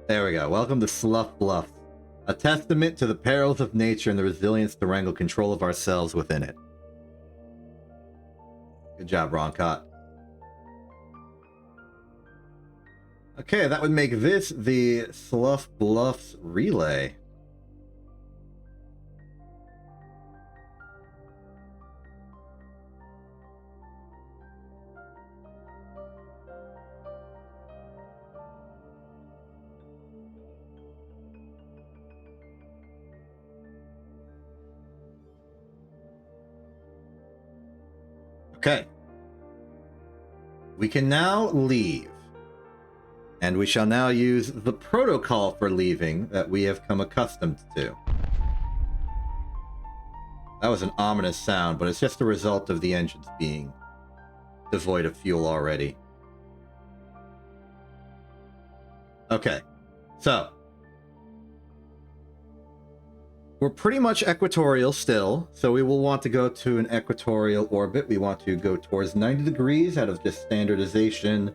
There we go. Welcome to Slough Bluffs, a testament to the perils of nature and the resilience to wrangle control of ourselves within it. Good job, Roncott. Okay, that would make this the Slough Bluffs relay. Okay. We can now leave. And we shall now use the protocol for leaving that we have come accustomed to. That was an ominous sound, but it's just a result of the engines being devoid of fuel already. Okay. So. We're pretty much equatorial still, so we will want to go to an equatorial orbit. We want to go towards 90 degrees out of just standardization.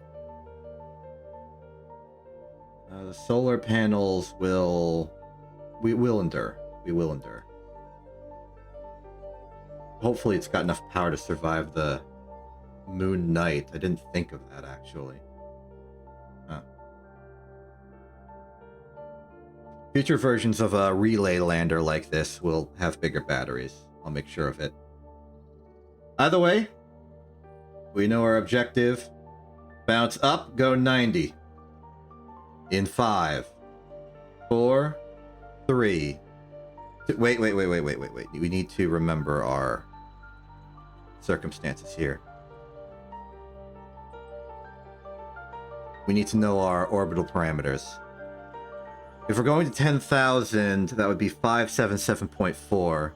The solar panels will... We will endure. We will endure. Hopefully it's got enough power to survive the moon night. I didn't think of that, actually. Huh. Future versions of a relay lander like this will have bigger batteries. I'll make sure of it. Either way, we know our objective. Bounce up, go 90. In 5, 4, 3... Wait. We need to remember our circumstances here. We need to know our orbital parameters. If we're going to 10,000, that would be 577.4.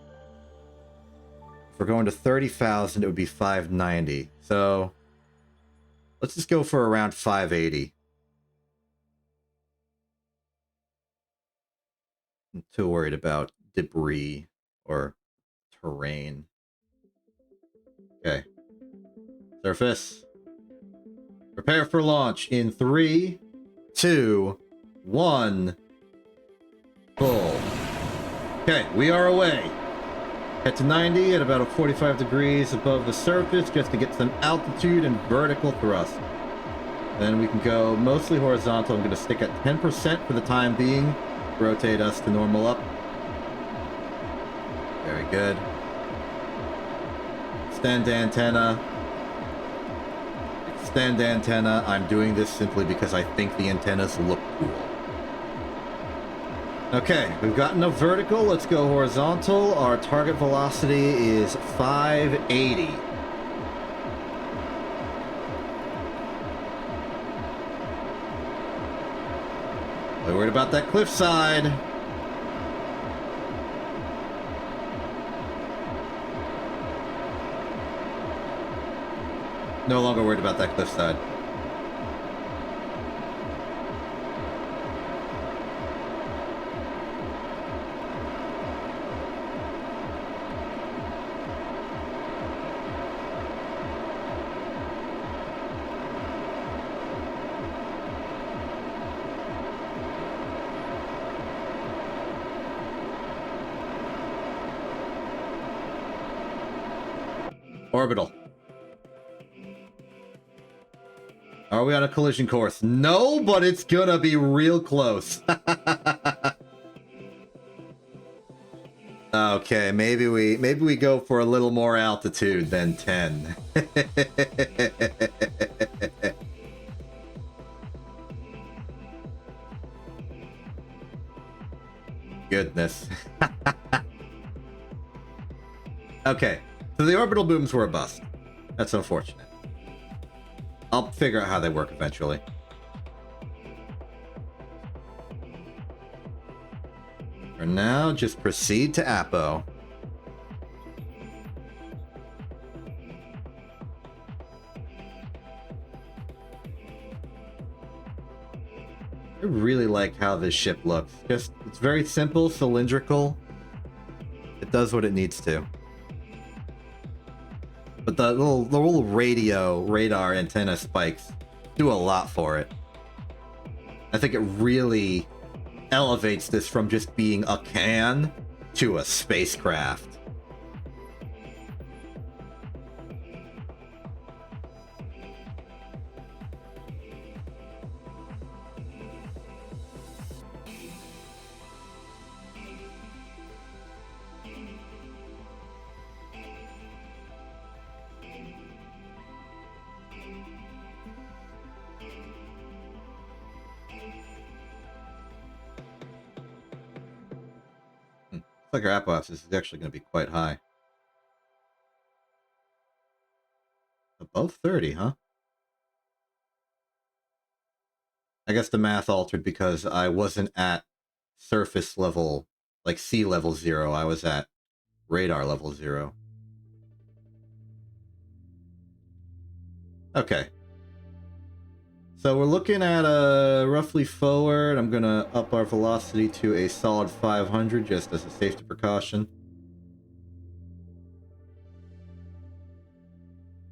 If we're going to 30,000, it would be 590. So, let's just go for around 580. I'm too worried about debris or terrain. Okay. Surface. Prepare for launch in 3, 2, 1. Pull. Okay, we are away. Head to 90 at about 45 degrees above the surface just to get some altitude and vertical thrust. Then we can go mostly horizontal. I'm going to stick at 10% for the time being. Rotate us to normal up. Very good. Extend antenna. Extend antenna. I'm doing this simply because I think the antennas look cool. Okay, we've gotten a vertical. Let's go horizontal. Our target velocity is 580. We're worried about that cliffside. No longer worried about that cliffside. Orbital. Are we on a collision course? No, but it's gonna be real close. Okay, maybe we go for a little more altitude than 10. Goodness. Okay, so the orbital booms were a bust. That's unfortunate. I'll figure out how they work eventually. For now, just proceed to Apo. I really like how this ship looks. Just, it's very simple, cylindrical. It does what it needs to. But the little radar antenna spikes do a lot for it. I think it really elevates this from just being a can to a spacecraft. Like our apoapsis is actually going to be quite high. Above 30, huh? I guess the math altered because I wasn't at surface level, like sea level 0. I was at radar level 0. Okay. So we're looking at roughly forward. I'm going to up our velocity to a solid 500 just as a safety precaution.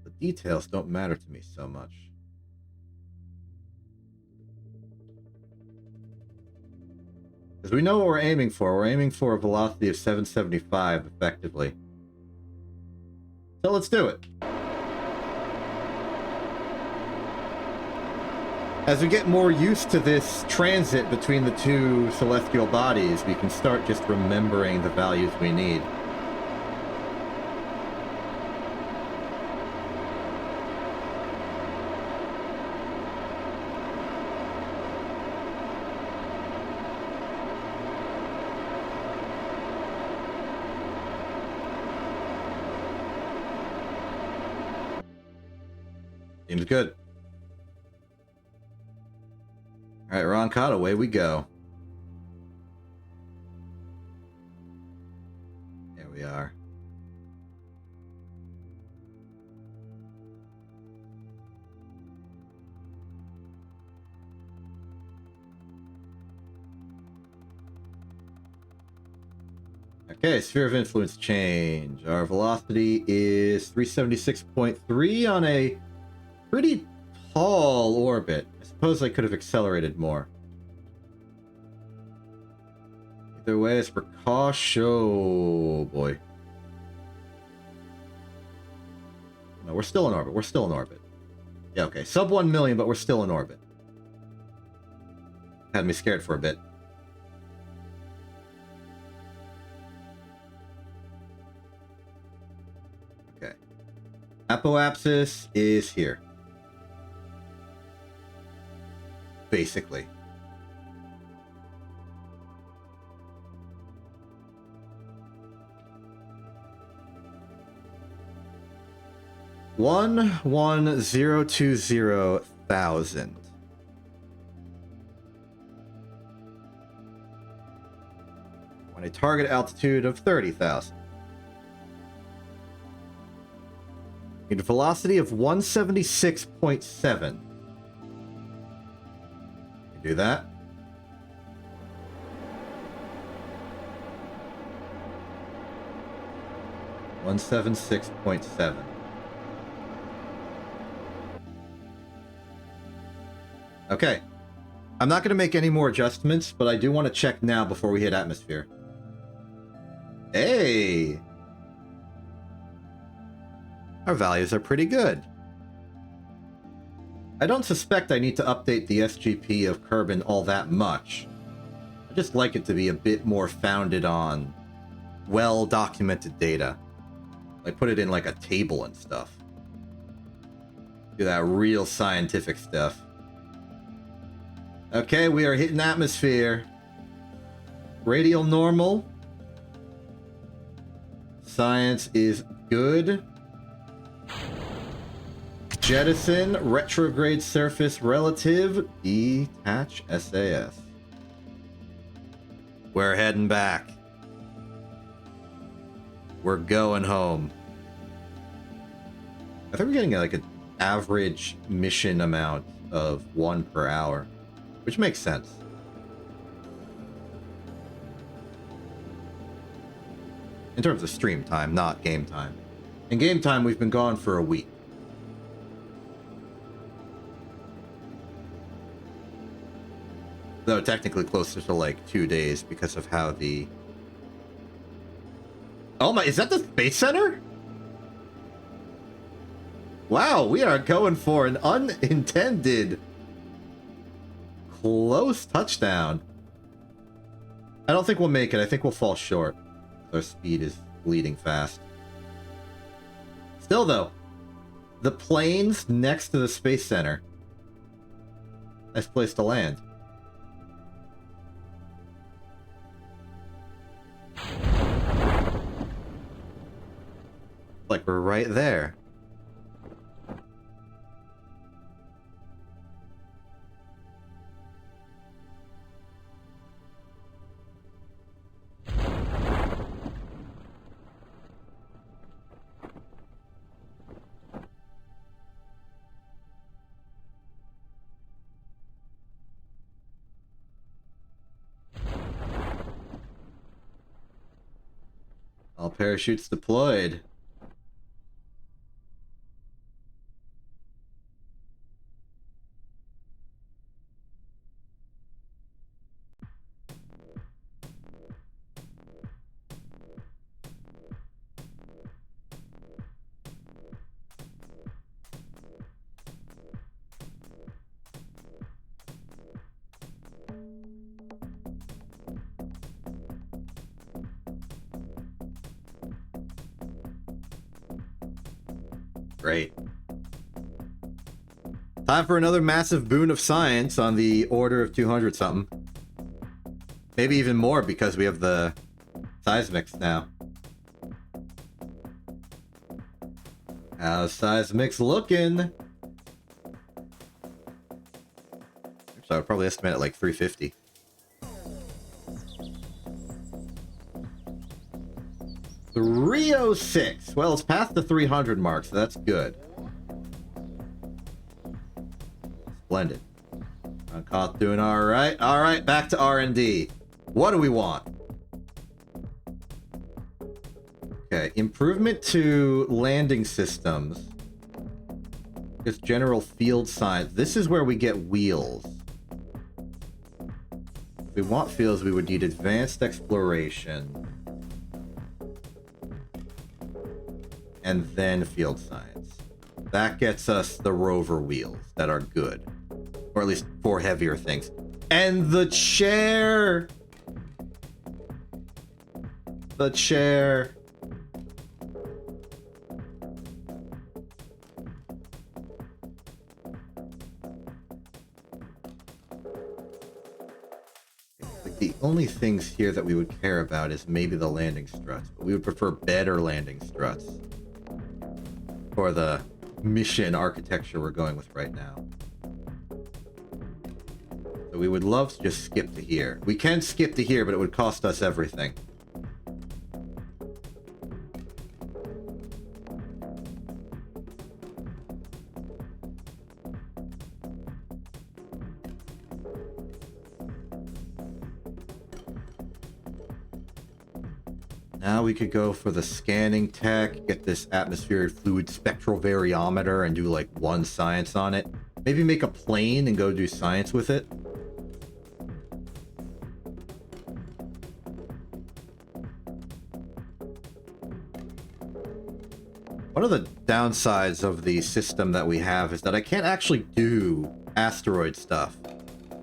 The details don't matter to me so much. Because we know what we're aiming for. We're aiming for a velocity of 775 effectively. So let's do it. As we get more used to this transit between the two celestial bodies, we can start just remembering the values we need. Seems good. All right, Ron Cott, away we go. There we are. Okay, sphere of influence change. Our velocity is 376.3 on a pretty tall orbit. I suppose I could have accelerated more. Either way, it's precaution. Oh boy. No, we're still in orbit. We're still in orbit. Yeah, okay. Sub 1 million, but we're still in orbit. Had me scared for a bit. Okay. Apoapsis is here. Basically. 11020,000. On a target altitude of 30,000. Need a velocity of 176.7. You do that. $176.7. Okay. I'm not going to make any more adjustments, but I do want to check now before we hit atmosphere. Hey! Our values are pretty good. I don't suspect I need to update the SGP of Kerbin all that much. I just like it to be a bit more founded on well-documented data. Like, put it in like a table and stuff. Do that real scientific stuff. Okay, we are hitting atmosphere. Radial normal. Science is good. Jettison, retrograde surface relative, detach SAS. We're heading back. We're going home. I think we're getting like an average mission amount of 1 per hour, which makes sense. In terms of stream time, not game time. In game time, we've been gone for a week. Though technically closer to like 2 days because of how the... Oh my, is that the Space Center? Wow, we are going for an unintended close touchdown. I don't think we'll make it. I think we'll fall short. Our speed is bleeding fast. Still though, the plains next to the Space Center. Nice place to land. Like we're right there. All parachutes deployed. Great. Time for another massive boon of science on the order of 200 something. Maybe even more because we have the seismics now. How's seismics looking? So I would probably estimate it like 350. $306. Well, it's past the 300 mark, so that's good. Splendid. Uncoth doing all right. All right, back to R&D. What do we want? Okay, improvement to landing systems. Just general field science. This is where we get wheels. If we want fields, we would need advanced exploration. And then field science. That gets us the rover wheels that are good. Or at least for heavier things. And the chair! The chair. Like the only things here that we would care about is maybe the landing struts. But we would prefer better landing struts. For the mission architecture we're going with right now. So we would love to just skip to here. We can skip to here, but it would cost us everything. Now we could go for the scanning tech, get this atmospheric fluid spectral variometer and do like one science on it. Maybe make a plane and go do science with it. One of the downsides of the system that we have is that I can't actually do asteroid stuff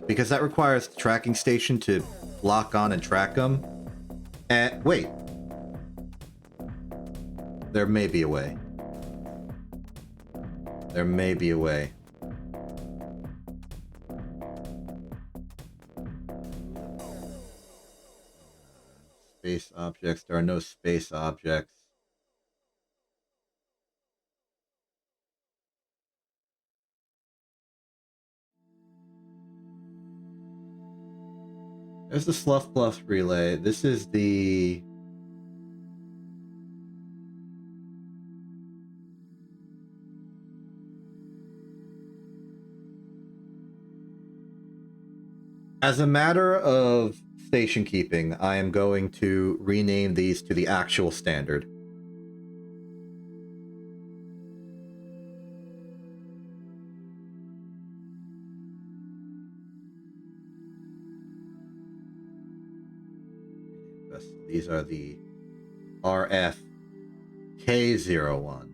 because that requires the tracking station to lock on and track them. Wait. There may be a way. There may be a way. Space objects. There are no space objects. There's the Slough Plus relay. This is the... As a matter of station keeping, I am going to rename these to the actual standard. These are the RFK01.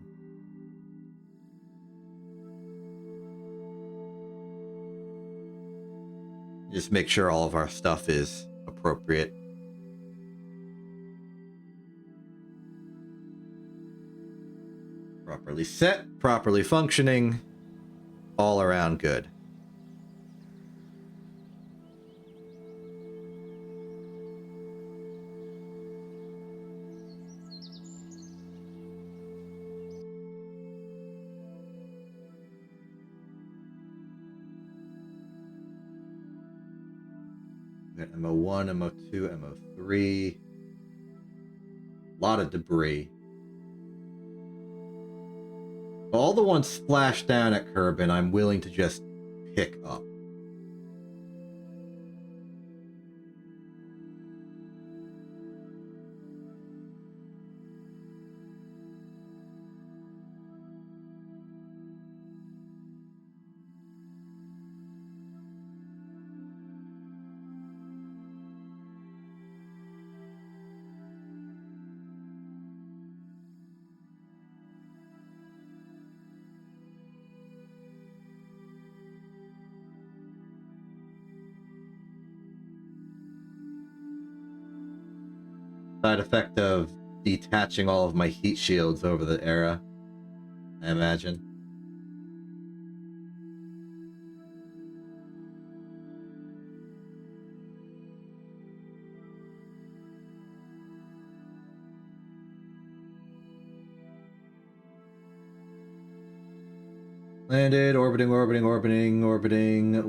Just make sure all of our stuff is appropriate. Properly set, properly functioning, all around good. Got MO1, MO2, MO3. A lot of debris. All the ones splashed down at Kerbin, I'm willing to just pick up. Side effect of detaching all of my heat shields over the era, I imagine. Landed, orbiting,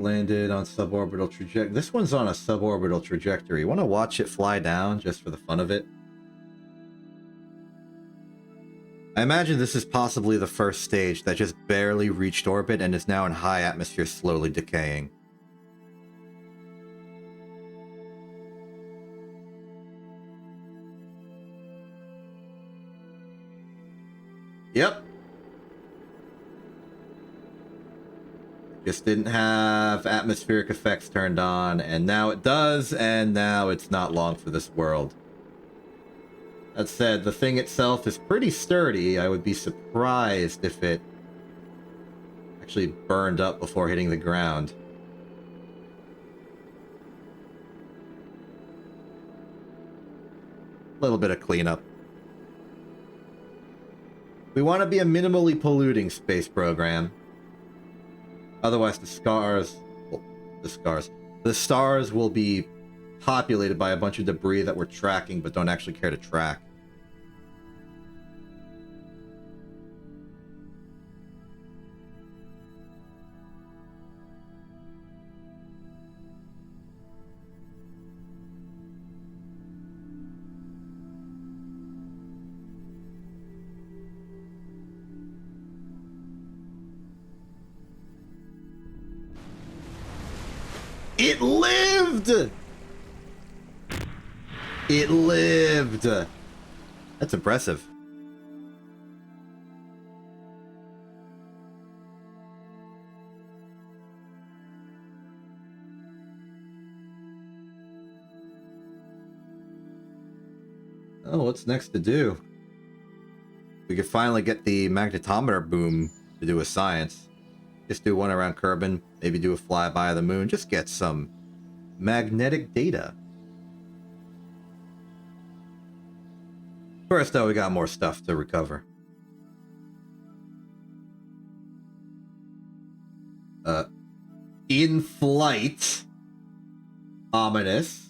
landed on suborbital trajectory. This one's on a suborbital trajectory. You want to watch it fly down just for the fun of it? I imagine this is possibly the first stage that just barely reached orbit and is now in high atmosphere slowly decaying. Yep. Just didn't have atmospheric effects turned on, and now it does, and now it's not long for this world. That said, the thing itself is pretty sturdy. I would be surprised if it actually burned up before hitting the ground. A little bit of cleanup. We want to be a minimally polluting space program. Otherwise, the stars will be populated by a bunch of debris that we're tracking but don't actually care to track. It lived! It lived! That's impressive. Oh, what's next to do? We could finally get the magnetometer boom to do a science. Just do one around Kerbin, maybe do a flyby of the moon, just get some magnetic data. First, though, we got more stuff to recover. In flight. Ominous.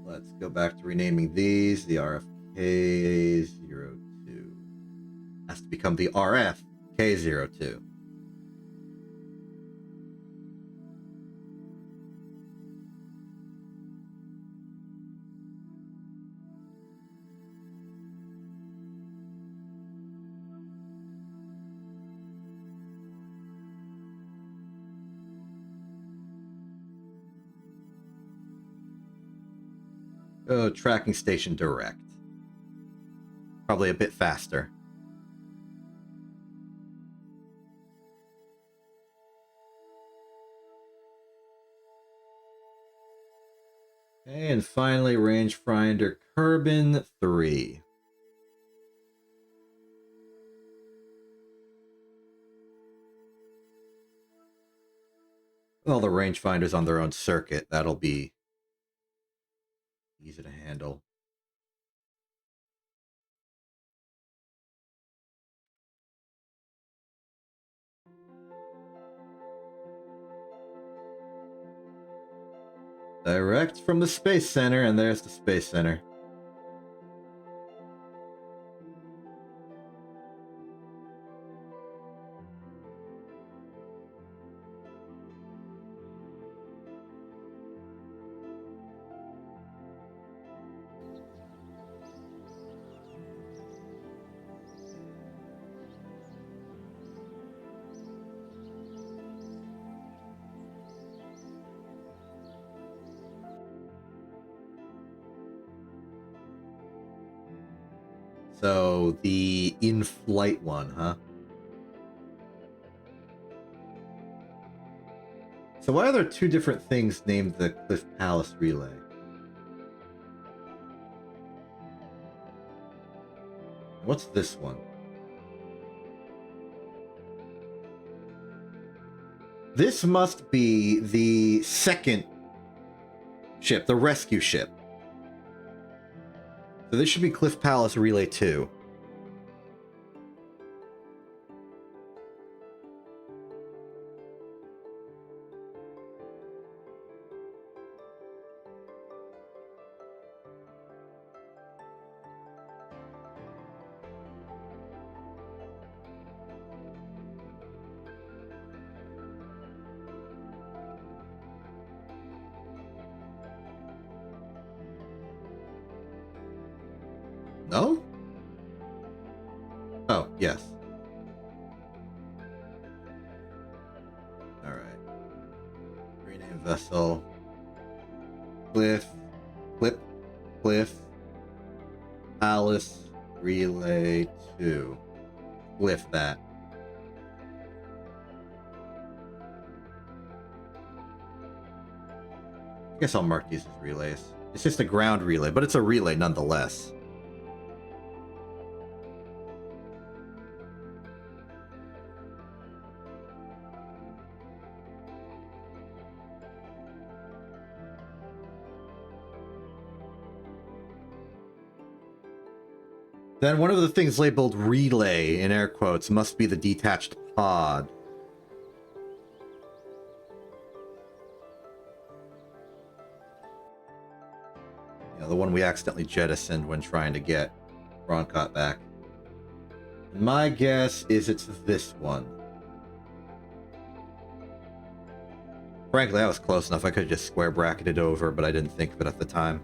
Let's go back to renaming these. The RFK02 has to become the RFK02. Oh, tracking station direct. Probably a bit faster. And finally, rangefinder Kerbin 3. All the rangefinders on their own circuit, that'll be easy to handle. Direct from the Space Center, and there's the Space Center. So, the in-flight one, huh? So why are there two different things named the Cliff Palace Relay? What's this one? This must be the second ship, the rescue ship. So this should be Cliff Palace Relay 2. No? Oh, yes. Alright. Rename vessel. Cliff. Palace Relay 2. Cliff that. I guess I'll mark these as relays. It's just a ground relay, but it's a relay nonetheless. Then one of the things labeled relay in air quotes must be the detached pod. You know, the one we accidentally jettisoned when trying to get Roncott back. And my guess is it's this one. Frankly, that was close enough. I could have just square bracketed over, but I didn't think of it at the time.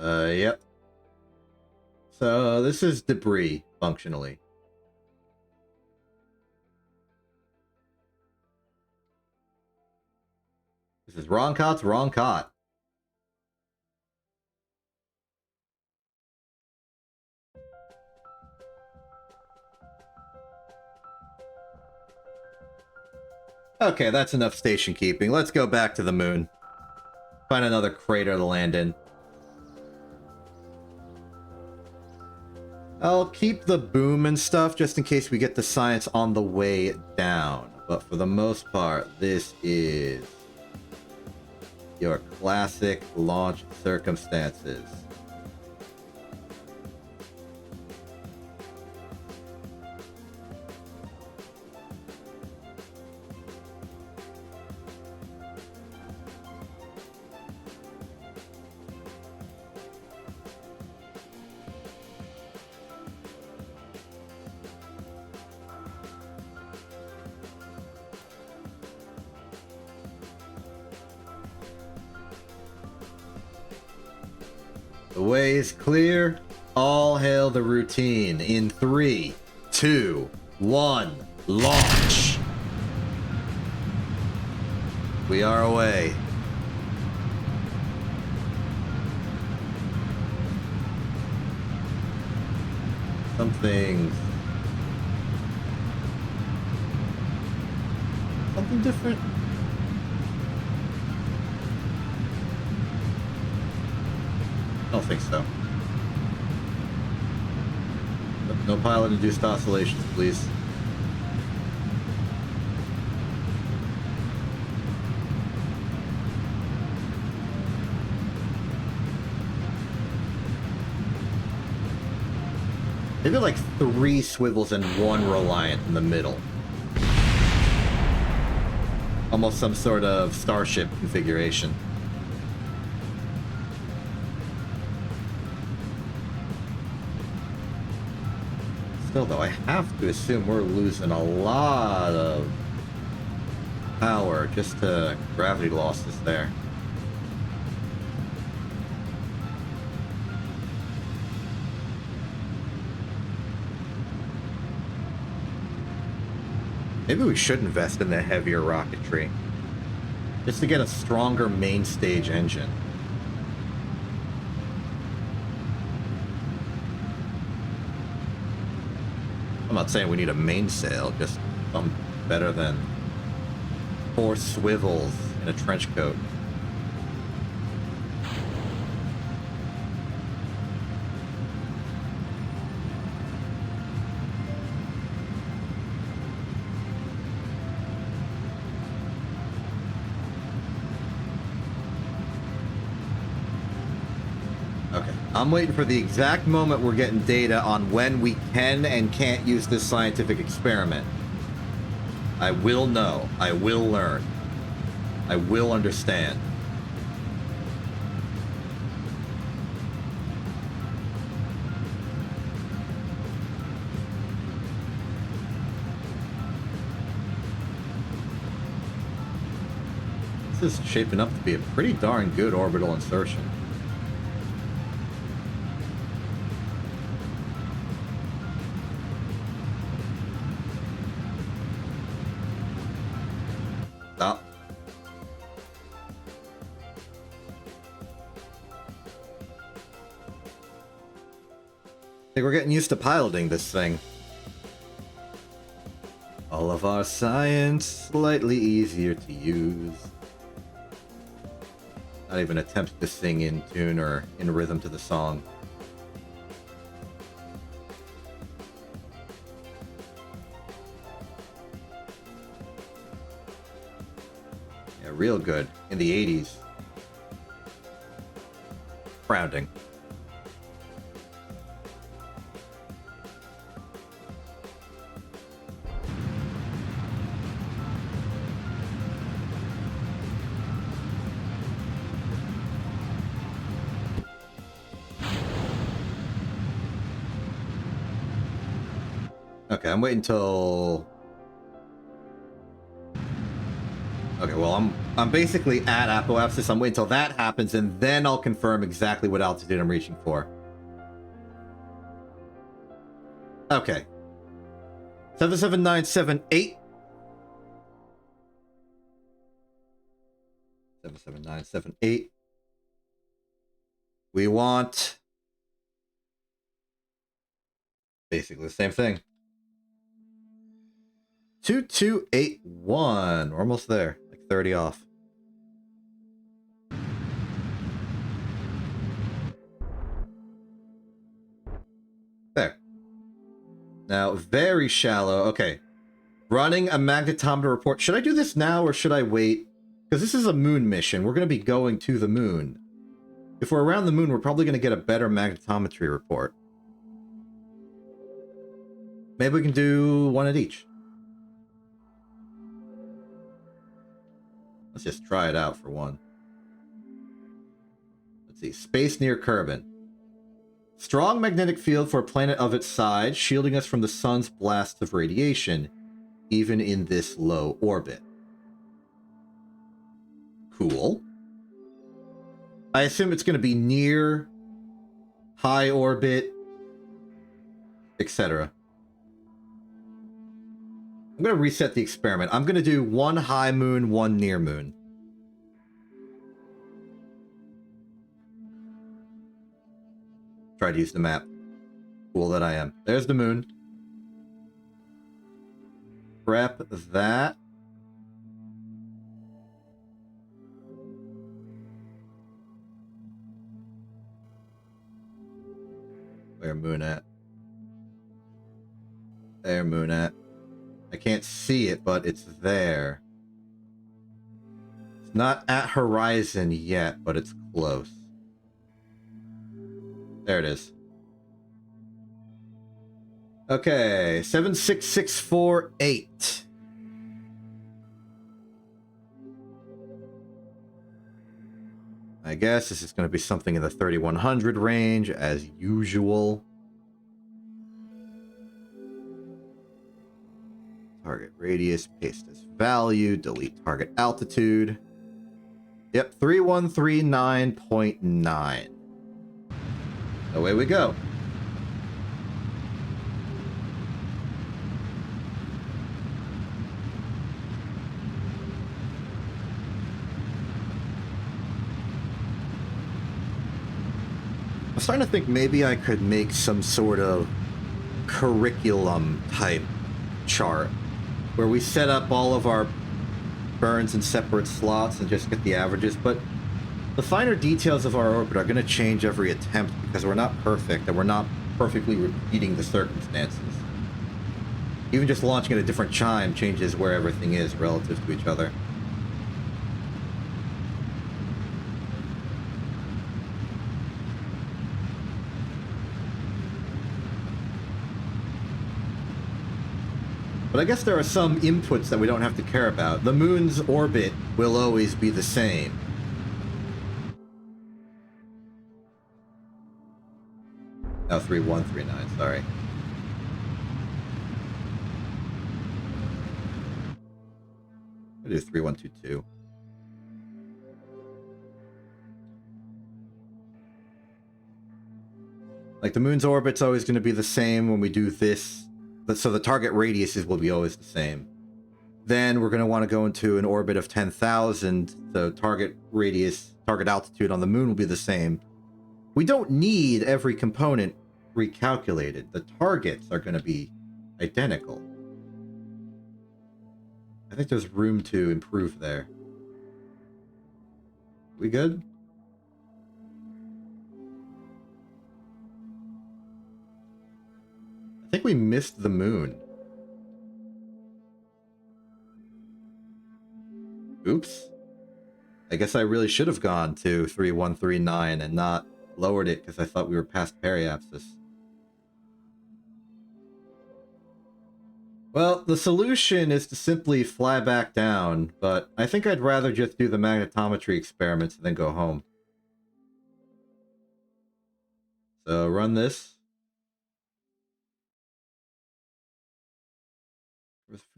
Yep. So this is debris, functionally. This is wrong cot's wrong cot. Okay, that's enough station keeping. Let's go back to the moon. Find another crater to land in. I'll keep the boom and stuff just in case we get the science on the way down. But for the most part, this is your classic launch circumstances. The way is clear. All hail the routine. In 3, 2, 1, launch. We are away. Something different. I don't think so. No pilot-induced oscillations, please. Maybe like 3 swivels and 1 reliant in the middle. Almost some sort of starship configuration. Still, though, I have to assume we're losing a lot of power just to gravity losses there. Maybe we should invest in the heavier rocketry, just to get a stronger main stage engine. I'm not saying we need a mainsail, just something better than 4 swivels in a trench coat. I'm waiting for the exact moment we're getting data on when we can and can't use this scientific experiment. I will know. I will learn. I will understand. This is shaping up to be a pretty darn good orbital insertion. Stop. I think we're getting used to piloting this thing. All of our science slightly easier to use. Not even attempt to sing in tune or in rhythm to the song. Yeah, real good. In the 80s. Grounding. Okay, I'm waiting until... Okay, well, I'm basically at apoapsis. I'm waiting until that happens, and then I'll confirm exactly what altitude I'm reaching for. Okay. 77978. 77978. We want basically the same thing. 2281. We're almost there. Like 30 off. There. Now, very shallow. Okay. Running a magnetometer report. Should I do this now or should I wait? Because this is a moon mission. We're going to be going to the moon. If we're around the moon, we're probably going to get a better magnetometry report. Maybe we can do one at each. Let's just try it out for one. Let's see. Space near Kerbin. Strong magnetic field for a planet of its size, shielding us from the sun's blasts of radiation, even in this low orbit. Cool. I assume it's going to be near, high orbit, etc. I'm going to reset the experiment. I'm going to do one high moon, one near moon. Try to use the map. Cool that I am. There's the moon. Prep that. Where moon at? There moon at. I can't see it, but it's there. It's not at horizon yet, but it's close. There it is. Okay, 76648. I guess this is going to be something in the 3100 range, as usual. Target radius, paste as value, delete target altitude. Yep, 3139.9. Away we go. I'm starting to think maybe I could make some sort of curriculum type chart where we set up all of our burns in separate slots and just get the averages, but the finer details of our orbit are going to change every attempt because we're not perfect and we're not perfectly repeating the circumstances. Even just launching at a different chime changes where everything is relative to each other. But I guess there are some inputs that we don't have to care about. The moon's orbit will always be the same. Oh, 3139, sorry. I do 3122. Like the moon's orbit's always going to be the same when we do this. So the target radiuses will be always the same. Then we're going to want to go into an orbit of 10,000. The target radius, target altitude on the moon will be the same. We don't need every component recalculated. The targets are going to be identical. I think there's room to improve there. We good? I think we missed the moon. Oops. I guess I really should have gone to 3139 and not lowered it because I thought we were past periapsis. Well, the solution is to simply fly back down, but I think I'd rather just do the magnetometry experiments and then go home. So run this.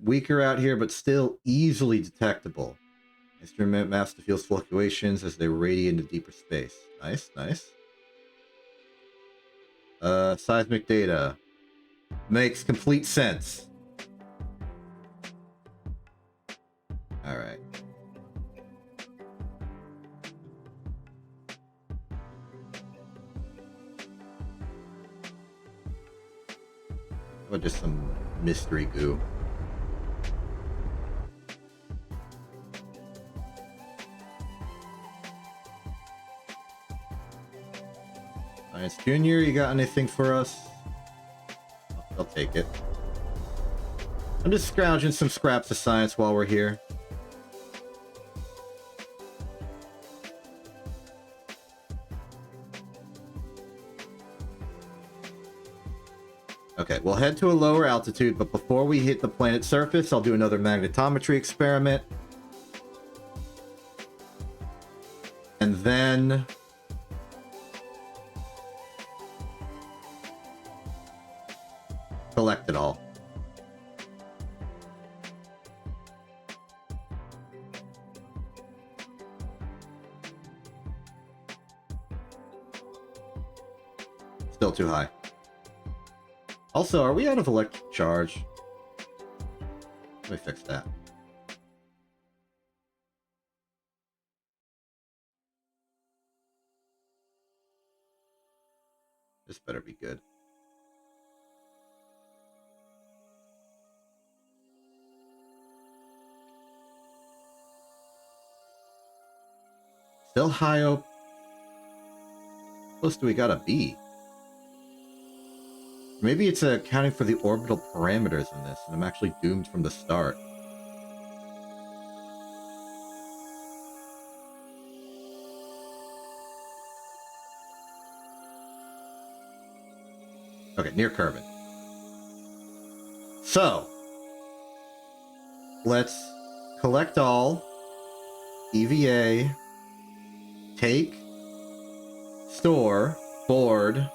Weaker out here, but still easily detectable. Instrument maps the field's fluctuations as they radiate into deeper space. Nice, nice. Seismic data. Makes complete sense. Alright. Or just some mystery goo. Science Junior, you got anything for us? I'll take it. I'm just scrounging some scraps of science while we're here. Okay, we'll head to a lower altitude, but before we hit the planet's surface, I'll do another magnetometry experiment. And then... collect it all. Still too high. Also, are we out of electric charge? Let me fix that. This better be good. Still high up. How close do we gotta be? Maybe it's accounting for the orbital parameters in this, and I'm actually doomed from the start. Okay, near Kerbin. So, let's collect all, EVA, take, store, board,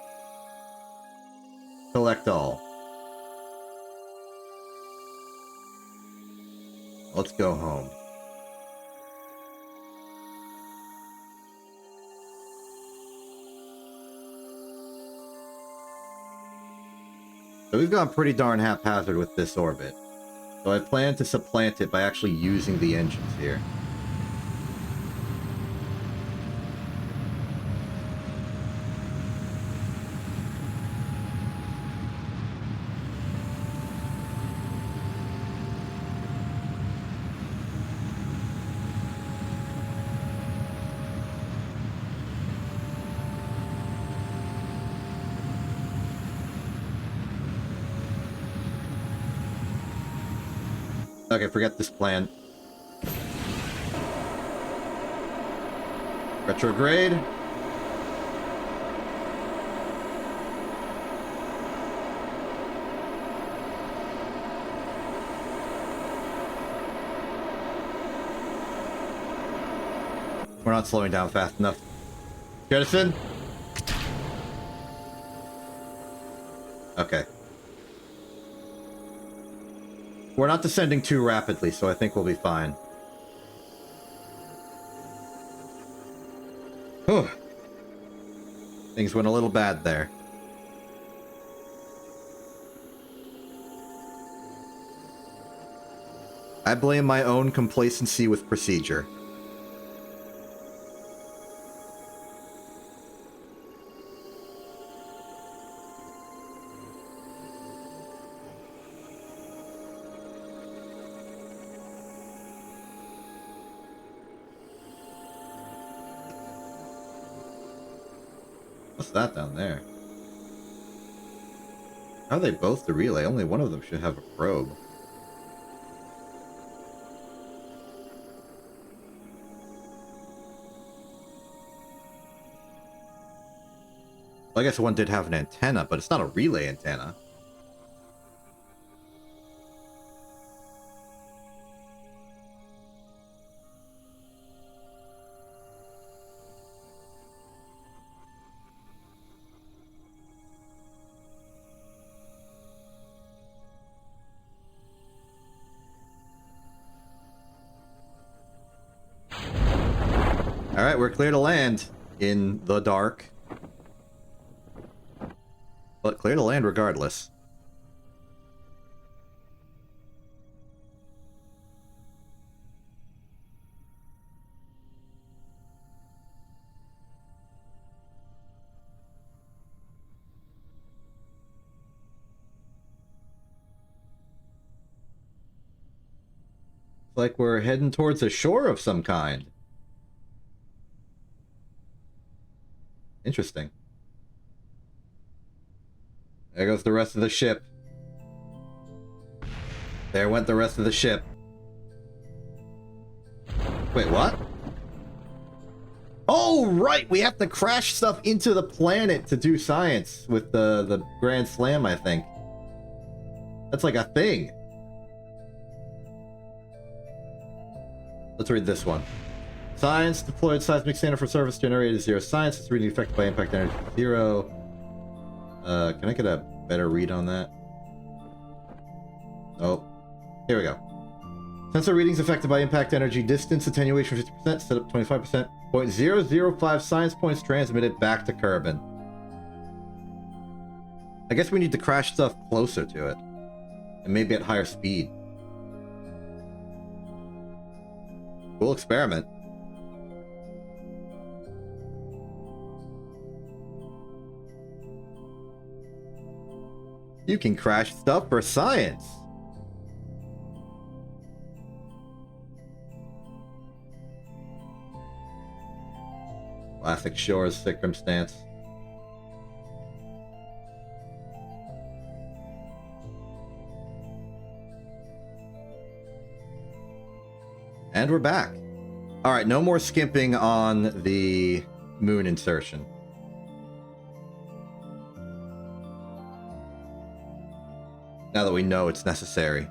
collect all. Let's go home. So we've gone pretty darn haphazard with this orbit. So I plan to supplant it by actually using the engines here. Okay, forget this plan. Retrograde. We're not slowing down fast enough. Jettison? Okay. We're not descending too rapidly, so I think we'll be fine. Whew. Things went a little bad there. I blame my own complacency with procedure. What's that down there? How are they both the relay? Only one of them should have a probe. Well, I guess one did have an antenna, but it's not a relay antenna. Alright, we're clear to land in the dark. But clear to land regardless. It's like we're heading towards a shore of some kind. Interesting. There goes the rest of the ship. There went the rest of the ship. Wait, what? Oh, right! We have to crash stuff into the planet to do science with the Grand Slam, I think. That's like a thing. Let's read this one. Science deployed seismic scanner for surface generated 0 science. It's reading affected by impact energy 0. Can I get a better read on that? Oh, here we go. Sensor readings affected by impact energy. Distance attenuation 50%. Setup 25%. 0.005 science points transmitted back to Kerbin. I guess we need to crash stuff closer to it. And maybe at higher speed. Cool experiment. You can crash stuff for science. Classic Shores circumstance. And we're back. All right, no more skimping on the moon insertion. Now that we know it's necessary.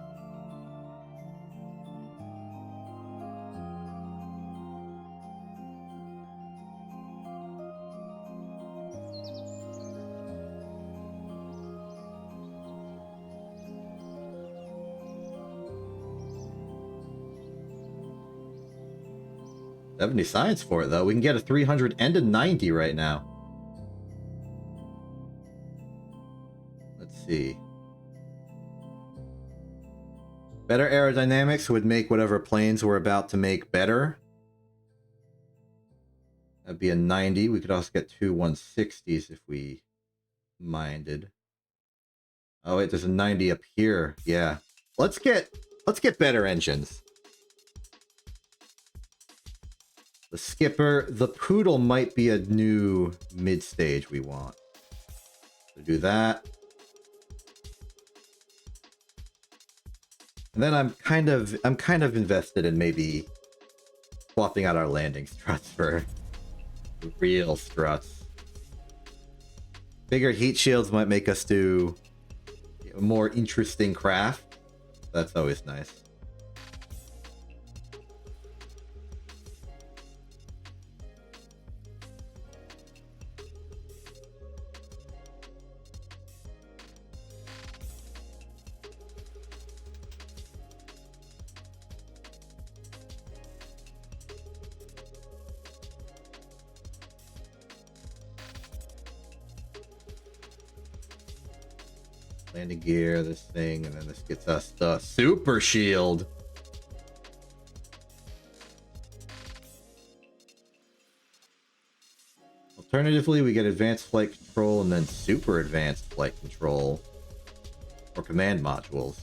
$70 science for it, though. We can get a 300 and a 90 right now. Let's see. Better aerodynamics would make whatever planes we're about to make better. That'd be a 90. We could also get two 160s if we minded. Oh wait, there's a 90 up here. Yeah. Let's get better engines. The Skipper, the Poodle might be a new mid-stage we want. So do that. And then I'm kind of invested in maybe swapping out our landing struts for real struts. Bigger heat shields might make us do a more interesting craft. That's always nice. Landing gear, this thing, and then this gets us the super shield. Alternatively, we get advanced flight control and then super advanced flight control or command modules.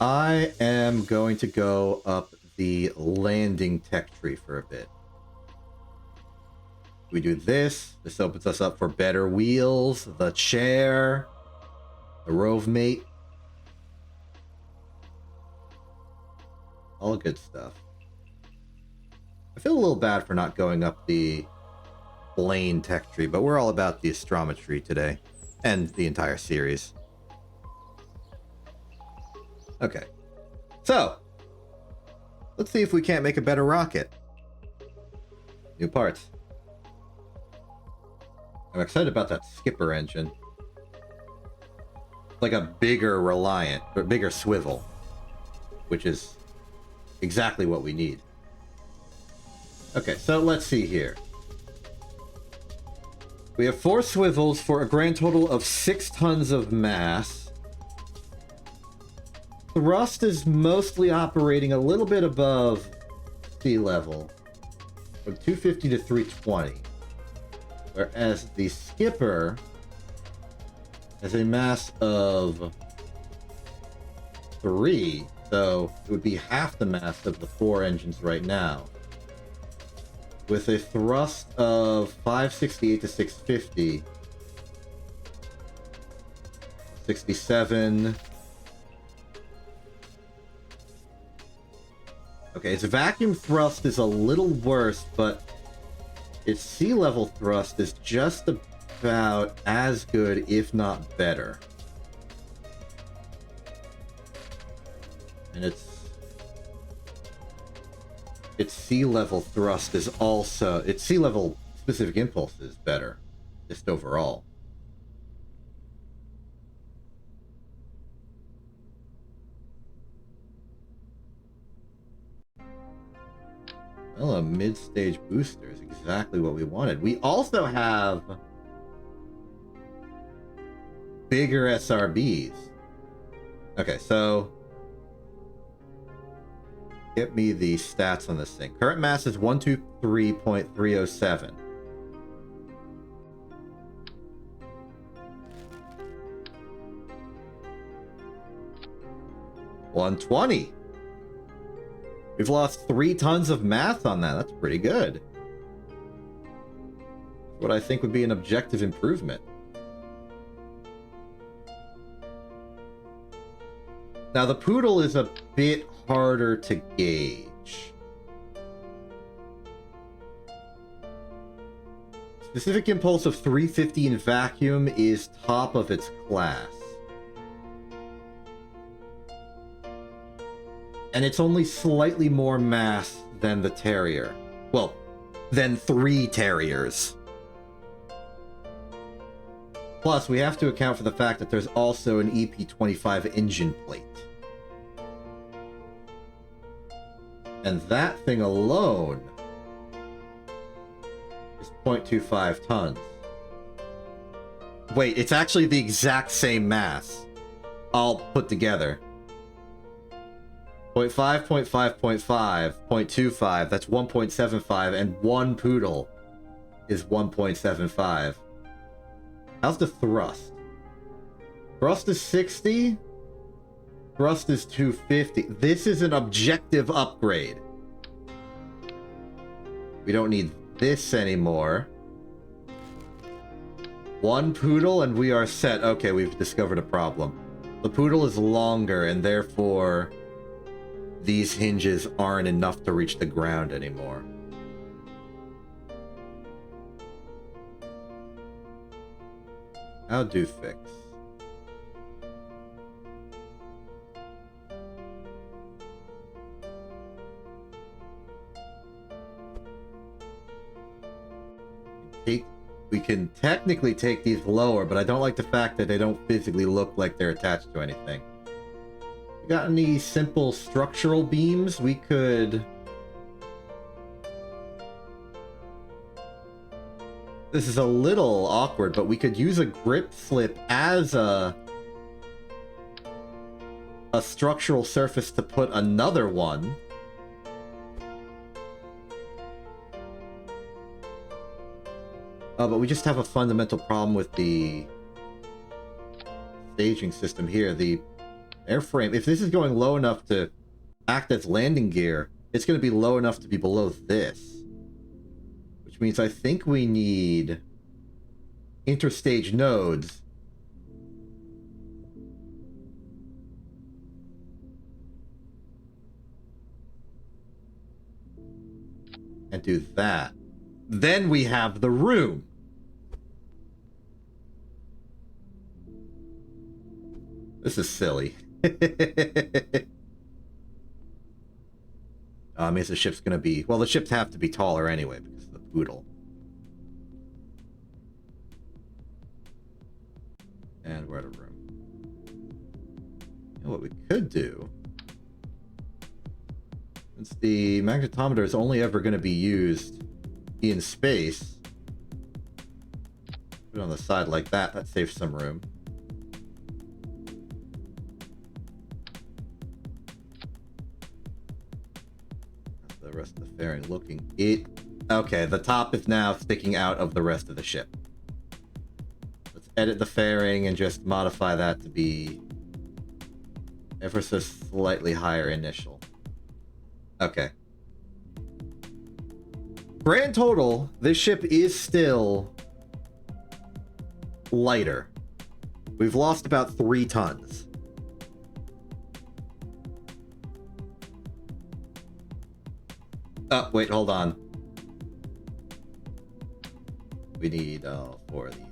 I am going to go up the landing tech tree for a bit. We do this. This opens us up for better wheels, the chair, the rove mate. All good stuff. I feel a little bad for not going up the Blaine tech tree, but we're all about the astrometry today and the entire series. Okay, so let's see if we can't make a better rocket. New parts. I'm excited about that Skipper engine. like a bigger Reliant, or bigger swivel, which is exactly what we need. Okay, so let's see here. We have 4 swivels for a grand total of 6 tons of mass. Thrust is mostly operating a little bit above sea level, from 250 to 320. Whereas the skipper has a mass of 3, so it would be half the mass of the 4 engines right now. With a thrust of 568 to 650. 67. Okay, its vacuum thrust is a little worse, but its sea level thrust is just about as good, if not better. And its sea level thrust is also... its sea level specific impulse is better, just overall. Well, a mid-stage booster is exactly what we wanted. We also have bigger SRBs. Okay, so get me the stats on this thing. Current mass is 123.307. $120. We've lost 3 tons of mass on that. That's pretty good. What I think would be an objective improvement. Now, the Poodle is a bit harder to gauge. Specific impulse of 350 in vacuum is top of its class. And it's only slightly more mass than the Terrier. Well, than 3 Terriers. Plus, we have to account for the fact that there's also an EP25 engine plate. And that thing alone is 0.25 tons. Wait, it's actually the exact same mass, all put together. 0.5, 0.5, 0.5, 0.25, that's 1.75, and 1 Poodle is 1.75. How's the thrust? Thrust is 60. Thrust is 250. This is an objective upgrade. We don't need this anymore. 1 Poodle and we are set. Okay, we've discovered a problem. The Poodle is longer and therefore these hinges aren't enough to reach the ground anymore. How do fix? We can technically take these lower, but I don't like the fact that they don't physically look like they're attached to anything. We got any simple structural beams we could... This is a little awkward, but we could use a grip slip as a structural surface to put another one. But we just have a fundamental problem with the staging system here. The airframe, if this is going low enough to act as landing gear, it's going to be low enough to be below this. Which means I think we need interstage nodes. And do that. Then we have the room. This is silly. Means the ship's gonna be... Well, the ships have to be taller anyway because of the Poodle. And we're at a room. You know what we could do? Since the magnetometer is only ever going to be used in space, put it on the side like that. That saves some room. The rest of the fairing looking okay, the top is now sticking out of the rest of the ship. Let's edit the fairing and just modify that to be ever so slightly higher initial. Okay. Grand total, this ship is still lighter. We've lost about 3 tons. Oh, wait, hold on. We need 4 of these.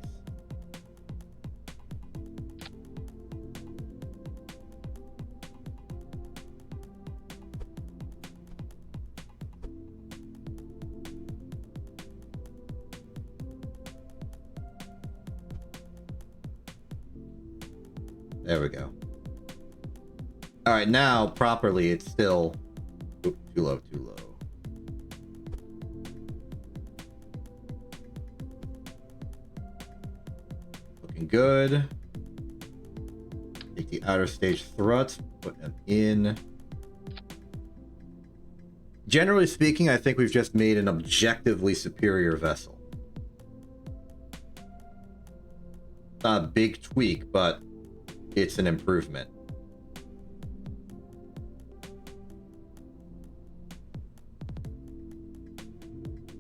There we go. All right, now properly it's still... Oop, too low, too low. Looking good. Take the outer stage struts, put them in. Generally speaking, I think we've just made an objectively superior vessel. Not a big tweak, but it's an improvement.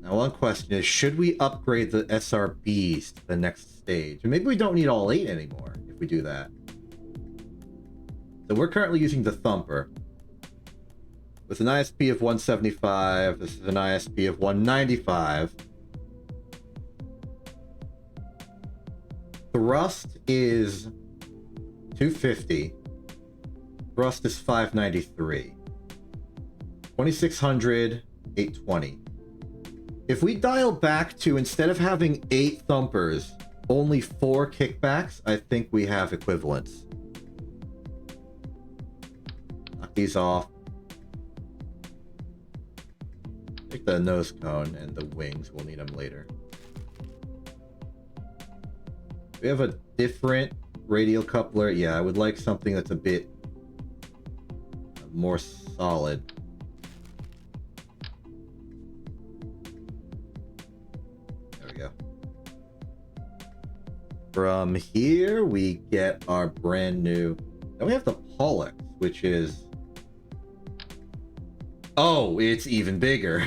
Now, one question is, should we upgrade the SRBs to the next stage? And maybe we don't need all 8 anymore if we do that. So we're currently using the Thumper. With an ISP of 175, this is an ISP of 195. Thrust is 250. Thrust is 593. 2600, 820. If we dial back to, instead of having 8 thumpers, only 4 kickbacks, I think we have equivalents. Knock these off. Take the nose cone and the wings. We'll need them later. We have a different radial coupler. Yeah, I would like something that's a bit more solid. There we go. From here, we get our brand new... Then we have the Pollux, which is... Oh, it's even bigger.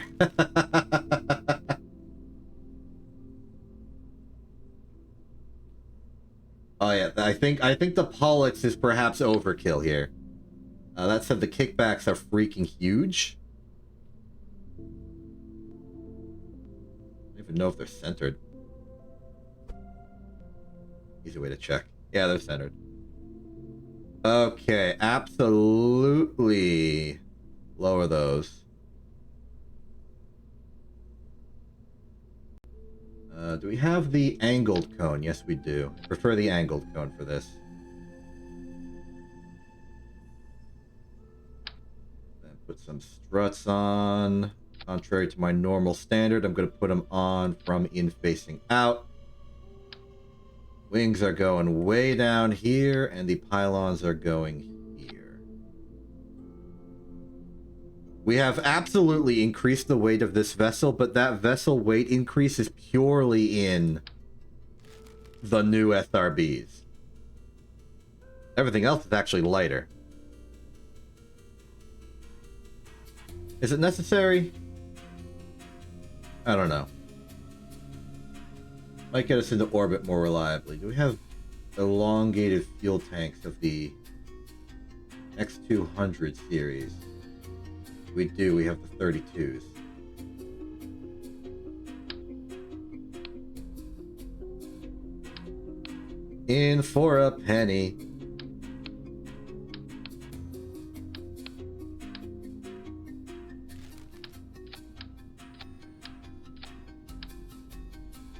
Oh yeah, I think the Pollux is perhaps overkill here. That said, the kickbacks are freaking huge. I don't even know if they're centered. Easy way to check. Yeah, they're centered. Okay, absolutely. Lower those. Do we have the angled cone? Yes, we do. I prefer the angled cone for this. Then put some struts on. Contrary to my normal standard, I'm going to put them on from in facing out. Wings are going way down here, and the pylons are going here. We have absolutely increased the weight of this vessel, but that vessel weight increase is purely in the new SRBs. Everything else is actually lighter. Is it necessary? I don't know. Might get us into orbit more reliably. Do we have elongated fuel tanks of the X200 series? We do. We have the 32s. In for a penny.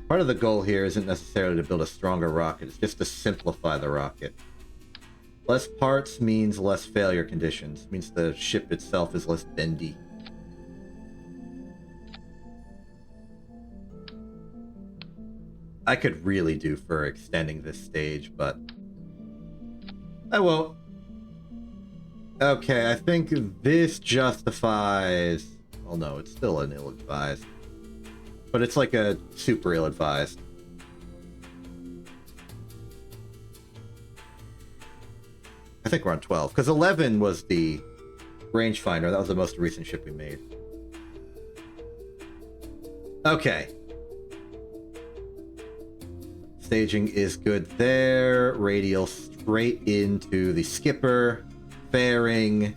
Part of the goal here isn't necessarily to build a stronger rocket, it's just to simplify the rocket. Less parts means less failure conditions. Means the ship itself is less bendy. I could really do for extending this stage, but I won't. Okay, I think this justifies... Well, no, it's still an ill-advised. But it's like a super ill-advised. I think we're on 12, because 11 was the rangefinder. That was the most recent ship we made. Okay. Staging is good there. Radial straight into the skipper. Fairing.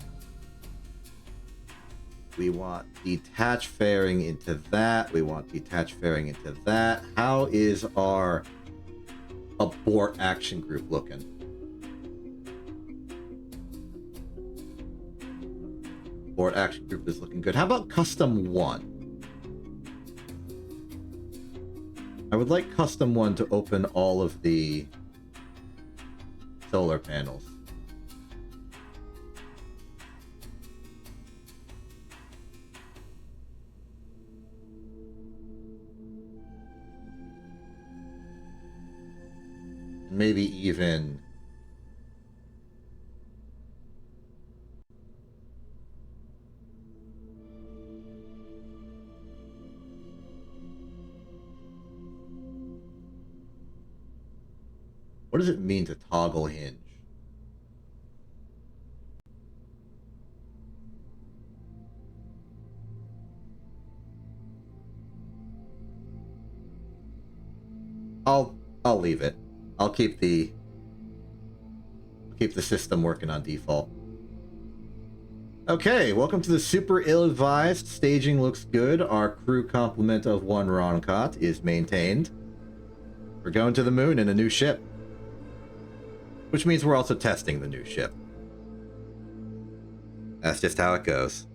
We want detached fairing into that. We want detached fairing into that. How is our abort action group looking? Abort action group is looking good. How about custom 1? I would like custom 1 to open all of the solar panels. Maybe even... What does it mean to toggle hinge? I'll leave it. I'll keep the system working on default. Okay, welcome to the super ill-advised. Staging looks good. Our crew complement of 1 Roncott is maintained. We're going to the moon in a new ship. Which means we're also testing the new ship. That's just how it goes.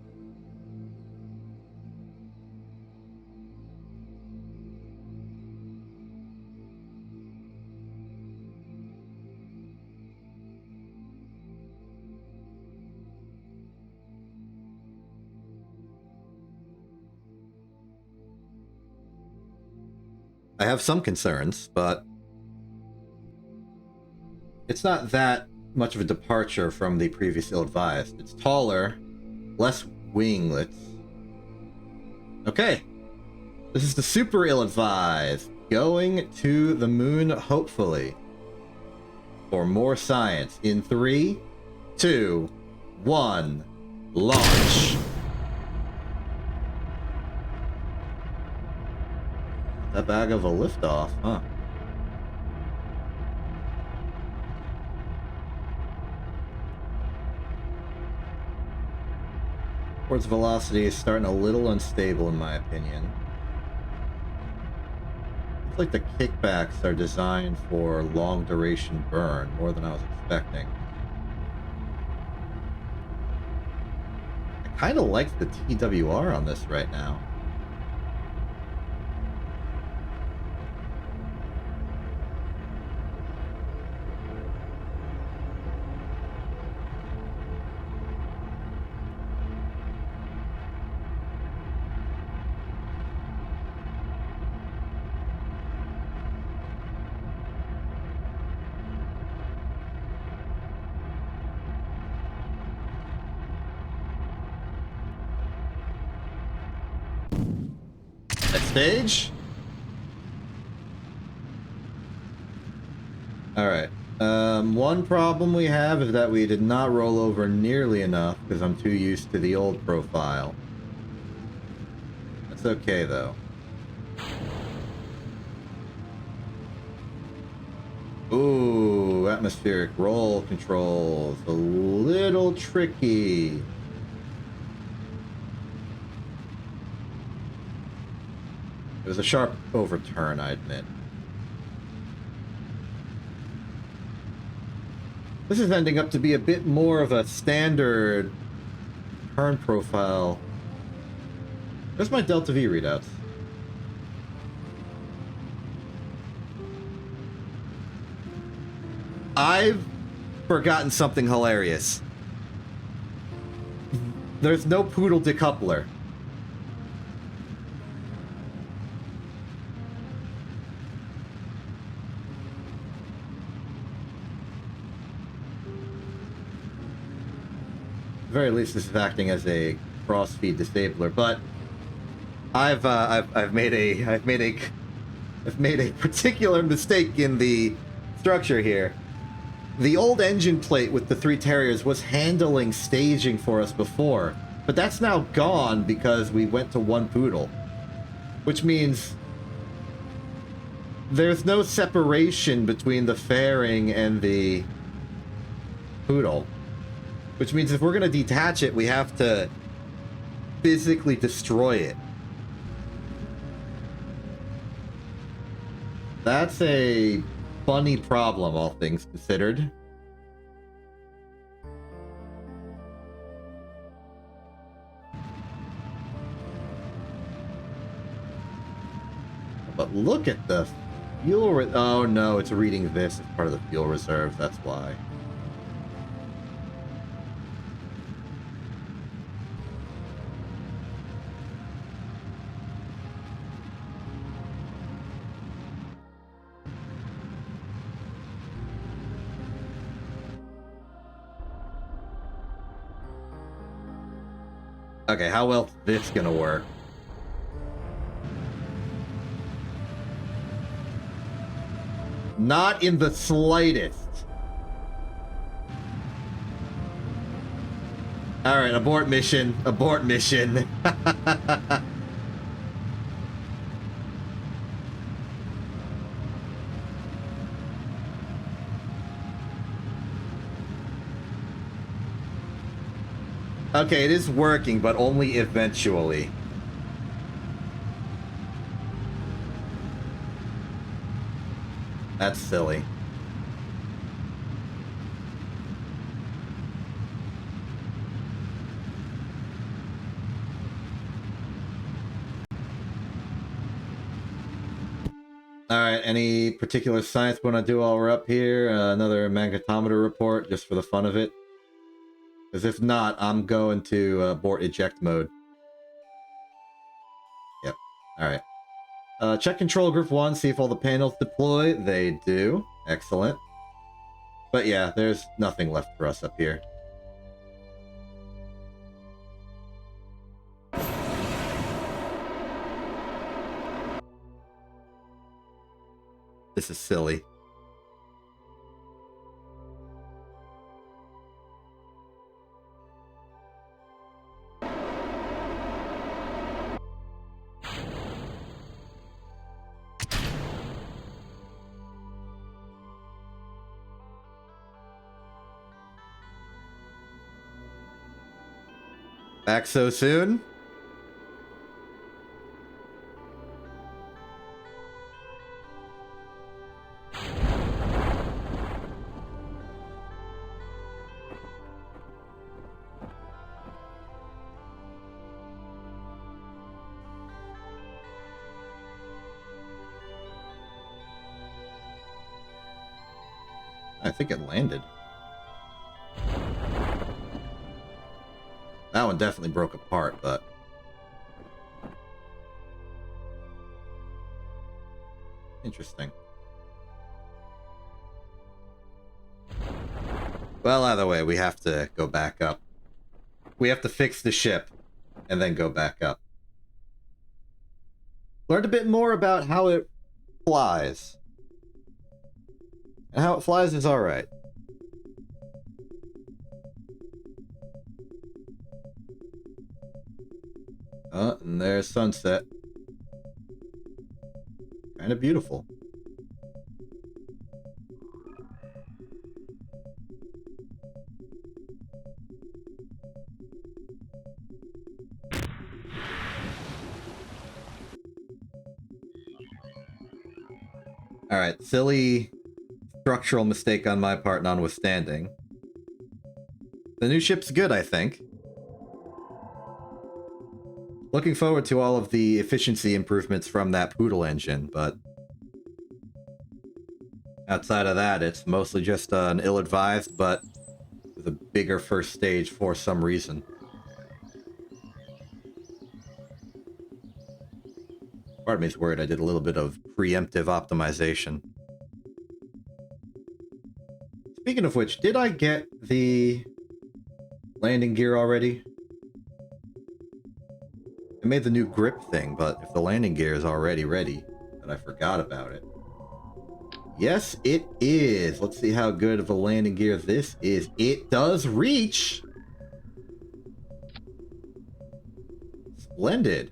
I have some concerns, but it's not that much of a departure from the previous ill-advised. It's taller, less winglets. Okay. This is the super ill-advised. Going to the moon, hopefully. For more science. In 3, 2, 1, launch. That bag of a liftoff, huh? Port's velocity is starting a little unstable in my opinion. Looks like the kickbacks are designed for long duration burn, more than I was expecting. I kind of like the TWR on this right now. Stage? Alright. One problem we have is that we did not roll over nearly enough because I'm too used to the old profile. That's okay, though. Ooh, atmospheric roll controls. A little tricky. It was a sharp overturn, I admit. This is ending up to be a bit more of a standard turn profile. Where's my Delta V readouts? forgotten something hilarious. There's no poodle decoupler. At the very least, this is acting as a cross-feed disabler, but I've made a particular mistake in the structure here. The old engine plate with the 3 Terriers was handling staging for us before, but that's now gone because we went to 1 poodle, which means there's no separation between the fairing and the poodle, which means if we're going to detach it, we have to physically destroy it. That's a funny problem, all things considered. But look at the fuel oh no, it's reading this as part of the fuel reserve, that's why. Okay, how well is this gonna work? Not in the slightest. Alright, abort mission. Abort mission. Okay, it is working, but only eventually. That's silly. Alright, any particular science we want to do while we're up here? Another magnetometer report, just for the fun of it? Because if not, I'm going to abort eject mode. Yep. Alright. Check control group 1, see if all the panels deploy. They do. Excellent. But yeah, there's nothing left for us up here. This is silly. Back so soon? I think it landed. That one definitely broke apart, but... Interesting. Well, either way, we have to go back up. We have to fix the ship, and then go back up. Learned a bit more about how it flies. And how it flies is alright. Oh, and there's sunset. Kind of beautiful. Alright, silly structural mistake on my part notwithstanding. The new ship's good, I think. Looking forward to all of the efficiency improvements from that Poodle engine, but Outside of that, it's mostly just an ill-advised, but with a bigger first stage for some reason. Part of me is worried I did a little bit of preemptive optimization. Speaking of which, did I get the landing gear already? I made the new grip thing, but if the landing gear is already ready, then I forgot about it. Yes, it is. Let's see how good of a landing gear this is. It does reach. Splendid.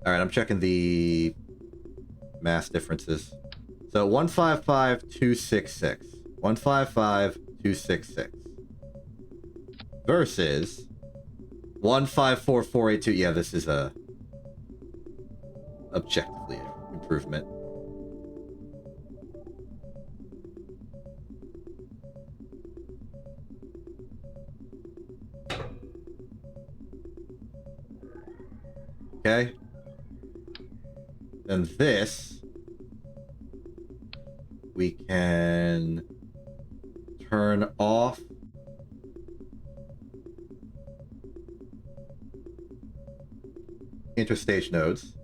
All right, I'm checking the mass differences. So 155,266. 155,266. Versus 154,482. Yeah, this is a objectively improvement. Okay. Then this we can turn off interstage nodes.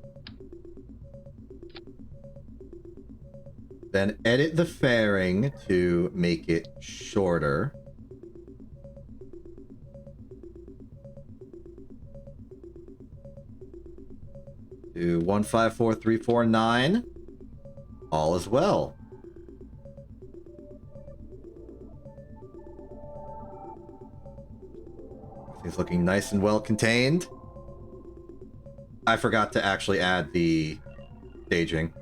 Then edit the fairing to make it shorter. To 154,349. All is well. Everything's looking nice and well contained. I forgot to actually add the staging.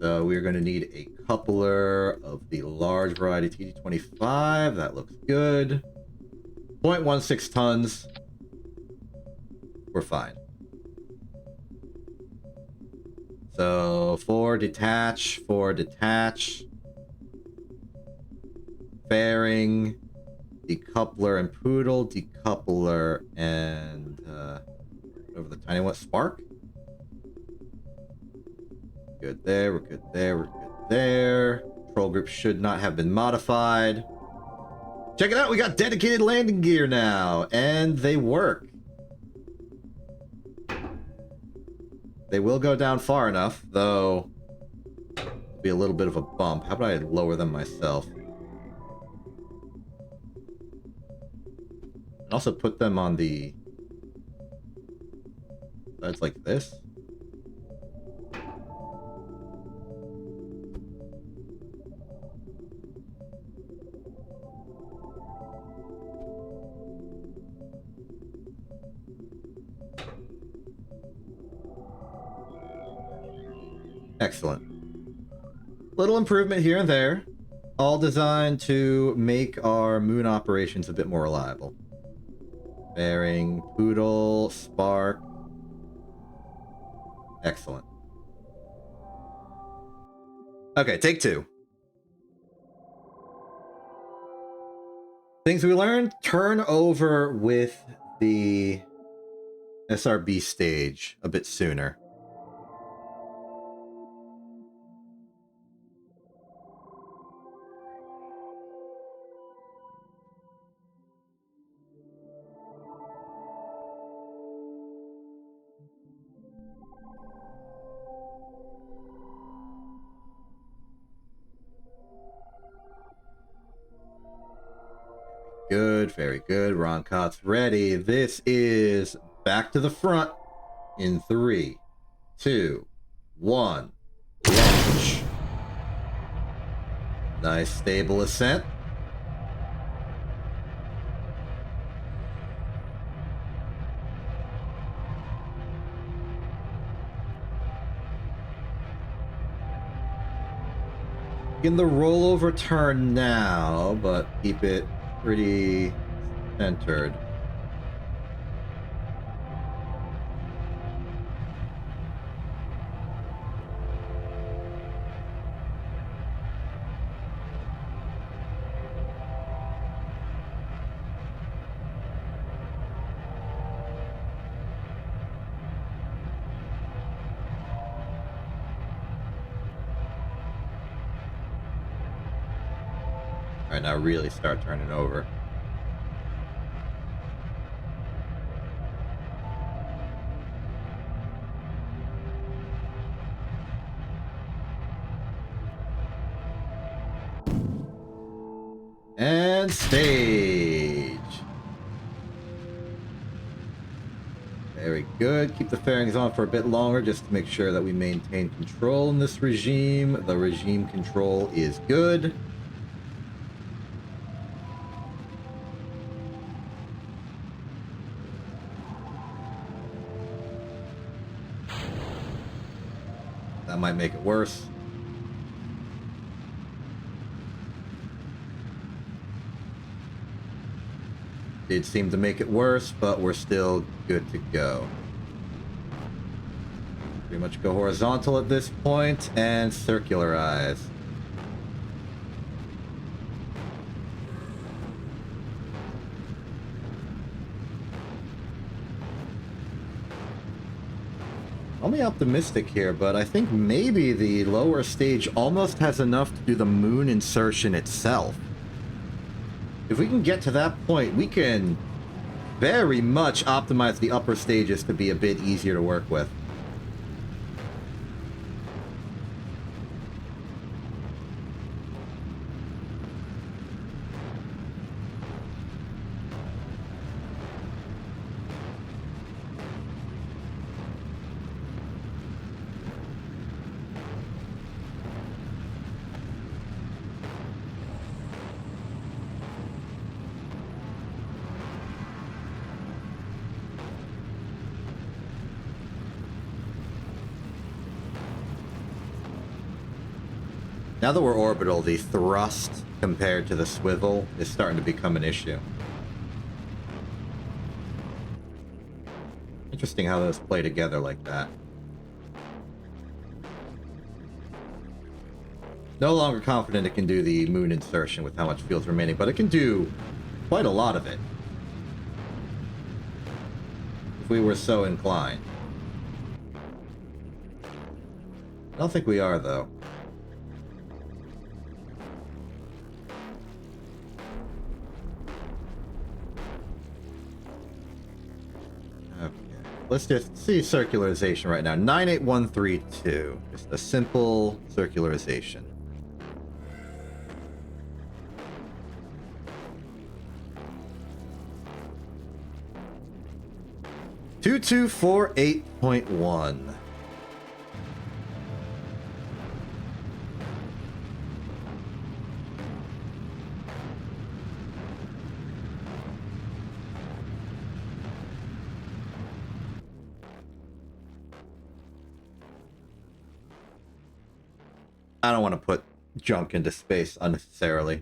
So we're going to need a coupler of the large variety TD25. That looks good. 0.16 tons. We're fine. So for detach, fairing, decoupler and poodle, decoupler and over the tiny one, spark. Good there, we're good there, we're good there. Control group should not have been modified. Check it out, we got dedicated landing gear now, and they work. They will go down far enough, though it'll be a little bit of a bump. How about I lower them myself? And also put them on the sides like this. Excellent. Little improvement here and there, all designed to make our moon operations a bit more reliable. Bearing, poodle, spark. Excellent. Okay, take two. Things we learned: turn over with the SRB stage a bit sooner. Good, very good. Ron Cott's ready. This is back to the front in 3, 2, 1. Launch. Nice stable ascent. In the rollover turn now, but keep it pretty centered. All right, now really start turning over. And stage. Very good. Keep the fairings on for a bit longer just to make sure that we maintain control in this regime. The regime control is good. That might make it worse. Did seem to make it worse, but we're still good to go. Pretty much go horizontal at this point and circularize. Only optimistic here, but I think maybe the lower stage almost has enough to do the moon insertion itself. If we can get to that point, we can very much optimize the upper stages to be a bit easier to work with. Now that we're orbital, the thrust compared to the swivel is starting to become an issue. Interesting how those play together like that. No longer confident it can do the moon insertion with how much fuel's remaining, but it can do quite a lot of it. If we were so inclined. I don't think we are, though. Let's just see circularization right now. 98132. Just a simple circularization. (2248.1) I don't want to put junk into space unnecessarily.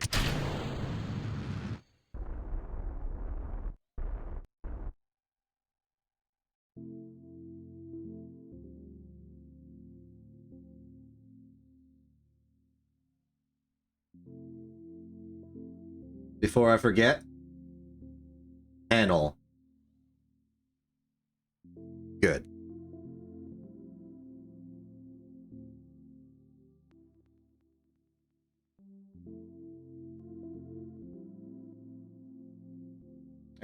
Before I forget, panel. Good.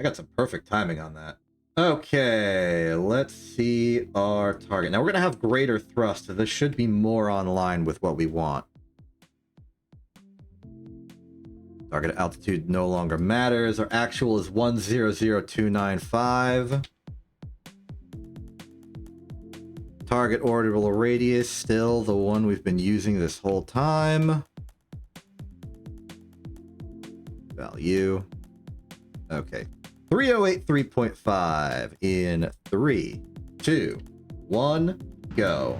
I got some perfect timing on that. Okay, let's see our target. Now we're going to have greater thrust, so this should be more online with what we want. Target altitude no longer matters. Our actual is 100295. Target orbital radius, still the one we've been using this whole time. Value. Okay. 3083.5 in 3, 2, 1, go.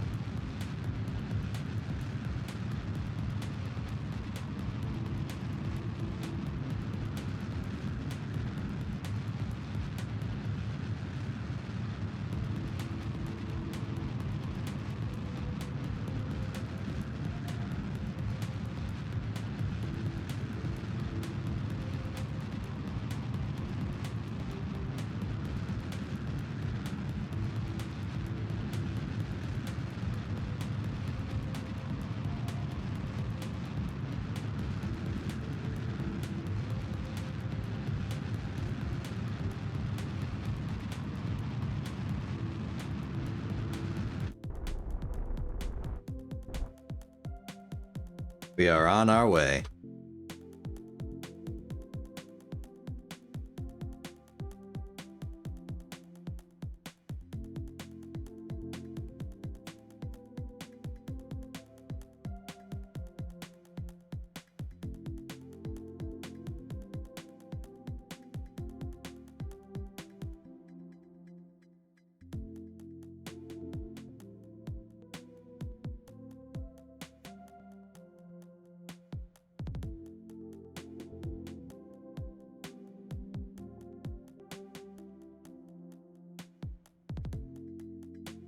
We are on our way.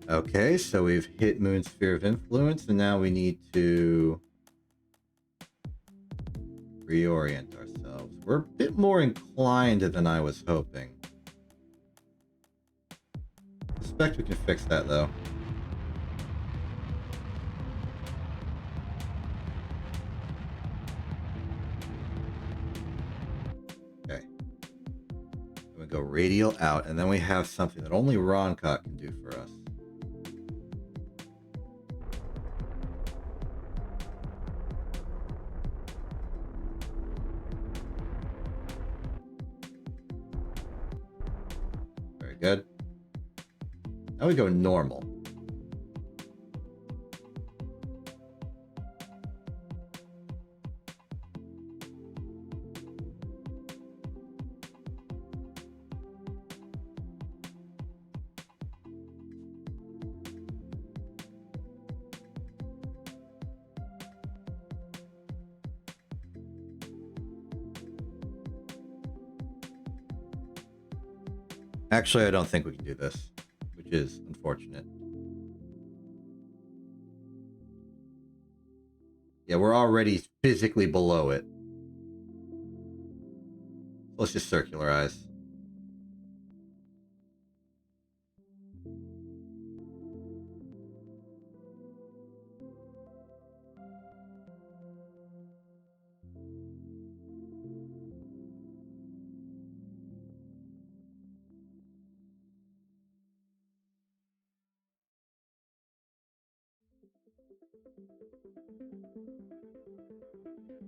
Okay, so we've hit Moon's Sphere of Influence, and now we need to reorient ourselves. We're a bit more inclined than I was hoping. I suspect we can fix that, though. Okay. We go radial out, and then we have something that only Roncott can do for us. Good. Now we go normal. Actually, I don't think we can do this, which is unfortunate. Yeah, we're already physically below it. Let's just circularize.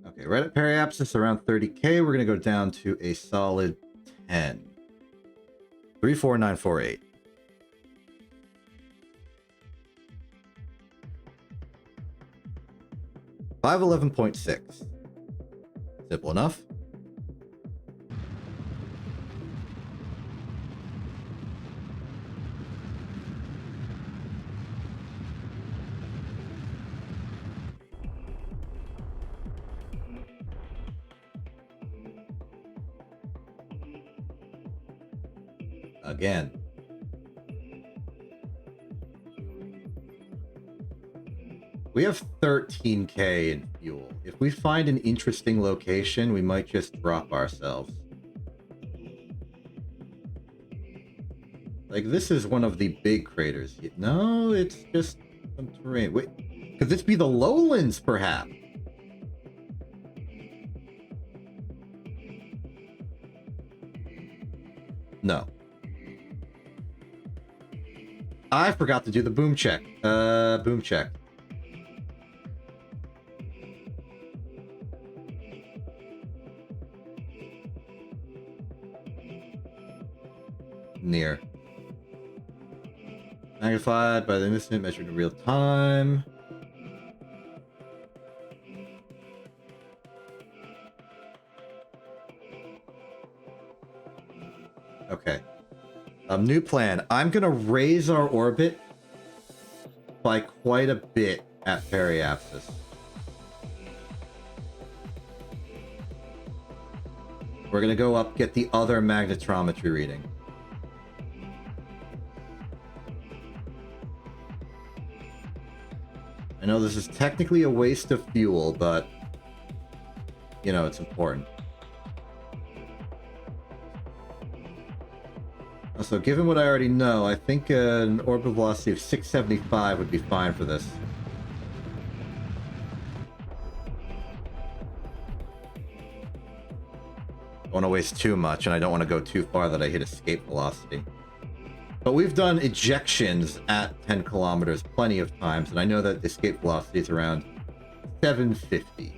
Okay, right at periapsis around 30k. We're gonna go down to a solid 10. 34948. $511.6. Simple enough. Again. We have 13k in fuel. If we find an interesting location, we might just drop ourselves. Like, this is one of the big craters. No, it's just some terrain. Wait, could this be the lowlands, perhaps? No. I forgot to do the boom check. Boom check. Near. Magnified by the incident measured in real time. Okay. New plan. I'm gonna raise our orbit by quite a bit at periapsis. We're gonna go up, get the other magnetometry reading. I know this is technically a waste of fuel, but you know, it's important. So given what I already know, I think an orbital velocity of 675 would be fine for this. I don't want to waste too much, and I don't want to go too far that I hit escape velocity. But we've done ejections at 10 kilometers plenty of times, and I know that the escape velocity is around 750.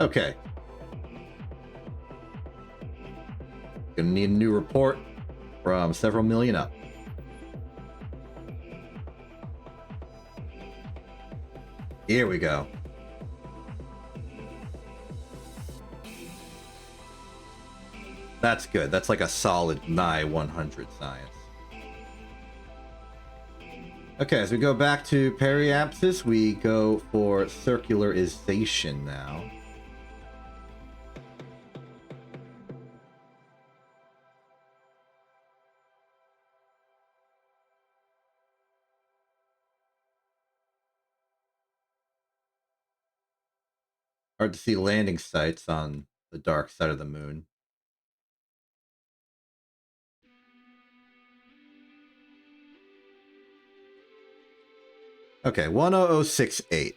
Okay. Gonna need a new report from several million up. Here we go. That's good. That's like a solid nigh 100 science. Okay, as we go back to periapsis, we go for circularization now. Hard to see landing sites on the dark side of the moon. Okay, 10068.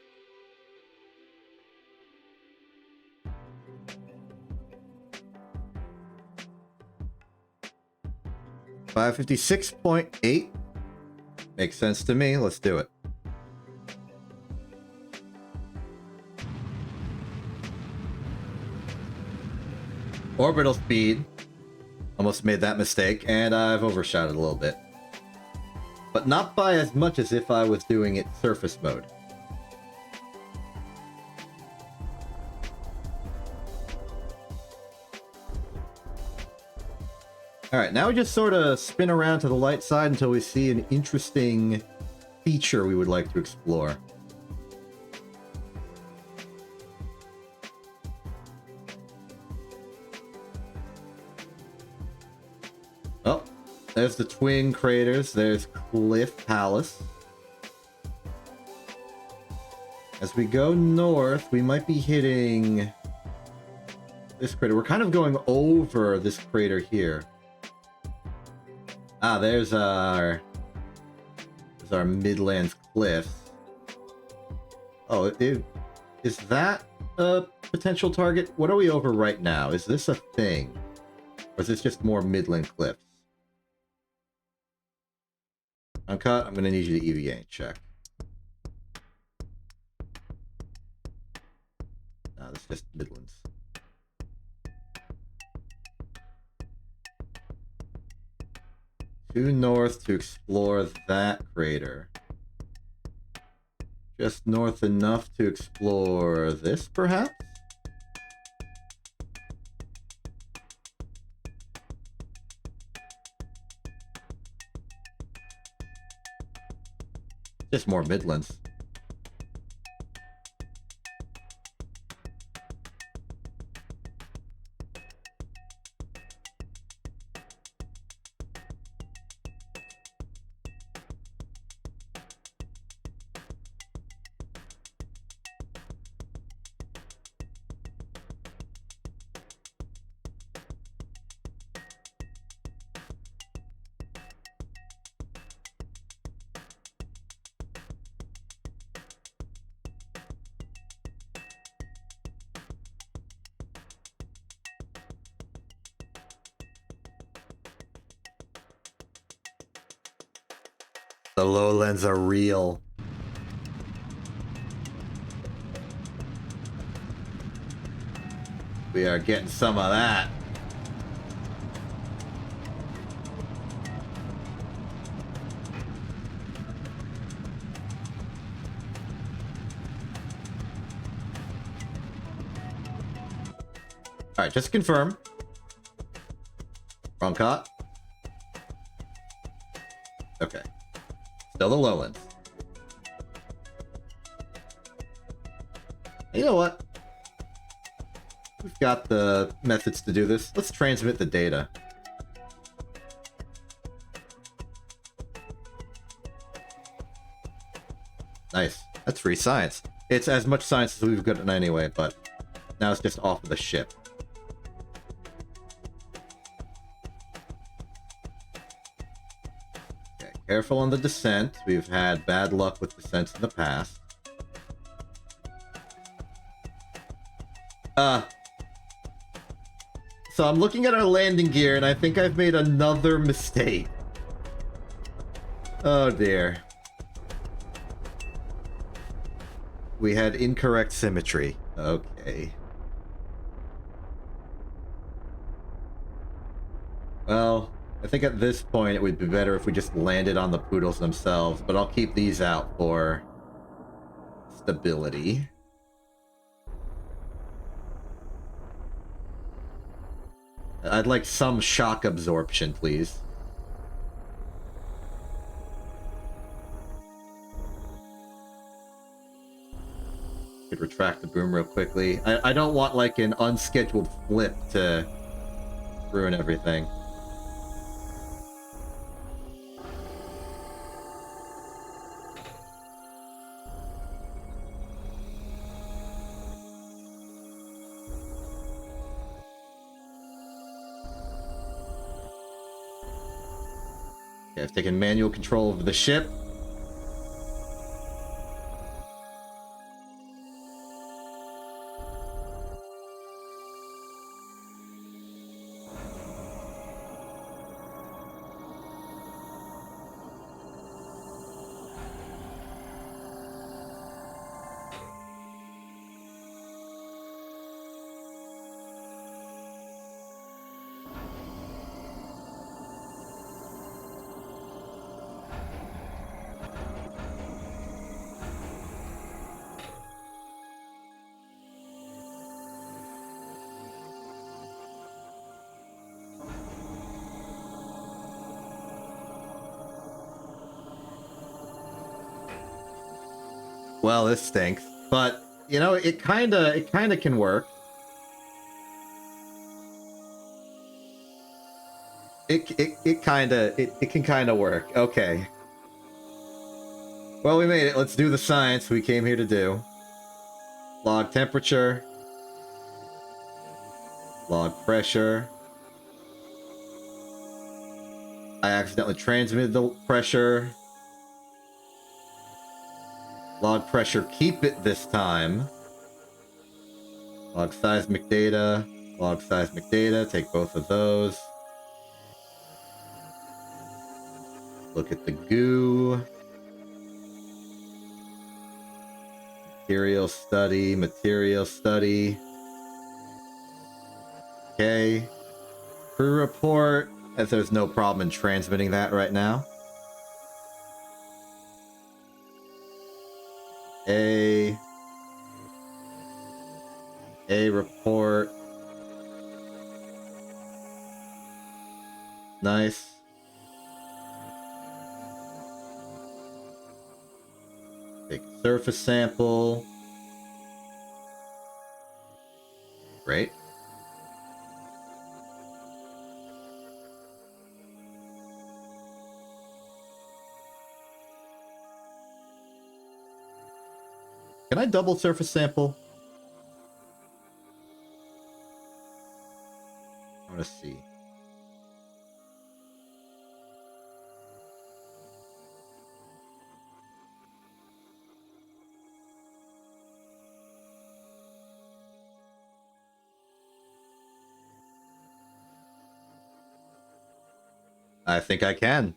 $556.8 makes sense to me. Let's do it. Orbital speed. Almost made that mistake, and I've overshot it a little bit. But not by as much as if I was doing it surface mode. Alright, now we just sort of spin around to the light side until we see an interesting feature we would like to explore. Oh, there's the twin craters. There's Cliff Palace. As we go north, we might be hitting this crater. We're kind of going over this crater here. Ah, there's our Midlands Cliffs. Oh, is that a potential target? What are we over right now? Is this a thing? Or is this just more Midland Cliffs? Uncut, I'm going to need you to EVA and check. No, this is just Midlands. Due north to explore that crater. Just north enough to explore this, perhaps? Just more Midlands. The lowlands are real. We are getting some of that. All right, just to confirm. Wrong caught. Okay. Still the lowlands. You know what? We've got the methods to do this. Let's transmit the data. Nice. That's free science. It's as much science as we've gotten anyway, but now it's just off of the ship. Okay, careful on the descent. We've had bad luck with descents in the past. So I'm looking at our landing gear, and I think I've made another mistake. Oh dear. We had incorrect symmetry. Okay. Well, I think at this point it would be better if we just landed on the poodles themselves, but I'll keep these out for stability. I'd like some shock absorption, please. Could retract the boom real quickly. I don't want like an unscheduled flip to ruin everything. Okay, I've taken manual control of the ship. Well, this stinks, but you know, it kind of can work. It can kind of work. Okay. Well, we made it. Let's do the science we came here to do. Log temperature. Log pressure. I accidentally transmitted the pressure. Log pressure, keep it this time. Log seismic data. Log seismic data, take both of those. Look at the goo. Material study, material study. Okay. Crew report, as there's no problem in transmitting that right now. A report. Nice. Take a surface sample. Great. Can I double surface sample? I want to see. I think I can.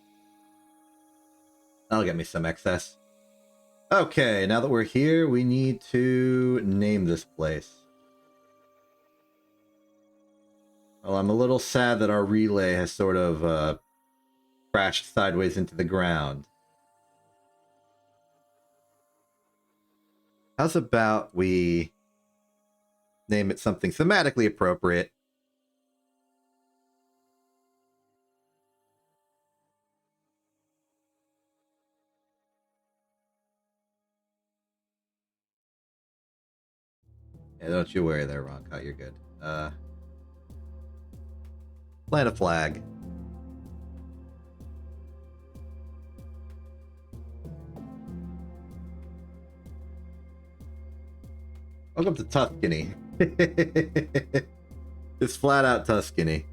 That'll get me some excess. Okay, now that we're here, we need to name this place. Well, I'm a little sad that our relay has sort of crashed sideways into the ground. How's about we name it something thematically appropriate? Yeah, don't you worry there, Roncut, you're good. Plant a flag. Welcome to Tuscany. It's flat out Tuscany.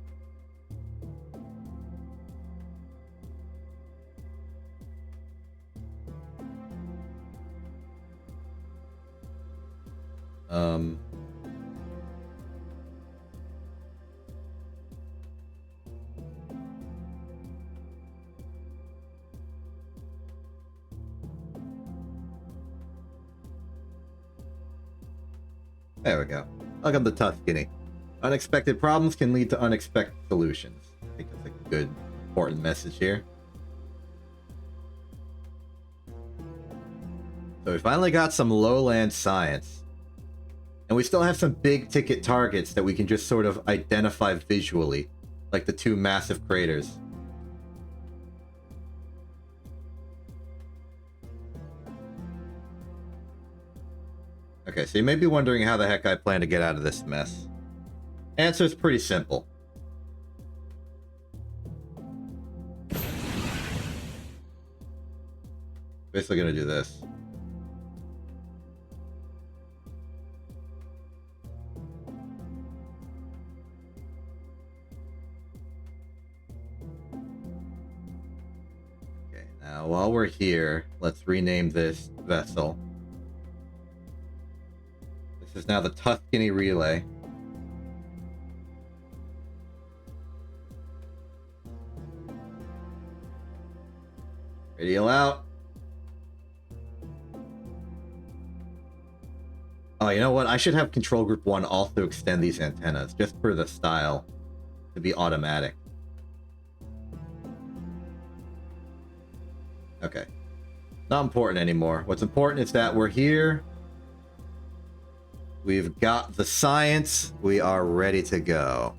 There we go. Welcome to Tuscany. Unexpected problems can lead to unexpected solutions. I think that's a good, important message here. So we finally got some lowland science. And we still have some big ticket targets that we can just sort of identify visually, like the two massive craters. Okay, so you may be wondering how the heck I plan to get out of this mess. Answer is pretty simple. Basically gonna do this. Okay, now while we're here, let's rename this vessel. This is now the Tuscany Relay. Radio out. Oh, you know what? I should have Control Group 1 also extend these antennas, just for the style to be automatic. Okay. Not important anymore. What's important is that we're here. We've got the science. We are ready to go.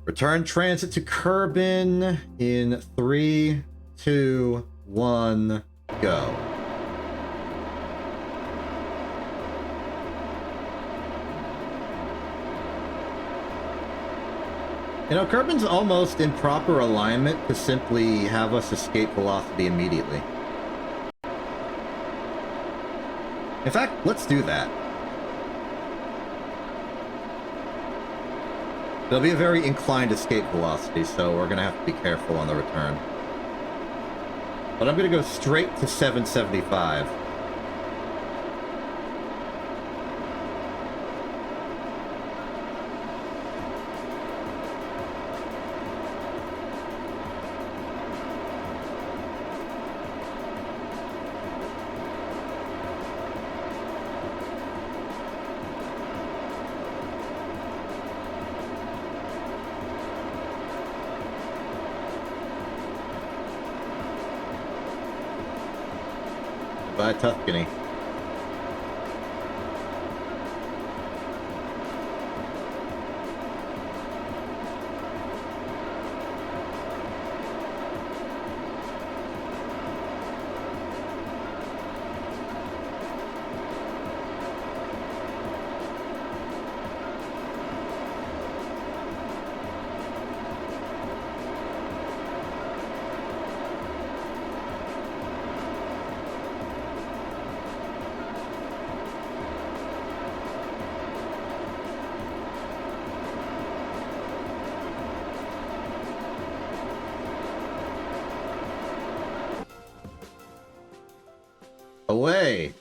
Return transit to Kerbin in 3, 2, 1, go. You know, Kerbin's almost in proper alignment to simply have us escape velocity immediately. In fact, let's do that. There'll be a very inclined escape velocity, so we're going to have to be careful on the return. But I'm going to go straight to 775. Goodbye, Tuscany. Away.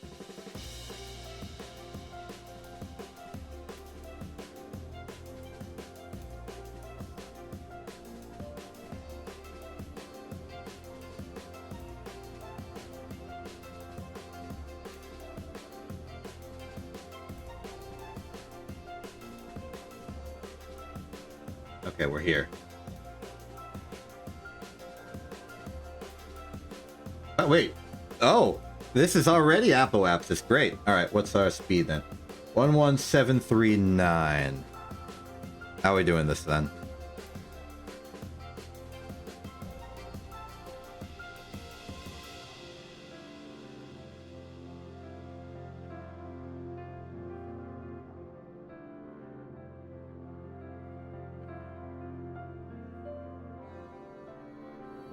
Okay, we're here. Oh, wait. Oh. This is already apoapsis. Great. All right, what's our speed then? 11739. How are we doing this then?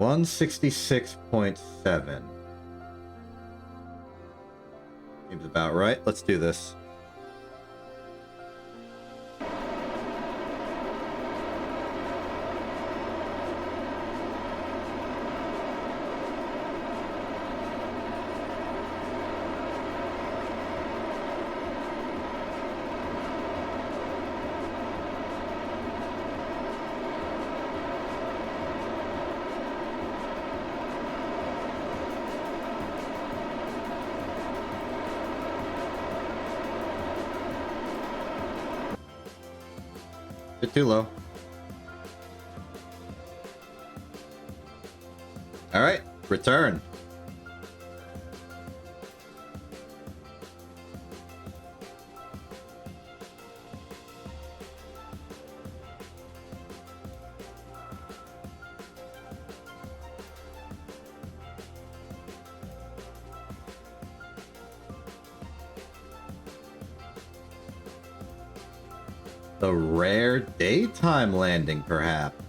$166.7. Seems about right. Let's do this. Bit too low. Alright, return. The rare daytime landing, perhaps.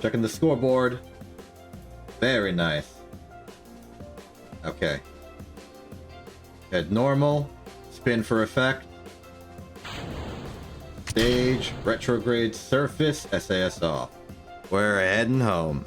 Checking the scoreboard. Very nice. Okay. Head normal. Spin for effect. Stage. Retrograde surface. SAS off. We're heading home.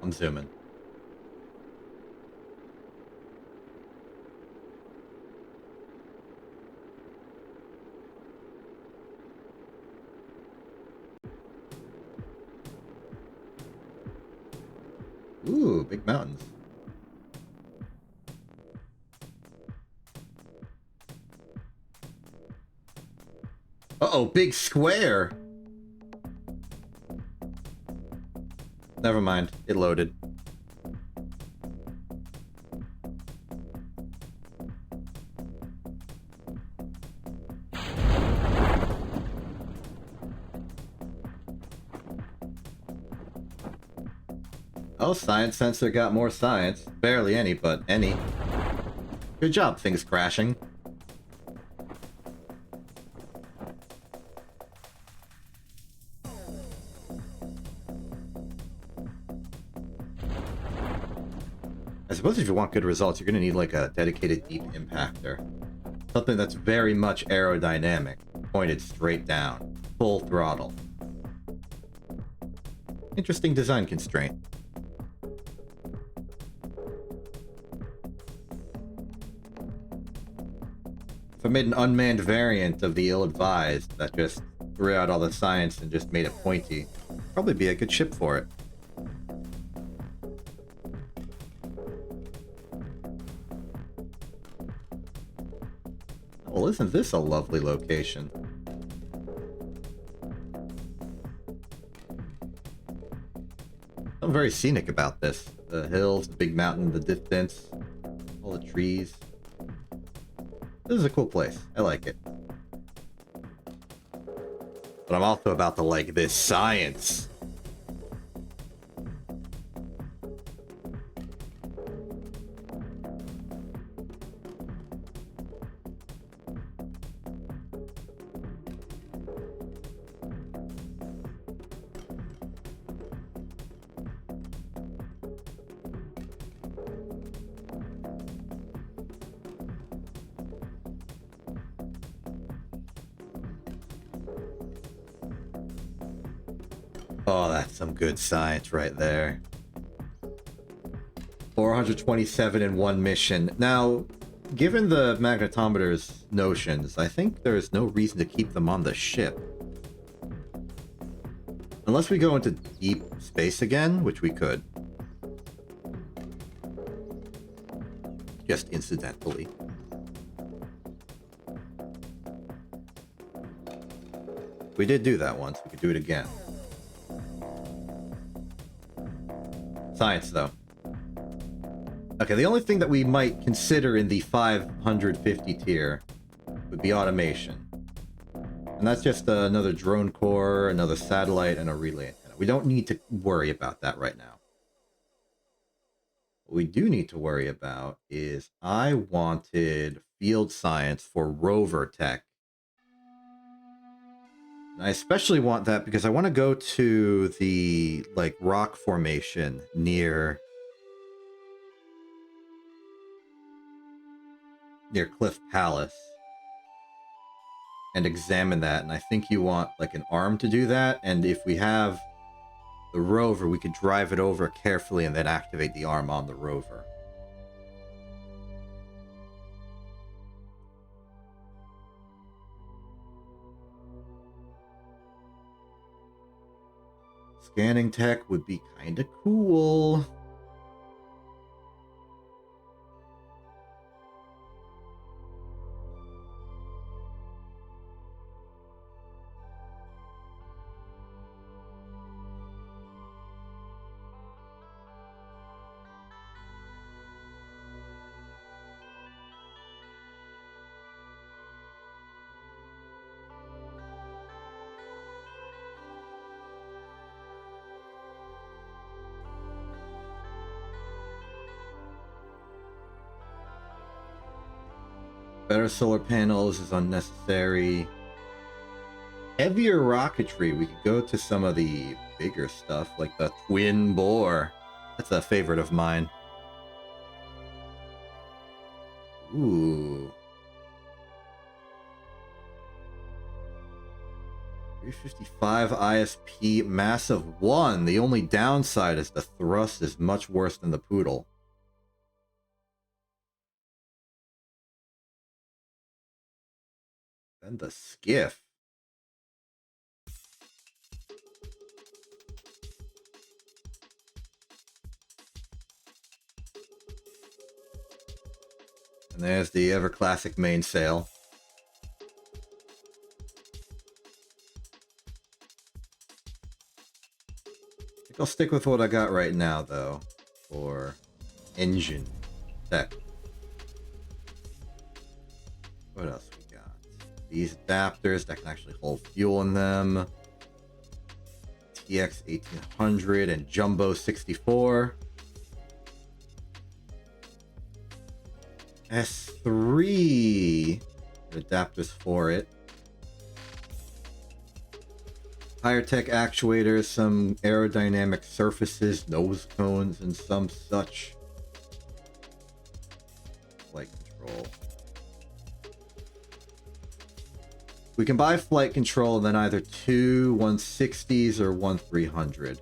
I'm zooming. Ooh, big mountains. Uh-oh, big square. Never mind, it loaded. Oh, science sensor got more science. Barely any, but any. Good job, things crashing. I suppose if you want good results, you're going to need like a dedicated deep impactor. Something that's very much aerodynamic, pointed straight down, full throttle. Interesting design constraint. If I made an unmanned variant of the ill-advised that just threw out all the science and just made it pointy, probably be a good ship for it. Well, isn't this a lovely location? Something very scenic about this. The hills, the big mountain in the distance, all the trees. This is a cool place. I like it. But I'm also about to like this science. Oh, that's some good science right there. 427 in one mission. Now, given the magnetometer's notions, I think there's no reason to keep them on the ship. Unless we go into deep space again, which we could. Just incidentally. We did do that once. We could do it again. Science, though. Okay, the only thing that we might consider in the 550 tier would be automation. And that's just another drone core, another satellite, and a relay antenna. We don't need to worry about that right now. What we do need to worry about is I wanted field science for rover tech. And I especially want that because I want to go to the like rock formation near Cliff Palace and examine that. And I think you want like an arm to do that. And if we have the rover, we could drive it over carefully and then activate the arm on the rover. Scanning tech would be kind of cool. Better solar panels is unnecessary. Heavier rocketry, we could go to some of the bigger stuff, like the twin bore. That's a favorite of mine. Ooh. 355 ISP, massive 1. The only downside is the thrust is much worse than the Poodle. Then the skiff. And there's the ever classic mainsail. I think I'll stick with what I got right now, though, for engine tech. What else we got? These adapters that can actually hold fuel in them. TX 1800 and Jumbo 64. S3 adapters for it. Higher tech actuators, some aerodynamic surfaces, nose cones, and some such. Flight control. We can buy flight control and then either two 160s or one 300.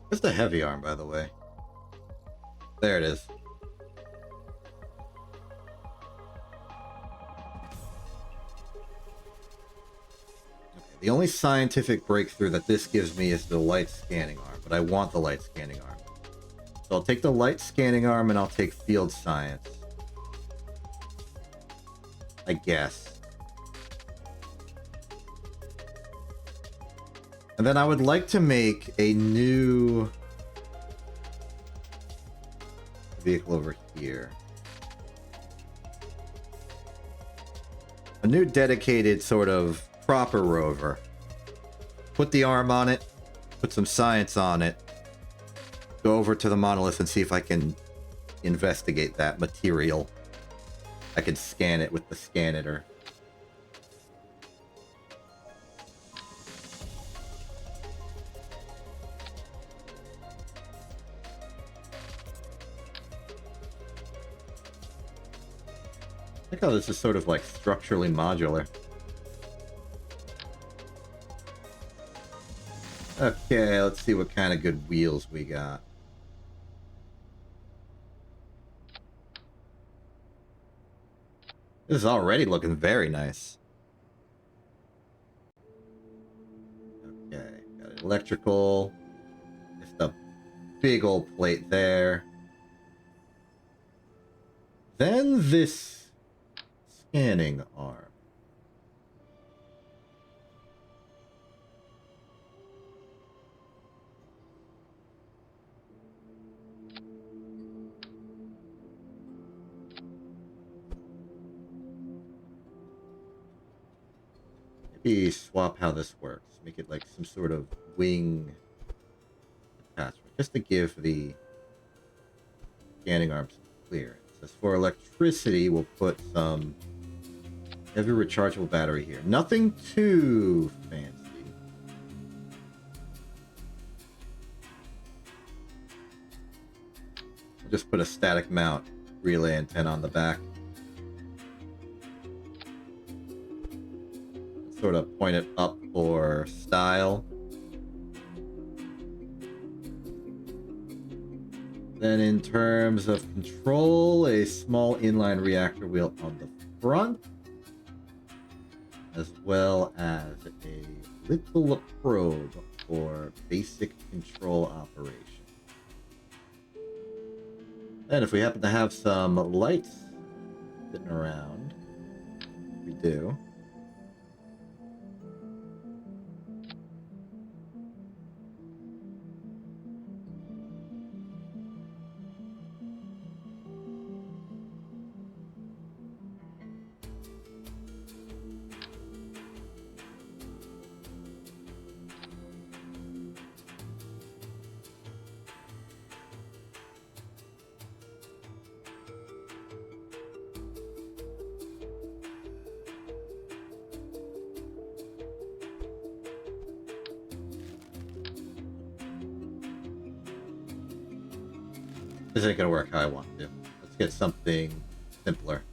Where's the heavy arm, by the way? There it is. Okay, the only scientific breakthrough that this gives me is the light scanning arm, but I want the light scanning arm. So I'll take the light scanning arm and I'll take field science. I guess. And then I would like to make a new vehicle over here. A new dedicated sort of proper rover. Put the arm on it, put some science on it, go over to the monolith and see if I can investigate that material. I can scan it with the Scanitor. like how this is sort of like structurally modular. Okay, let's see what kind of good wheels we got. This is already looking very nice. Okay, got electrical. Just a big old plate there. Then this scanning arm. Maybe swap how this works. Make it like some sort of wing attachment, just to give the scanning arm some clearance. As for electricity, we'll put some heavy rechargeable battery here. Nothing too fancy. We'll just put a static mount relay antenna on the back. Sort of point it up for style. Then in terms of control, a small inline reactor wheel on the front, as well as a little probe for basic control operation. And if we happen to have some lights sitting around, we do. This ain't gonna work how I want to. Let's get something simpler.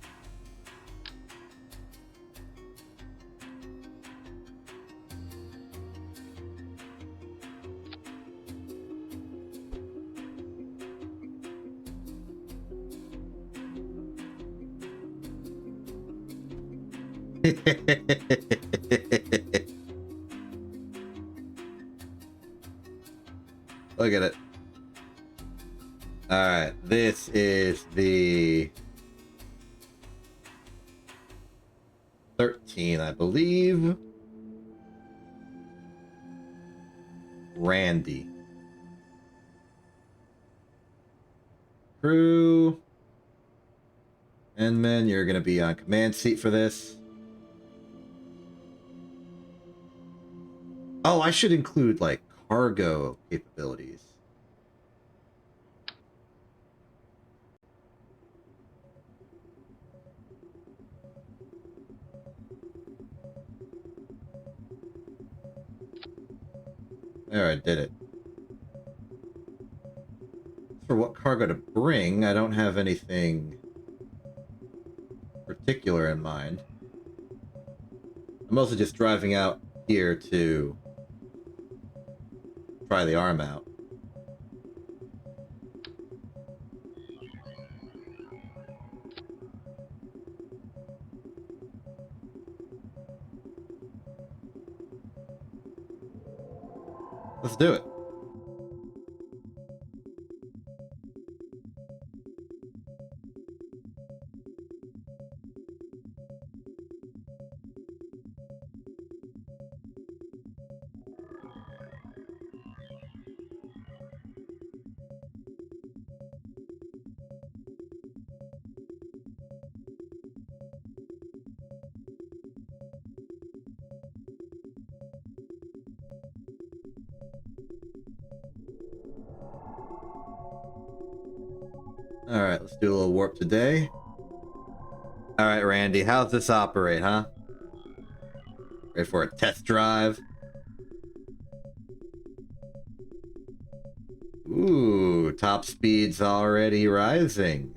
Look at it. Alright, this is the 13, I believe. Randy. Crew. Endman, you're going to be on command seat for this. Oh, I should include, like, cargo capabilities. There, I did it. For what cargo to bring, I don't have anything particular in mind. I'm also just driving out here to try the arm out. Let's do it. Alright, let's do a little warp today. Alright, Randy, how's this operate, huh? Ready for a test drive? Ooh, top speed's already rising.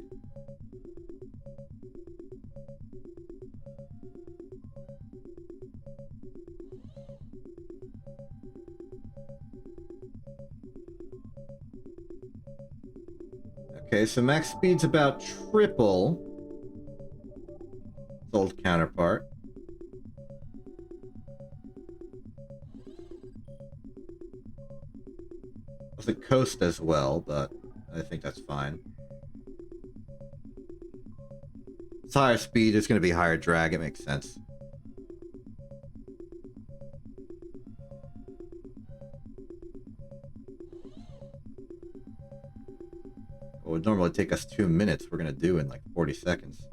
Okay, so max speed's about triple its old counterpart. Doesn't coast as well, but I think that's fine. It's higher speed, it's going to be higher drag, it makes sense. What would normally take us 2 minutes, we're going to do in like 40 seconds.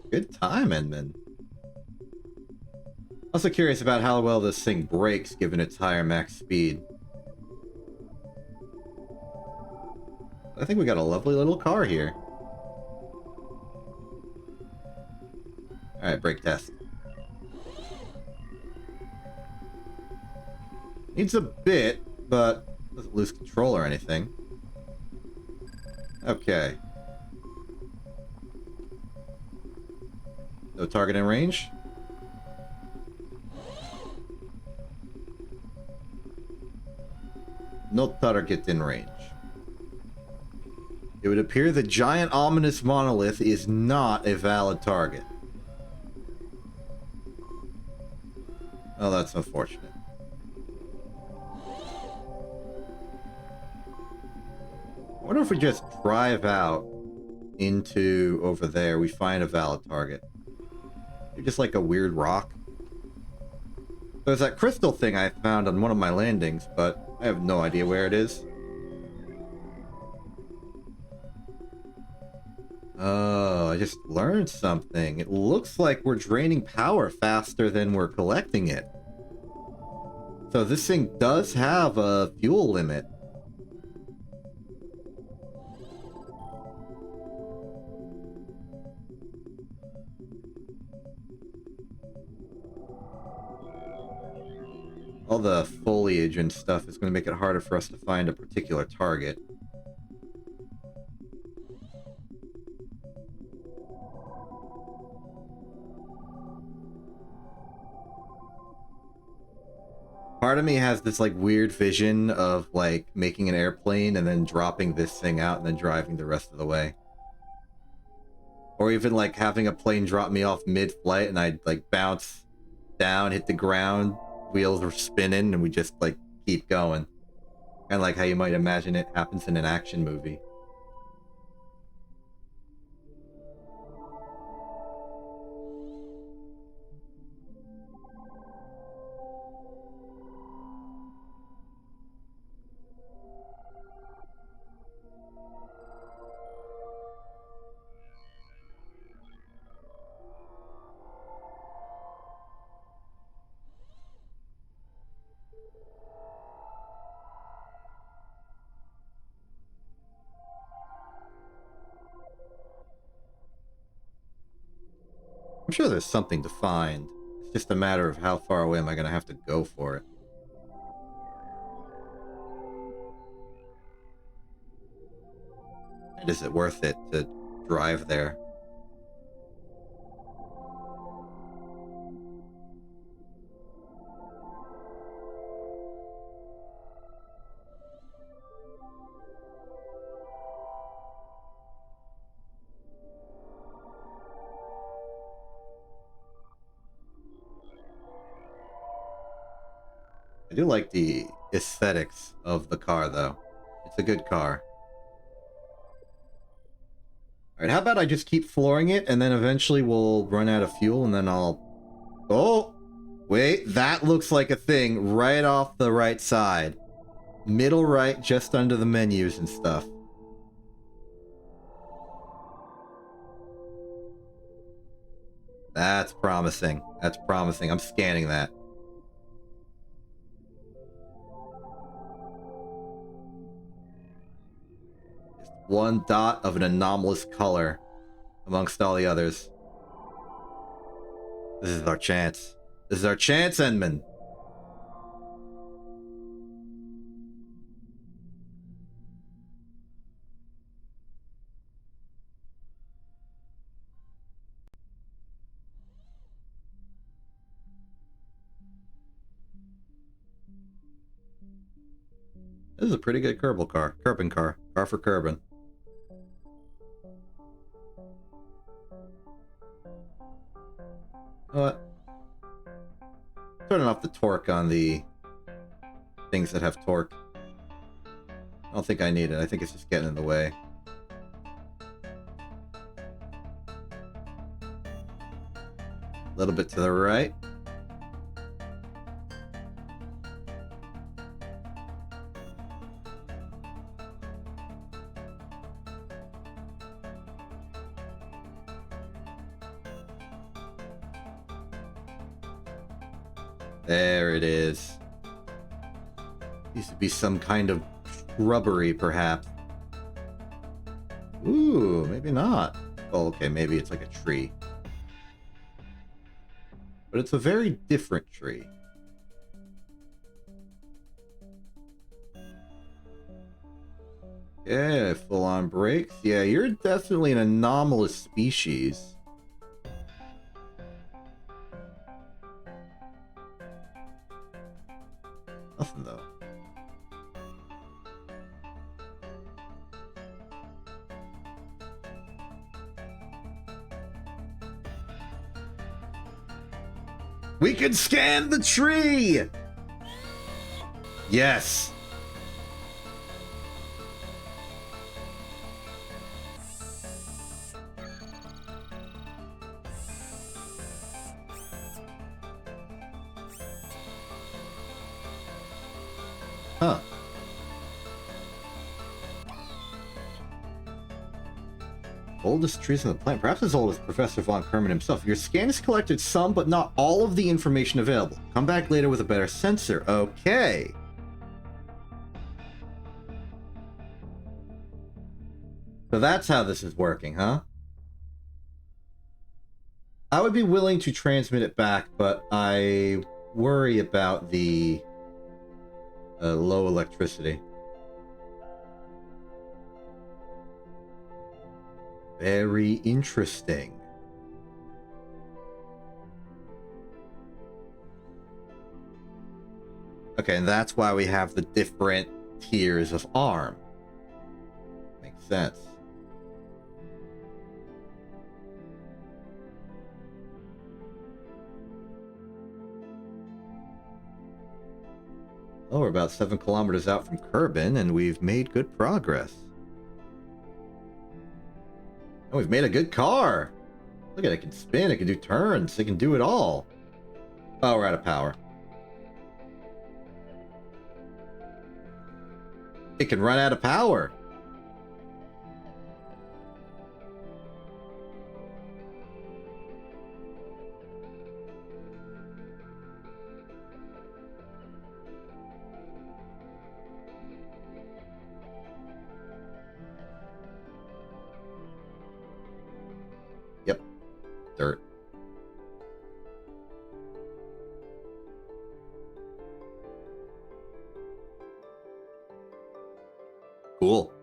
Good time, Edmund. Also curious about how well this thing brakes given its higher max speed. I think we got a lovely little car here. Alright, brake test. Needs a bit, but doesn't lose control or anything. Okay. No target in range? No target in range. It would appear the giant ominous monolith is not a valid target. Oh, that's unfortunate. I wonder if we just drive out into over there, we find a valid target. Maybe just like a weird rock. There's that crystal thing I found on one of my landings, but I have no idea where it is. Oh, I just learned something. It looks like we're draining power faster than we're collecting it. So this thing does have a fuel limit. All the foliage and stuff is going to make it harder for us to find a particular target. Part of me has this like weird vision of like making an airplane and then dropping this thing out and then driving the rest of the way. Or even like having a plane drop me off mid-flight and I'd like bounce down, hit the ground, wheels are spinning, and we just like keep going. Kind of like how you might imagine it happens in an action movie. I'm sure there's something to find. It's just a matter of how far away am I going to have to go for it. And is it worth it to drive there? I do like the aesthetics of the car, though. It's a good car. Alright, how about I just keep flooring it, and then eventually we'll run out of fuel, and then I'll... Oh! Wait, that looks like a thing right off the right side. Middle right, just under the menus and stuff. That's promising. That's promising. I'm scanning that. Just one dot of an anomalous color amongst all the others. This is our chance. This is our chance, Enman. This is a pretty good Kerbal car. Kerbin car. Car for Kerbin. You know what? Turning off the torque on the things that have torque. I don't think I need it. I think it's just getting in the way. A little bit to the right. There it is. Used to be some kind of shrubbery, perhaps. Ooh, maybe not. Oh, okay, maybe it's like a tree. But it's a very different tree. Yeah, full-on brakes. Yeah, you're definitely an anomalous species. Nothing, though. We can scan the tree! Yes! Huh. Oldest trees on the planet, perhaps as old as Professor von Kerman himself. Your scan has collected some, but not all of the information available. Come back later with a better sensor. Okay. So that's how this is working, huh? I would be willing to transmit it back, but I worry about the low electricity. Very interesting. Okay, and that's why we have the different tiers of arm. Makes sense. Oh, we're about 7 kilometers out from Kerbin, and we've made good progress. Oh, we've made a good car. Look at it, it can spin, it can do turns, it can do it all. Oh, we're out of power. It can run out of power. Yep. Dirt. Cool.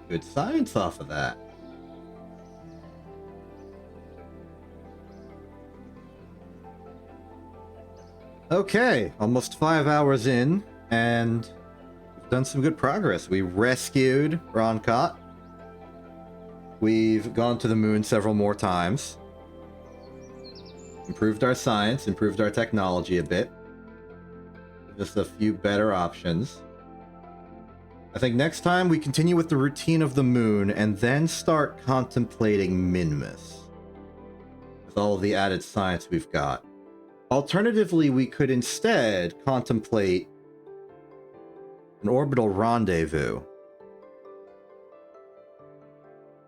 Good science off of that. Okay, almost 5 hours in, and we've done some good progress. We rescued Roncott. We've gone to the moon several more times. Improved our science, improved our technology a bit. Just a few better options. I think next time we continue with the routine of the moon and then start contemplating Minmus. With all of the added science we've got. Alternatively, we could instead contemplate an orbital rendezvous.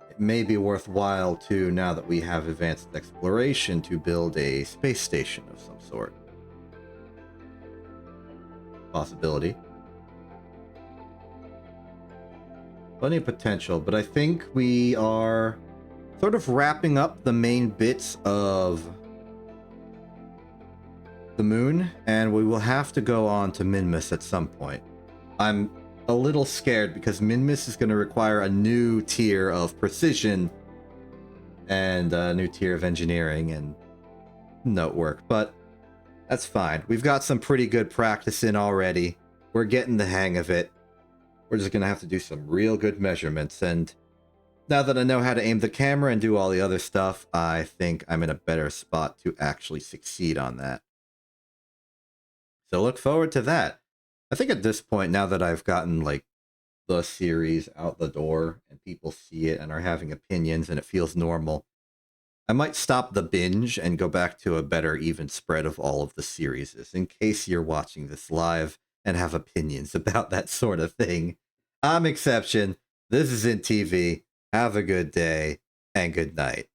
It may be worthwhile too, now that we have advanced exploration, to build a space station of some sort. Possibility. Plenty of potential, but I think we are sort of wrapping up the main bits of the moon, and we will have to go on to Minmus at some point. I'm a little scared because Minmus is going to require a new tier of precision and a new tier of engineering and note work, but that's fine. We've got some pretty good practice in already. We're getting the hang of it. We're just going to have to do some real good measurements, and now that I know how to aim the camera and do all the other stuff, I think I'm in a better spot to actually succeed on that. So look forward to that. I think at this point, now that I've gotten like the series out the door and people see it and are having opinions and it feels normal, I might stop the binge and go back to a better even spread of all of the series, in case you're watching this live and have opinions about that sort of thing. I'm Exception. This isn't TV. Have a good day and good night.